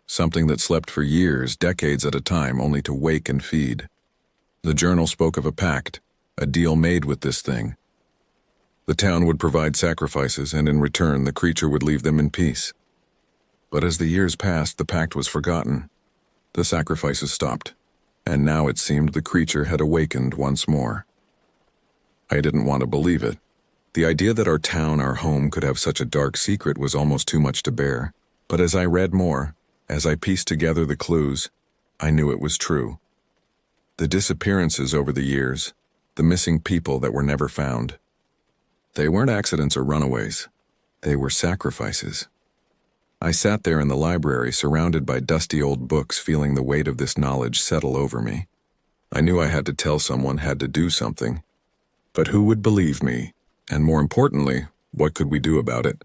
Something that slept for years, decades at a time, only to wake and feed. The journal spoke of a pact, a deal made with this thing. The town would provide sacrifices, and in return the creature would leave them in peace. But as the years passed, the pact was forgotten. The sacrifices stopped, and now it seemed the creature had awakened once more. I didn't want to believe it. The idea that our town, our home, could have such a dark secret was almost too much to bear. But as I read more, as I pieced together the clues, I knew it was true. The disappearances over the years, the missing people that were never found. They weren't accidents or runaways. They were sacrifices. I sat there in the library, surrounded by dusty old books, feeling the weight of this knowledge settle over me. I knew I had to tell someone, had to do something. But who would believe me? And more importantly, what could we do about it?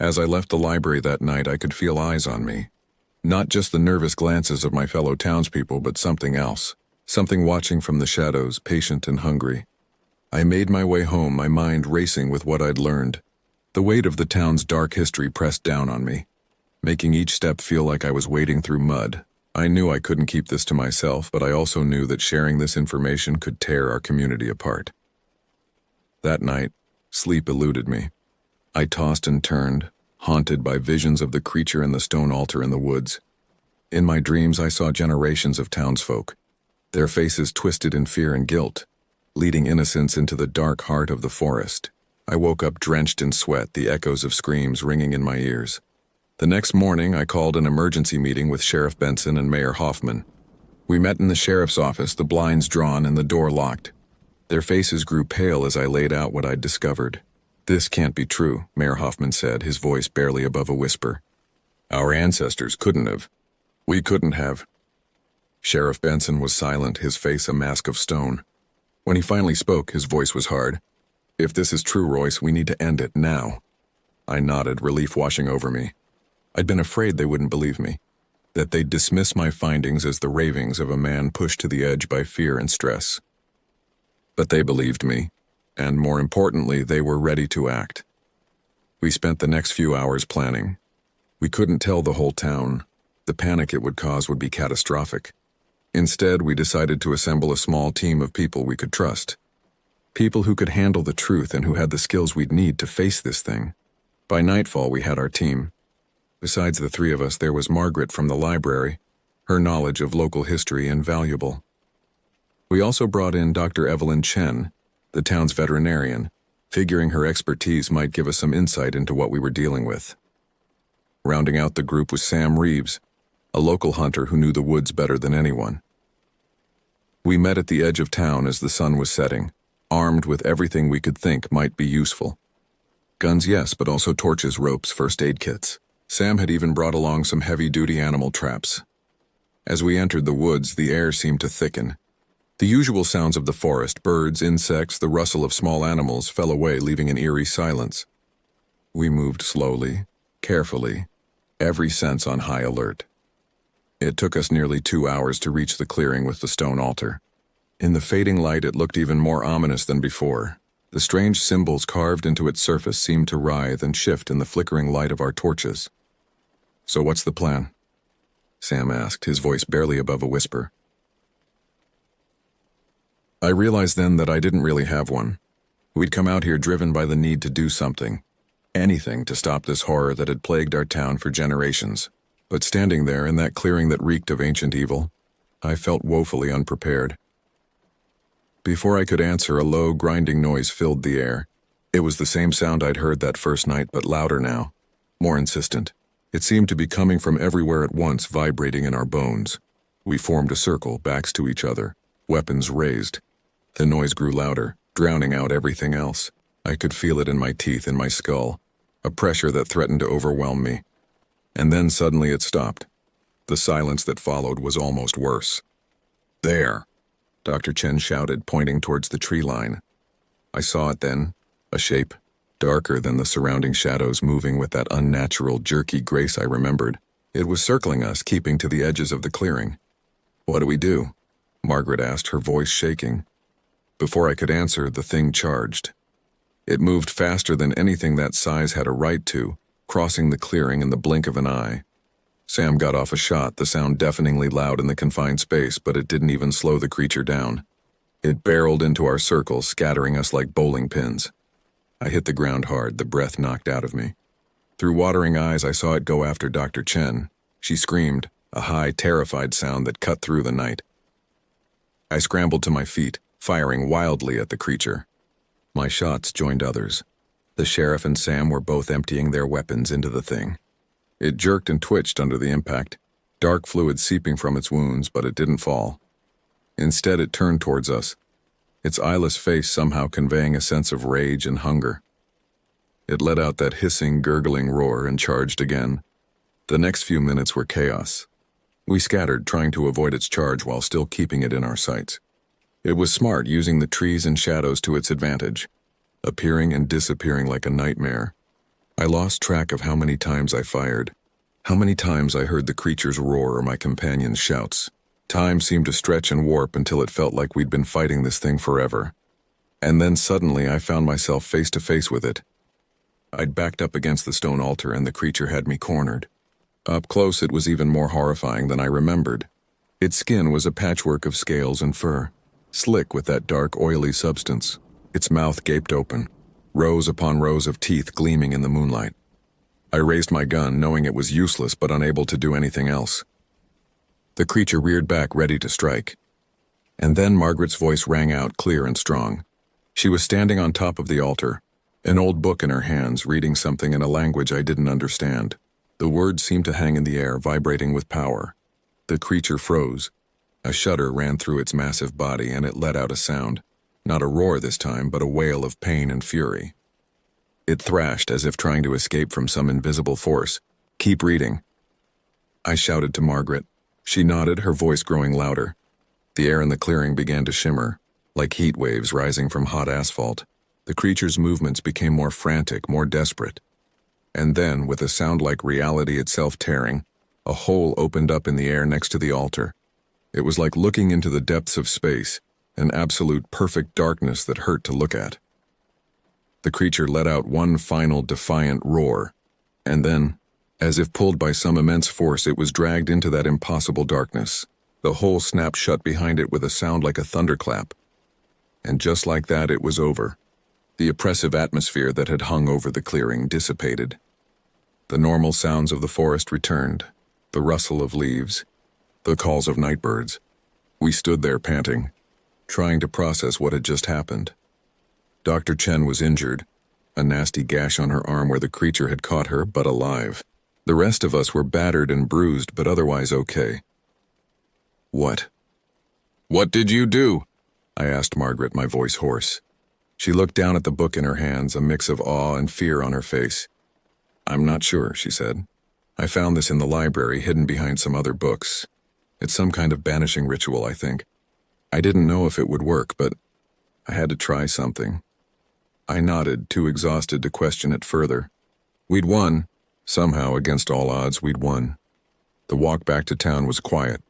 As I left the library that night, I could feel eyes on me. Not just the nervous glances of my fellow townspeople, but something else. Something watching from the shadows, patient and hungry. I made my way home, my mind racing with what I'd learned. The weight of the town's dark history pressed down on me, making each step feel like I was wading through mud. I knew I couldn't keep this to myself, but I also knew that sharing this information could tear our community apart. That night, sleep eluded me. I tossed and turned, haunted by visions of the creature and the stone altar in the woods. In my dreams, I saw generations of townsfolk, their faces twisted in fear and guilt, leading innocents into the dark heart of the forest. I woke up drenched in sweat, the echoes of screams ringing in my ears. The next morning, I called an emergency meeting with Sheriff Benson and Mayor Hoffman. We met in the sheriff's office, the blinds drawn and the door locked. Their faces grew pale as I laid out what I'd discovered. "This can't be true," Mayor Hoffman said, his voice barely above a whisper. "Our ancestors couldn't have. We couldn't have." Sheriff Benson was silent, his face a mask of stone. When he finally spoke, his voice was hard. "If this is true, Royce, we need to end it now." I nodded, relief washing over me. I'd been afraid they wouldn't believe me, that they'd dismiss my findings as the ravings of a man pushed to the edge by fear and stress. But they believed me, and more importantly, they were ready to act. We spent the next few hours planning. We couldn't tell the whole town. The panic it would cause would be catastrophic. Instead, we decided to assemble a small team of people we could trust. People who could handle the truth and who had the skills we'd need to face this thing. By nightfall, we had our team. Besides the three of us, there was Margaret from the library. Her knowledge of local history invaluable. We also brought in Dr. Evelyn Chen, the town's veterinarian, figuring her expertise might give us some insight into what we were dealing with. Rounding out the group was Sam Reeves, a local hunter who knew the woods better than anyone. We met at the edge of town as the sun was setting, armed with everything we could think might be useful. Guns, yes, but also torches, ropes, first aid kits. Sam had even brought along some heavy-duty animal traps. As we entered the woods, the air seemed to thicken. The usual sounds of the forest, birds, insects, the rustle of small animals, fell away, leaving an eerie silence. We moved slowly, carefully, every sense on high alert. It took us nearly 2 hours to reach the clearing with the stone altar. In the fading light, it looked even more ominous than before. The strange symbols carved into its surface seemed to writhe and shift in the flickering light of our torches. "So what's the plan?" Sam asked, his voice barely above a whisper. I realized then that I didn't really have one. We'd come out here driven by the need to do something. Anything to stop this horror that had plagued our town for generations. But standing there in that clearing that reeked of ancient evil, I felt woefully unprepared. Before I could answer, a low, grinding noise filled the air. It was the same sound I'd heard that first night, but louder now, more insistent. It seemed to be coming from everywhere at once, vibrating in our bones. We formed a circle, backs to each other, weapons raised. The noise grew louder, drowning out everything else. I could feel it in my teeth, in my skull, a pressure that threatened to overwhelm me. And then suddenly it stopped. The silence that followed was almost worse. "There!" Dr. Chen shouted, pointing towards the tree line. I saw it then, a shape, darker than the surrounding shadows, moving with that unnatural, jerky grace I remembered. It was circling us, keeping to the edges of the clearing. "What do we do?" Margaret asked, her voice shaking. Before I could answer, the thing charged. It moved faster than anything that size had a right to, crossing the clearing in the blink of an eye. Sam got off a shot, the sound deafeningly loud in the confined space, but it didn't even slow the creature down. It barreled into our circle, scattering us like bowling pins. I hit the ground hard, the breath knocked out of me. Through watering eyes, I saw it go after Dr. Chen. She screamed, a high, terrified sound that cut through the night. I scrambled to my feet, firing wildly at the creature. My shots joined others. The sheriff and Sam were both emptying their weapons into the thing. It jerked and twitched under the impact, dark fluid seeping from its wounds, but it didn't fall. Instead, it turned towards us, its eyeless face somehow conveying a sense of rage and hunger. It let out that hissing, gurgling roar and charged again. The next few minutes were chaos. We scattered, trying to avoid its charge while still keeping it in our sights. It was smart, using the trees and shadows to its advantage, appearing and disappearing like a nightmare. I lost track of how many times I fired, how many times I heard the creature's roar or my companion's shouts. Time seemed to stretch and warp until it felt like we'd been fighting this thing forever. And then suddenly I found myself face to face with it. I'd backed up against the stone altar and the creature had me cornered. Up close, it was even more horrifying than I remembered. Its skin was a patchwork of scales and fur, slick with that dark, oily substance. Its mouth gaped open, rows upon rows of teeth gleaming in the moonlight. I raised my gun, knowing it was useless but unable to do anything else. The creature reared back, ready to strike. And then Margaret's voice rang out clear and strong. She was standing on top of the altar, an old book in her hands, reading something in a language I didn't understand. The words seemed to hang in the air, vibrating with power. The creature froze. A shudder ran through its massive body, and it let out a sound. Not a roar this time, but a wail of pain and fury. It thrashed as if trying to escape from some invisible force. "Keep reading," I shouted to Margaret. She nodded, her voice growing louder. The air in the clearing began to shimmer, like heat waves rising from hot asphalt. The creature's movements became more frantic, more desperate. And then, with a sound like reality itself tearing, a hole opened up in the air next to the altar. It was like looking into the depths of space, an absolute perfect darkness that hurt to look at. The creature let out one final defiant roar, and then, as if pulled by some immense force, it was dragged into that impossible darkness. The hole snapped shut behind it with a sound like a thunderclap. And just like that, it was over. The oppressive atmosphere that had hung over the clearing dissipated. The normal sounds of the forest returned, the rustle of leaves, the calls of night birds. We stood there panting, trying to process what had just happened. Dr. Chen was injured, a nasty gash on her arm where the creature had caught her, but alive. The rest of us were battered and bruised, but otherwise okay. What? What did you do? I asked Margaret, my voice hoarse. She looked down at the book in her hands, a mix of awe and fear on her face. I'm not sure, she said. I found this in the library, hidden behind some other books. It's some kind of banishing ritual, I think. I didn't know if it would work, but I had to try something. I nodded, too exhausted to question it further. We'd won. Somehow, against all odds, we'd won. The walk back to town was quiet.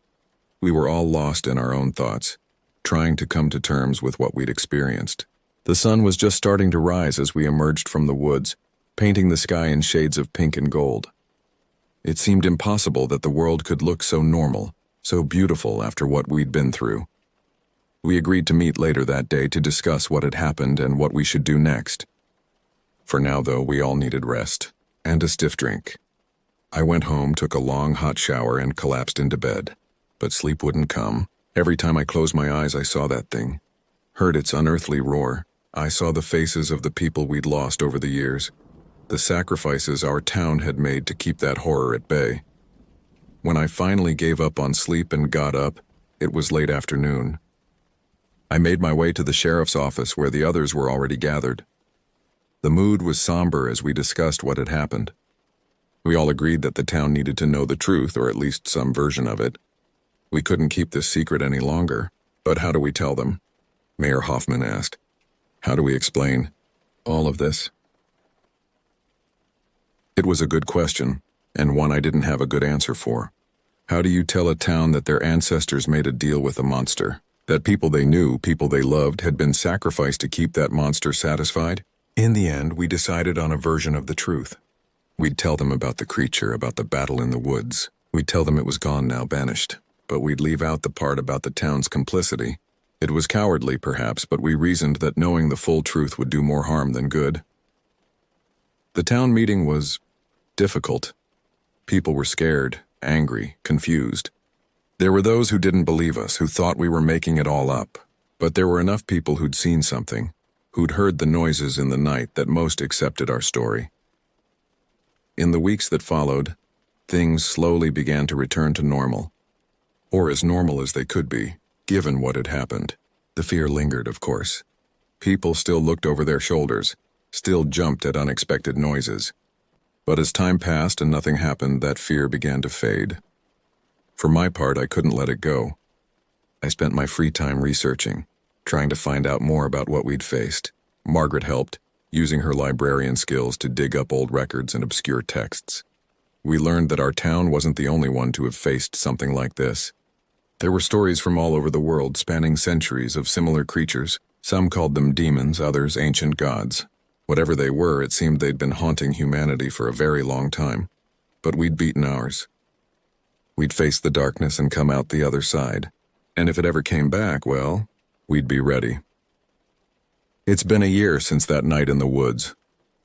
We were all lost in our own thoughts, trying to come to terms with what we'd experienced. The sun was just starting to rise as we emerged from the woods, painting the sky in shades of pink and gold. It seemed impossible that the world could look so normal, so beautiful after what we'd been through. We agreed to meet later that day to discuss what had happened and what we should do next. For now, though, we all needed rest and a stiff drink. I went home, took a long, hot shower, and collapsed into bed. But sleep wouldn't come. Every time I closed my eyes, I saw that thing, heard its unearthly roar. I saw the faces of the people we'd lost over the years, the sacrifices our town had made to keep that horror at bay. When I finally gave up on sleep and got up, it was late afternoon. I made my way to the sheriff's office where the others were already gathered. The mood was somber as we discussed what had happened. We all agreed that the town needed to know the truth, or at least some version of it. We couldn't keep this secret any longer, but how do we tell them? Mayor Hoffman asked. How do we explain all of this? It was a good question, and one I didn't have a good answer for. How do you tell a town that their ancestors made a deal with a monster? That people they knew, people they loved, had been sacrificed to keep that monster satisfied? In the end, we decided on a version of the truth. We'd tell them about the creature, about the battle in the woods. We'd tell them it was gone now, banished. But we'd leave out the part about the town's complicity. It was cowardly, perhaps, but we reasoned that knowing the full truth would do more harm than good. The town meeting was difficult. People were scared, angry, confused. There were those who didn't believe us, who thought we were making it all up. But there were enough people who'd seen something, who'd heard the noises in the night, that most accepted our story. In the weeks that followed, things slowly began to return to normal. Or as normal as they could be, given what had happened. The fear lingered, of course. People still looked over their shoulders, still jumped at unexpected noises. But as time passed and nothing happened, that fear began to fade. For my part, I couldn't let it go. I spent my free time researching, trying to find out more about what we'd faced. Margaret helped, using her librarian skills to dig up old records and obscure texts. We learned that our town wasn't the only one to have faced something like this. There were stories from all over the world spanning centuries of similar creatures. Some called them demons, others ancient gods. Whatever they were, it seemed they'd been haunting humanity for a very long time. But we'd beaten ours. We'd face the darkness and come out the other side. And if it ever came back, well, we'd be ready. It's been a year since that night in the woods.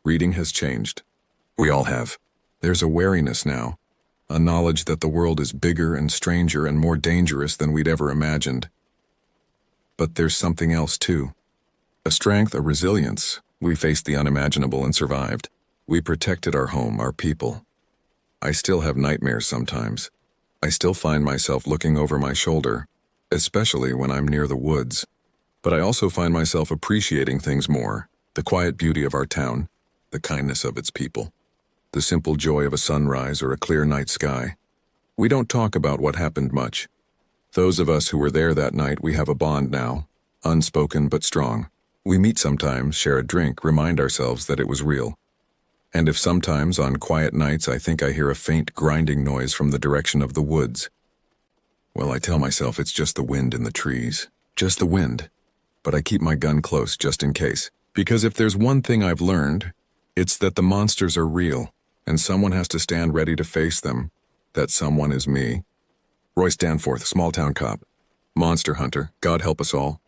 Reading has changed. We all have. There's a wariness now, a knowledge that the world is bigger and stranger and more dangerous than we'd ever imagined. But there's something else too. A strength, a resilience. We faced the unimaginable and survived. We protected our home, our people. I still have nightmares sometimes. I still find myself looking over my shoulder, especially when I'm near the woods. But I also find myself appreciating things more. The quiet beauty of our town, the kindness of its people, the simple joy of a sunrise or a clear night sky. We don't talk about what happened much. Those of us who were there that night, we have a bond now, unspoken but strong. We meet sometimes, share a drink, remind ourselves that it was real. And if sometimes on quiet nights I think I hear a faint grinding noise from the direction of the woods, well, I tell myself it's just the wind in the trees. Just the wind. But I keep my gun close just in case. Because if there's one thing I've learned, it's that the monsters are real, and someone has to stand ready to face them. That someone is me. Royce Danforth, small-town cop. Monster hunter. God help us all.